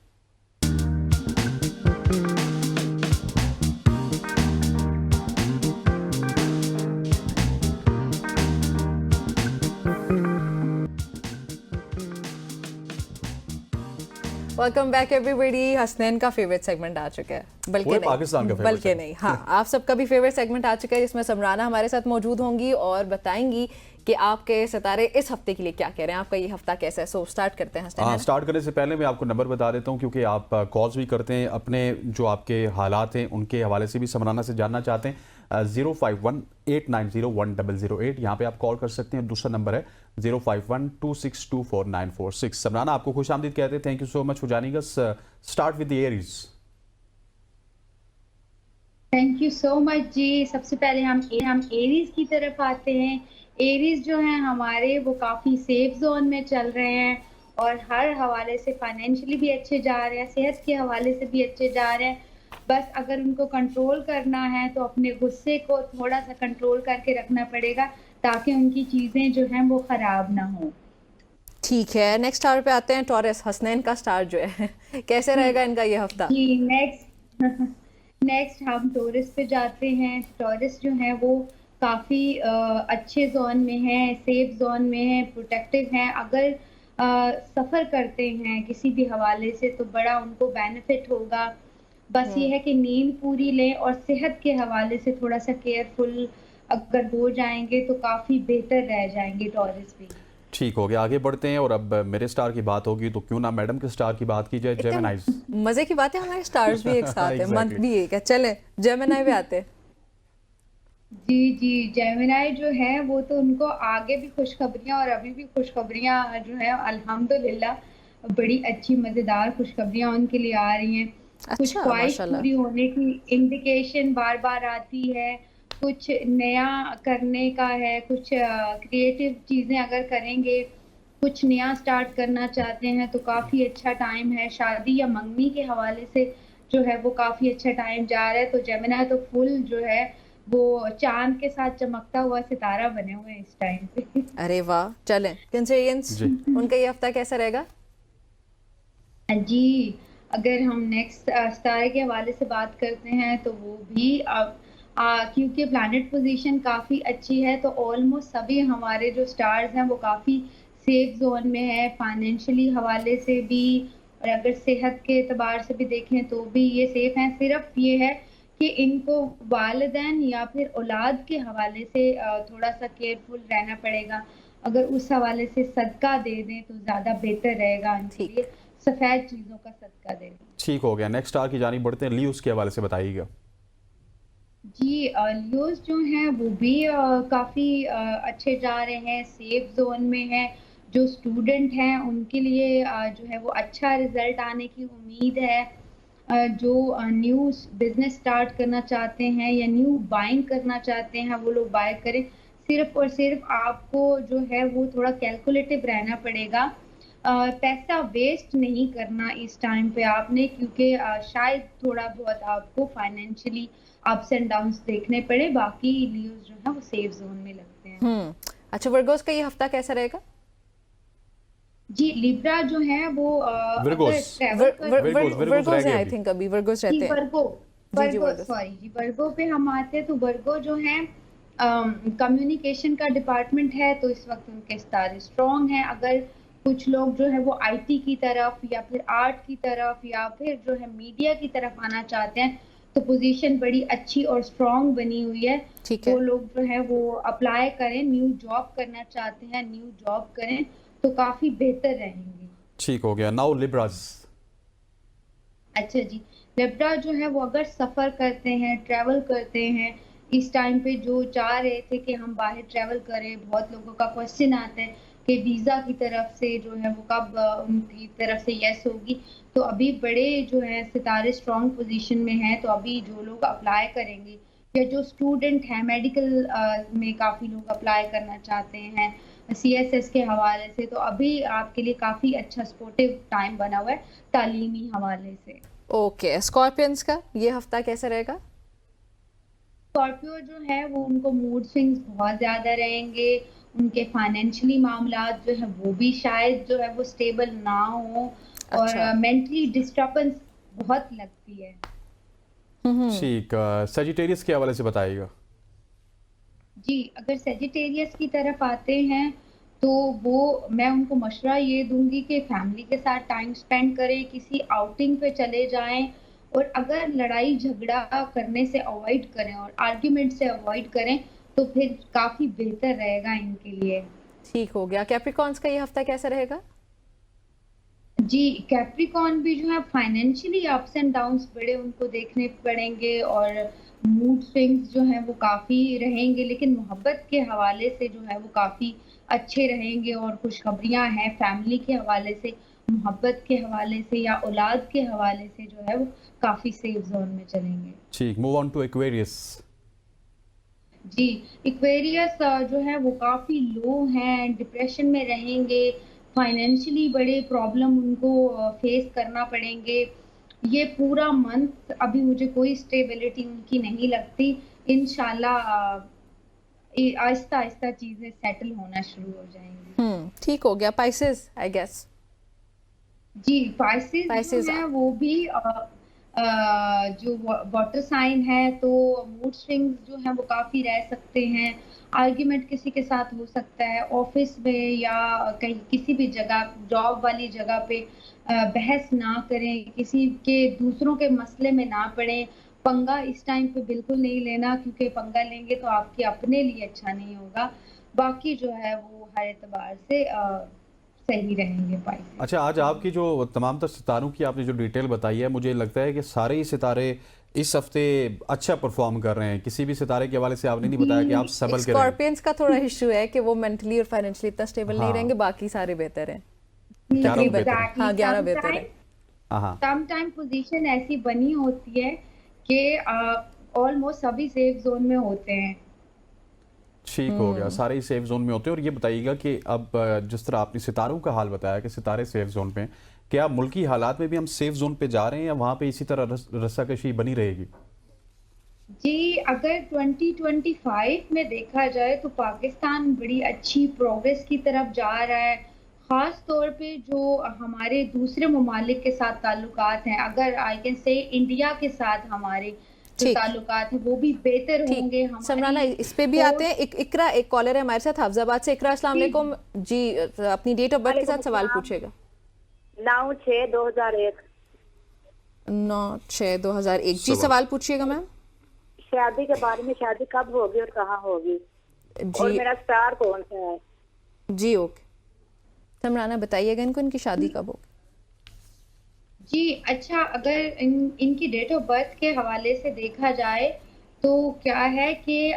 Welcome back everybody. हसनैन का फेवरेट सेगमेंट आ चुका है, बल्कि पाकिस्तान का बल्कि नहीं, हाँ आप सबका भी फेवरेट सेगमेंट आ चुका है, जिसमें समराना हमारे साथ मौजूद होंगी और बताएंगी कि आपके सितारे इस हफ्ते के लिए क्या कह रहे हैं, आपका ये हफ्ता कैसा है। सो स्टार्ट करते हैं। हाँ, स्टार्ट करने से पहले मैं आपको नंबर बता देता हूँ, क्योंकि आप कॉल्स भी करते हैं, अपने जो आपके हालात हैं उनके हवाले से भी समराना से जानना चाहते हैं। 051-890-1008 यहाँ पे आप कॉल कर सकते हैं। दूसरा नंबर है 051-2624946। समराना, आपको खुश आमदीद कहते हैं। Thank you so much for joining us. Start with the Aries. Thank you so much ji. सबसे पहले हम एरीज की तरफ आते हैं। एरीज जो हैं हमारे, वो काफ़ी सेफ जोन में चल रहे हैं और हर हवाले से फाइनेंशियली भी अच्छे जा रहे हैं, सेहत के हवाले से भी अच्छे जा रहे हैं। बस अगर उनको कंट्रोल करना है तो अपने गुस्से को थोड़ा सा कंट्रोल करके रखना पड़ेगा ताकि उनकी चीज़ें जो हैं वो ख़राब ना हो। ठीक है, नेक्स्ट स्टार पे आते हैं। टॉरस, हसनैन का स्टार जो है कैसे रहेगा इनका ये हफ्ता? जी, नेक्स्ट हम टॉरस पे जाते हैं। टॉरस जो है वो काफ़ी अच्छे जोन में है, सेफ जोन में है, प्रोटेक्टिव हैं। अगर सफ़र करते हैं किसी भी हवाले से तो बड़ा उनको बेनिफिट होगा। बस ये है कि नींद पूरी लें और सेहत के हवाले से थोड़ा सा केयरफुल अगर हो जाएंगे तो काफ़ी बेहतर रह जाएंगे टॉरस भी। ठीक हो गया, आगे बढ़ते हैं। और अब मेरे स्टार की बात होगी तो क्यों ना मैडम के स्टार की बात की जाए। जेमिनाई, मजे की बात है, हमारे स्टार्स भी एक साथ है, मंथ भी एक है। चले जेमिनाई पे आते हैं। जी, जेमिनाई जो है वो तो उनको आगे भी खुशखबरियां और अभी भी खुशखबरियां जो है अल्हम्दुलिल्लाह बड़ी अच्छी मज़ेदार खुशखबरियां उनके लिए आ रही हैं। कुछ ख्वाहिश पूरी होने की इंडिकेशन बार बार आती है, कुछ नया करने का है, कुछ क्रिएटिव चीज़ें अगर करेंगे, कुछ नया स्टार्ट करना चाहते हैं तो काफ़ी अच्छा टाइम है। शादी या मंगनी के हवाले से जो है वो काफ़ी अच्छा टाइम जा रहा है। तो जेमिनाई तो फुल जो है वो चांद के साथ चमकता हुआ सितारा बने हुए हैं इस टाइम पे। अरे वाह, चलें कैंसरियंस, उनका ये हफ्ता कैसा रहेगा? जी, अगर हम नेक्स्ट स्टार के हवाले से बात करते हैं तो वो भी क्योंकि प्लैनेट पोजीशन काफ़ी अच्छी है तो ऑलमोस्ट सभी हमारे जो स्टार्स हैं वो काफ़ी सेफ जोन में है, फाइनेंशियली हवाले से भी और अगर सेहत के एतबार से भी देखें तो भी ये सेफ हैं। सिर्फ ये है कि इनको वालिदैन या फिर औलाद के हवाले से थोड़ा सा केयरफुल रहना पड़ेगा। अगर उस हवाले से सदका दे दें तो ज़्यादा बेहतर रहेगा उनके लिए। सफेद चीजों का सदका दे रही हूँ। ठीक हो गया, नेक्स्ट स्टार की जानी बढ़ते हैं, लियोस के हवाले से बताइएगा। जी लियोस जो हैं वो भी काफ़ी अच्छे जा रहे हैं, सेफ जोन में हैं। जो स्टूडेंट हैं उनके लिए जो है वो अच्छा रिजल्ट आने की उम्मीद है। जो न्यू बिजनेस स्टार्ट करना चाहते हैं या न्यू बाइंग करना चाहते हैं वो लोग बाय करें। सिर्फ और सिर्फ आपको जो है वो थोड़ा कैलकुलेटिव रहना पड़ेगा। पैसा वेस्ट नहीं करना इस टाइम पे आपने, क्योंकि शायद थोड़ा बहुत आपको फाइनेंशियली अप्स एंड डाउन्स देखने पड़े। बाकी लियोस जो है वो सेफ जोन में लगते हैं। अच्छा, वर्गोस का ये हफ्ता कैसा रहेगा? जी लिब्रा जो है वो वर्गोस वर्गोस आई थिंक अभी वर्गोस रहते हैं। वर्गो सॉरी जी, वर्गो पे हम आते हैं तो वर्गो जो है कम्युनिकेशन का डिपार्टमेंट है, तो इस वक्त उनके सितारे स्ट्रॉन्ग हैं। अगर कुछ लोग जो है वो आईटी की तरफ या फिर आर्ट की तरफ या फिर जो है मीडिया की तरफ आना चाहते हैं तो पोजीशन बड़ी अच्छी और स्ट्रॉन्ग बनी हुई है। वो लोग जो है वो अप्लाई करें, न्यू जॉब करना चाहते हैं न्यू जॉब करें तो काफी बेहतर रहेंगे। ठीक हो गया, नाउ लिब्रास। अच्छा जी, लिब्रा जो है वो अगर सफर करते हैं, ट्रैवल करते हैं, इस टाइम पे जो चाह रहे थे कि हम बाहर ट्रैवल करें, बहुत लोगों का क्वेश्चन आता है कि वीजा की तरफ से जो है वो कब उनकी तरफ से यस होगी, तो अभी बड़े जो है सितारे स्ट्रॉन्ग पोजीशन में हैं, तो अभी जो लोग अप्लाई करेंगे या जो स्टूडेंट हैं मेडिकल में काफ़ी लोग अप्लाई करना चाहते हैं CSS के हवाले से, तो अभी आपके लिए काफ़ी अच्छा सपोर्टिव टाइम बना हुआ है तालीमी हवाले से। ओके, स्कॉर्पियंस का ये हफ्ता कैसा रहेगा? स्कॉर्पियो जो है वो उनको मूड स्विंग्स बहुत ज़्यादा रहेंगे, उनके फाइनेंशियली मामलात जो है वो भी शायद जो है वो स्टेबल ना हो और मेंटली डिस्टर्बेंस बहुत लगती है। ठीक, सजिटेरियस के हवाले से बताइएगा। जी अगर सेजिटेरियस की तरफ आते हैं तो वो मैं उनको मशवरा ये दूंगी कि फैमिली के साथ टाइम स्पेंड करें, किसी आउटिंग पे चले जाएं और अगर लड़ाई झगड़ा करने से अवॉइड करें और आर्ग्यूमेंट से अवॉइड करें तो फिर काफ़ी बेहतर रहेगा इनके लिए। ठीक हो गया, कैप्रिकॉर्न्स का ये हफ्ता कैसा रहेगा? जी कैप्रिकॉर्न भी जो है फाइनेंशियली अप्स एंड डाउन्स बड़े उनको देखने पड़ेंगे और मूड स्विंग्स जो है वो काफ़ी रहेंगे, लेकिन मोहब्बत के हवाले से जो है वो काफ़ी अच्छे रहेंगे और खुशखबरियाँ हैं फैमिली के हवाले से, मोहब्बत के हवाले से या औलाद के हवाले से जो है वो काफ़ी सेफ जोन में चलेंगे। ठीक, मूव ऑन टू एक्वेरियस। जी इक्वेरियस जो है वो काफ़ी लो हैं, डिप्रेशन में रहेंगे, फाइनेंशियली बड़े प्रॉब्लम उनको फेस करना पड़ेंगे। ये पूरा मंथ अभी मुझे कोई स्टेबिलिटी उनकी नहीं लगती। इंशाल्लाह आहिस्ता आहिस्ता चीज़ें सेटल होना शुरू हो जाएंगी। ठीक हो गया, पाइसेस आई गेस। जी पाइसेस जो है वो भी जो वाटर साइन है तो मूड स्विंग्स जो हैं वो काफ़ी रह सकते हैं, आर्ग्यूमेंट किसी के साथ हो सकता है ऑफिस में या कहीं किसी भी जगह जॉब वाली जगह पे बहस ना करें, किसी के दूसरों के मसले में ना पड़ें। पंगा इस टाइम पे बिल्कुल नहीं लेना क्योंकि पंगा लेंगे तो आपके अपने लिए अच्छा नहीं होगा। बाकी जो है वो हर एतबार से सही रहेंगे पाइसेस। अच्छा, आज आपकी जो तमाम तर सितारों की आपने जो डिटेल बताई है, मुझे लगता है कि सारे ही सितारे इस हफ्ते अच्छा परफॉर्म कर रहे हैं। किसी भी सितारे के हवाले से आपने नहीं बताया कि आप सबल के स्कॉर्पियंस का थोड़ा इशू है कि वो मेंटली और फाइनेंशियली इतना स्टेबल नहीं रहेंगे, बाकी सारे बेहतर हैं। 11 बेहतर है। हाँ 11 बेहतर है। सम टाइम पोजीशन ऐसी बनी होती है कि ऑलमोस्ट सभी सेफ जोन में होते हैं। ठीक हो गया, सारे ही सेफ जोन में होते हैं। और ये बताइएगा कि अब जिस तरह आपने सितारों का हाल बताया कि सितारे सेफ जोन पे, क्या मुल्की हालात में भी हम सेफ जोन पे जा रहे हैं या वहाँ पे इसी तरह रस्साकशी बनी रहेगी? जी अगर 2025 में देखा जाए तो पाकिस्तान बड़ी अच्छी प्रोग्रेस की तरफ जा रहा है, ख़ास तौर पे जो हमारे दूसरे ममालिक के साथ ताल्लुकात हैं, अगर आई कैन से इंडिया के साथ हमारे जो ताल्लुकात हैं वो भी बेहतर होंगे। समराना इस पे भी आते हैं। इकरा एक कॉलर है हमारे साथ हैफजाबाद से। इकरा अस्सलाम वालेकुम जी, अपनी डेट ऑफ बर्थ के साथ सवाल पूछेगा। 9/6/2001। 9/6/2001 जी, सवाल पूछिएगा मैम। शादी के बारे में, शादी कब होगी और कहाँ होगी और मेरा स्टार कौन सा है? जी ओके, समराना बताइएगा इनको इनकी शादी कब होगी। जी अच्छा, अगर इनकी डेट ऑफ बर्थ के हवाले से देखा जाए तो क्या है कि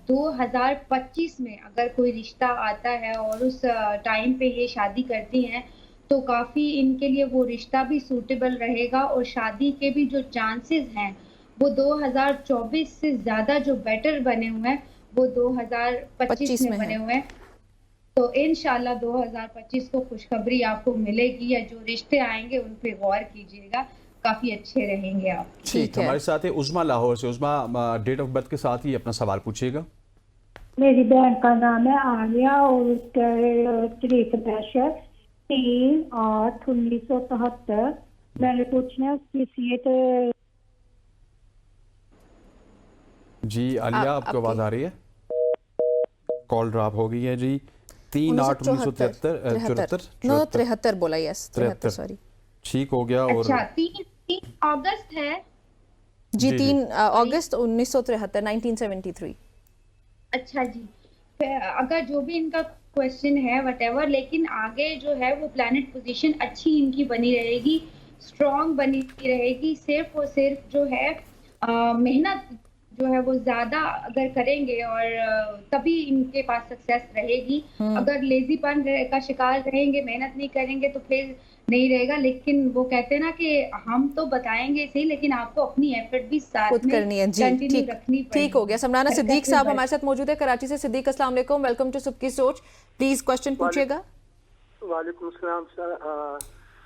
2025 में अगर कोई रिश्ता आता है और उस टाइम पे ये शादी करती हैं तो काफ़ी इनके लिए वो रिश्ता भी सूटेबल रहेगा और शादी के भी जो चांसेस हैं वो 2024 से ज़्यादा जो बेटर बने हुए हैं वो 2025 में बने हुए हैं। तो इंशाल्लाह 2025 को खुशखबरी आपको मिलेगी, या जो रिश्ते आएंगे उन पे गौर कीजिएगा, काफी अच्छे रहेंगे आप। ठीक, हमारे साथ है उज़मा लाहौर से। उज़मा, डेट ऑफ बर्थ के साथ ही अपना सवाल पूछिएगा। मेरी बहन का नाम है आलिया और उसका तारीख पैशर 3/8/1973। मैंने पूछना उसकी सीट। जी आलिया, आपको आवाज आ रही है? कॉल ड्रॉप हो गई है जी। 3/8/1973 बोला, यस 73, सॉरी, ठीक हो गया। और अच्छा 3 अगस्त है जी, 3 अगस्त 1973, 1973। अच्छा जी, अगर जो भी इनका क्वेश्चन है व्हाटएवर, लेकिन आगे जो है वो प्लैनेट पोजीशन अच्छी इनकी बनी रहेगी, स्ट्रॉन्ग बनी रहेगी। सिर्फ और सिर्फ जो है मेहनत जो है वो ज्यादा अगर करेंगे और तभी इनके पास सक्सेस रहेगी। अगर लेजीपन का शिकार रहेंगे, मेहनत नहीं करेंगे तो फिर नहीं रहेगा। लेकिन वो कहते हैं ना कि हम तो बताएंगे सही, लेकिन आपको अपनी एफर्ट भी साथ में करनी है। जी ठीक, रखनी पड़ेगी। ठीक हो गया। समराना सिद्दीक साहब हमारे साथ मौजूद है कराची से। सिद्दीक, अस्सलाम वालेकुम, वेलकम टू सबकी सोच। प्लीज क्वेश्चन पूछिएगा। वालेकुम सलाम सर।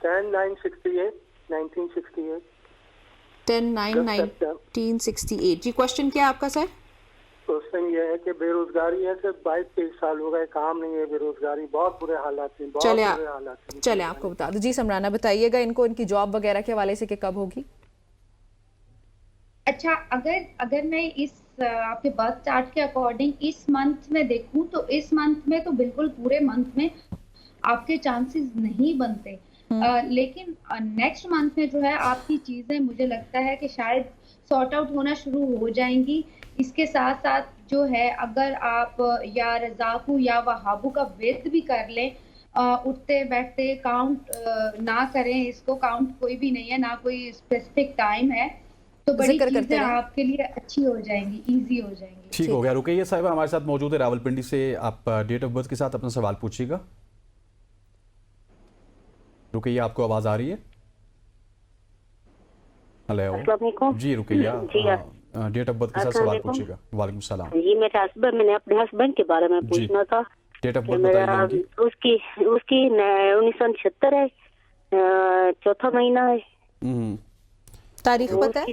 10/9/68 1968 10/9/1968 जी, क्वेश्चन क्या है आपका सर? क्वेश्चन ये है कि बेरोजगारी है सर, 22-23 साल हो गए, काम नहीं है, बेरोजगारी, बहुत बुरे हालात हैं, बहुत बुरे हालात हैं। चले आपको बता दो जी। समराना बताइएगा इनको इनकी जॉब वगैरह के हवाले से कि कब होगी। अच्छा, अगर मैं इस आपके बर्थ चार्ट के अकॉर्डिंग इस मंथ में देखूं तो इस मंथ में तो बिल्कुल पूरे मंथ में आपके चांसेस नहीं बनते। लेकिन नेक्स्ट मंथ में जो है आपकी चीजें मुझे लगता है कि शायद सॉर्ट आउट होना शुरू हो जाएंगी। इसके साथ साथ जो है अगर आप या रज़ाकू या वहाबू का विर्द भी कर लें, उठते बैठते काउंट ना करें, इसको काउंट कोई भी नहीं है, ना कोई स्पेसिफिक टाइम है, तो बड़ी चीजें आपके लिए अच्छी हो जाएंगी, इजी हो जाएंगी। ठीक हो गया। रुकैया साहिबा हमारे साथ मौजूद है रावलपिंडी से। आप डेट ऑफ बर्थ के साथ अपना सवाल पूछिएगा। रुकैया, आपको आवाज आ रही है? हेलो जी रुकैया, डेट ऑफ बर्थ के साथ सवाल पूछिएगा। वालेकुम सलाम जी। मैंने अपने हस्बैंड के बारे में पूछना था। डेट ऑफ बर्थ बताइए। उसकी 1976 है, 4था महीना है। तारीख पता है?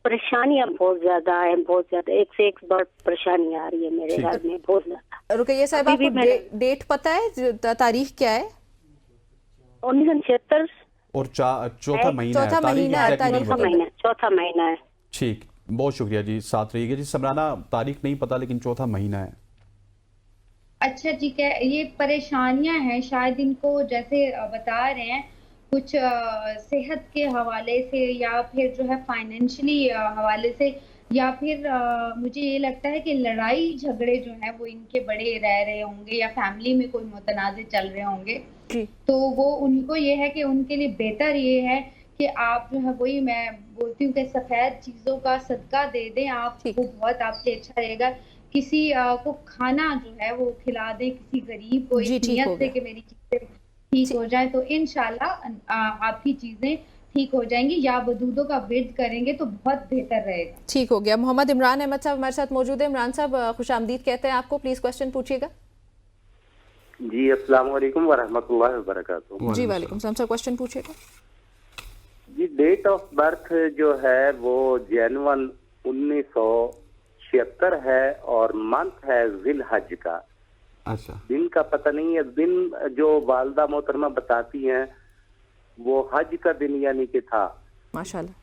परेशानियां बहुत ज्यादा है, बहुत ज्यादा, एक से एक बार परेशानी आ रही है मेरे घर में, बहुत ज्यादा। रुकैया साहब, आपको डेट पता है, तारीख क्या है? 1976 और चौथा महीना है। चौथा महीना है। ठीक, बहुत शुक्रिया जी, साथ रहिएगा जी। समराना, तारीख नहीं पता लेकिन चौथा महीना है। अच्छा जी, क्या ये परेशानियां हैं शायद इनको, जैसे बता रहे हैं कुछ सेहत के हवाले से या फिर जो है फाइनेंशियली हवाले से, या फिर मुझे ये लगता है कि लड़ाई झगड़े जो है वो इनके बड़े रह रहे होंगे, या फैमिली में कोई मुतनाज़े चल रहे होंगे। तो वो उनको ये है कि उनके लिए बेहतर ये है कि आप जो है, वही मैं बोलती हूँ कि सफेद चीजों का सदका दे दें आपको, बहुत आपसे अच्छा रहेगा। किसी को खाना जो है वो खिला दें, किसी गरीब को, इस नियत से कि मेरी चीजें ठीक हो जाए, तो इंशाल्लाह आपकी चीजें ठीक हो जाएंगी। या वदूदों का विर्द करेंगे तो बहुत बेहतर रहेगा। ठीक हो गया। मोहम्मद इमरान अहमद साहब हमारे साथ मौजूद है। इमरान साहब, खुशामदीद कहते हैं आपको। प्लीज क्वेश्चन पूछिएगा। जी अस्सलाम वालेकुम वरहमतुल्लाहि वबरकातुहू। जी वालेकुम सलाम सर, क्वेश्चन पूछिएगा। जी, डेट ऑफ बर्थ जो है वो जनवरी 1976 है और मंथ है जिलहज का। अच्छा, दिन का पता नहीं है। दिन जो वालदा मोहतरमा बताती हैं वो हज का दिन यानी कि था। माशाल्लाह।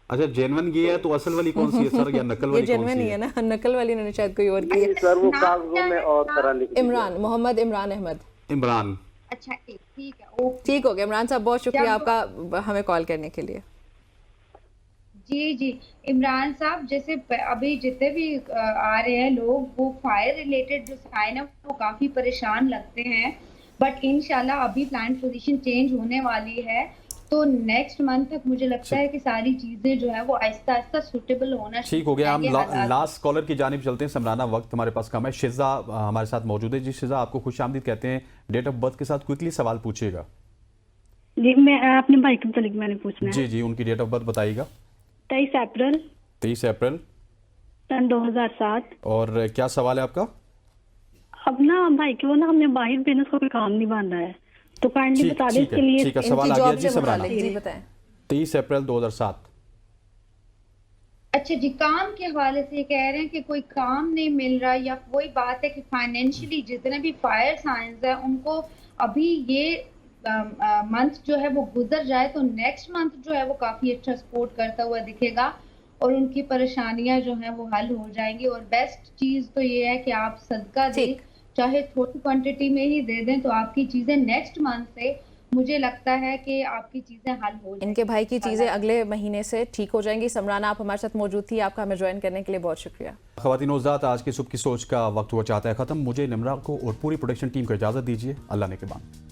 अच्छा, जेनवन ये है तो असल वाली कौन सी है सर, या नकल वाली कौन सी है? ना, नकल वाली ने शायद कोई और की है सर, वो कागजों में और तरह लिखी है। इमरान, मोहम्मद इमरान अहमद इमरान। अच्छा ठीक है, ठीक हो गया। इमरान साहब, बहुत शुक्रिया आपका हमें कॉल करने के लिए। जी इमरान साहब, जैसे अभी जितने भी आ रहे हैं लोग, वो फायर रिलेटेड जो साइन है वो काफी परेशान लगते हैं, बट इंशाल्लाह अभी प्लान पोजीशन चेंज होने वाली है तो नेक्स्ट मंथ तक मुझे लगता है कि सारी चीजें जो है वो आहिस्ता आहिस्ता सुटेबल होना ठीक हो गया। हम लास्ट कॉलर की जानिब चलते हैं। समराना, वक्त हमारे पास कम है। शिजा हमारे साथ मौजूद है। जी शिजा, आपको खुशामदीद कहते हैं। डेट ऑफ बर्थ के साथ क्विकली सवाल पूछिएगा। जी, मैं अपने भाई के मुतालिक मैंने पूछना है। जी जी, उनकी डेट ऑफ बर्थ बताइएगा। 23 अप्रैल 23 अप्रैल सन 2007। और क्या सवाल है आपका? अब ना भाई के वो ना हमने बाहर बिजनेस को कोई काम नहीं बन रहा है, तो काइंडली बता दें इसके लिए। ठीक है, सवाल आ गया जी समराना। जी बताएं। 23 अप्रैल 2007। अच्छा जी, काम के हवाले से कह रहे हैं कि कोई काम नहीं मिल रहा, या वही बात है कि फाइनेंशियली जितने भी फायर साइंस है उनको अभी ये मंथ जो है वो गुजर जाए तो नेक्स्ट मंथ जो है वो काफी अच्छा सपोर्ट करता हुआ दिखेगा और उनकी परेशानियां जो हैं वो हल हो जाएंगी। और बेस्ट चीज तो ये है कि आप सदका दें, चाहे थोड़ी क्वांटिटी में ही दे दें, तो आपकी चीजें नेक्स्ट मंथ से मुझे लगता है कि आपकी चीजें हल हो जाएंगी। इनके भाई की चीजें अगले महीने से ठीक हो जाएंगी। समराना, आप हमारे साथ मौजूद थी, आपका हमें ज्वाइन करने के लिए बहुत शुक्रिया। ख़वातीन हज़रात, आज की सुबह की सोच का वक्त हुआ चाहता है खत्म। मुझे, निम्रा को और पूरी प्रोडक्शन टीम को इजाज़त दीजिए। अल्लाह ने के बाद।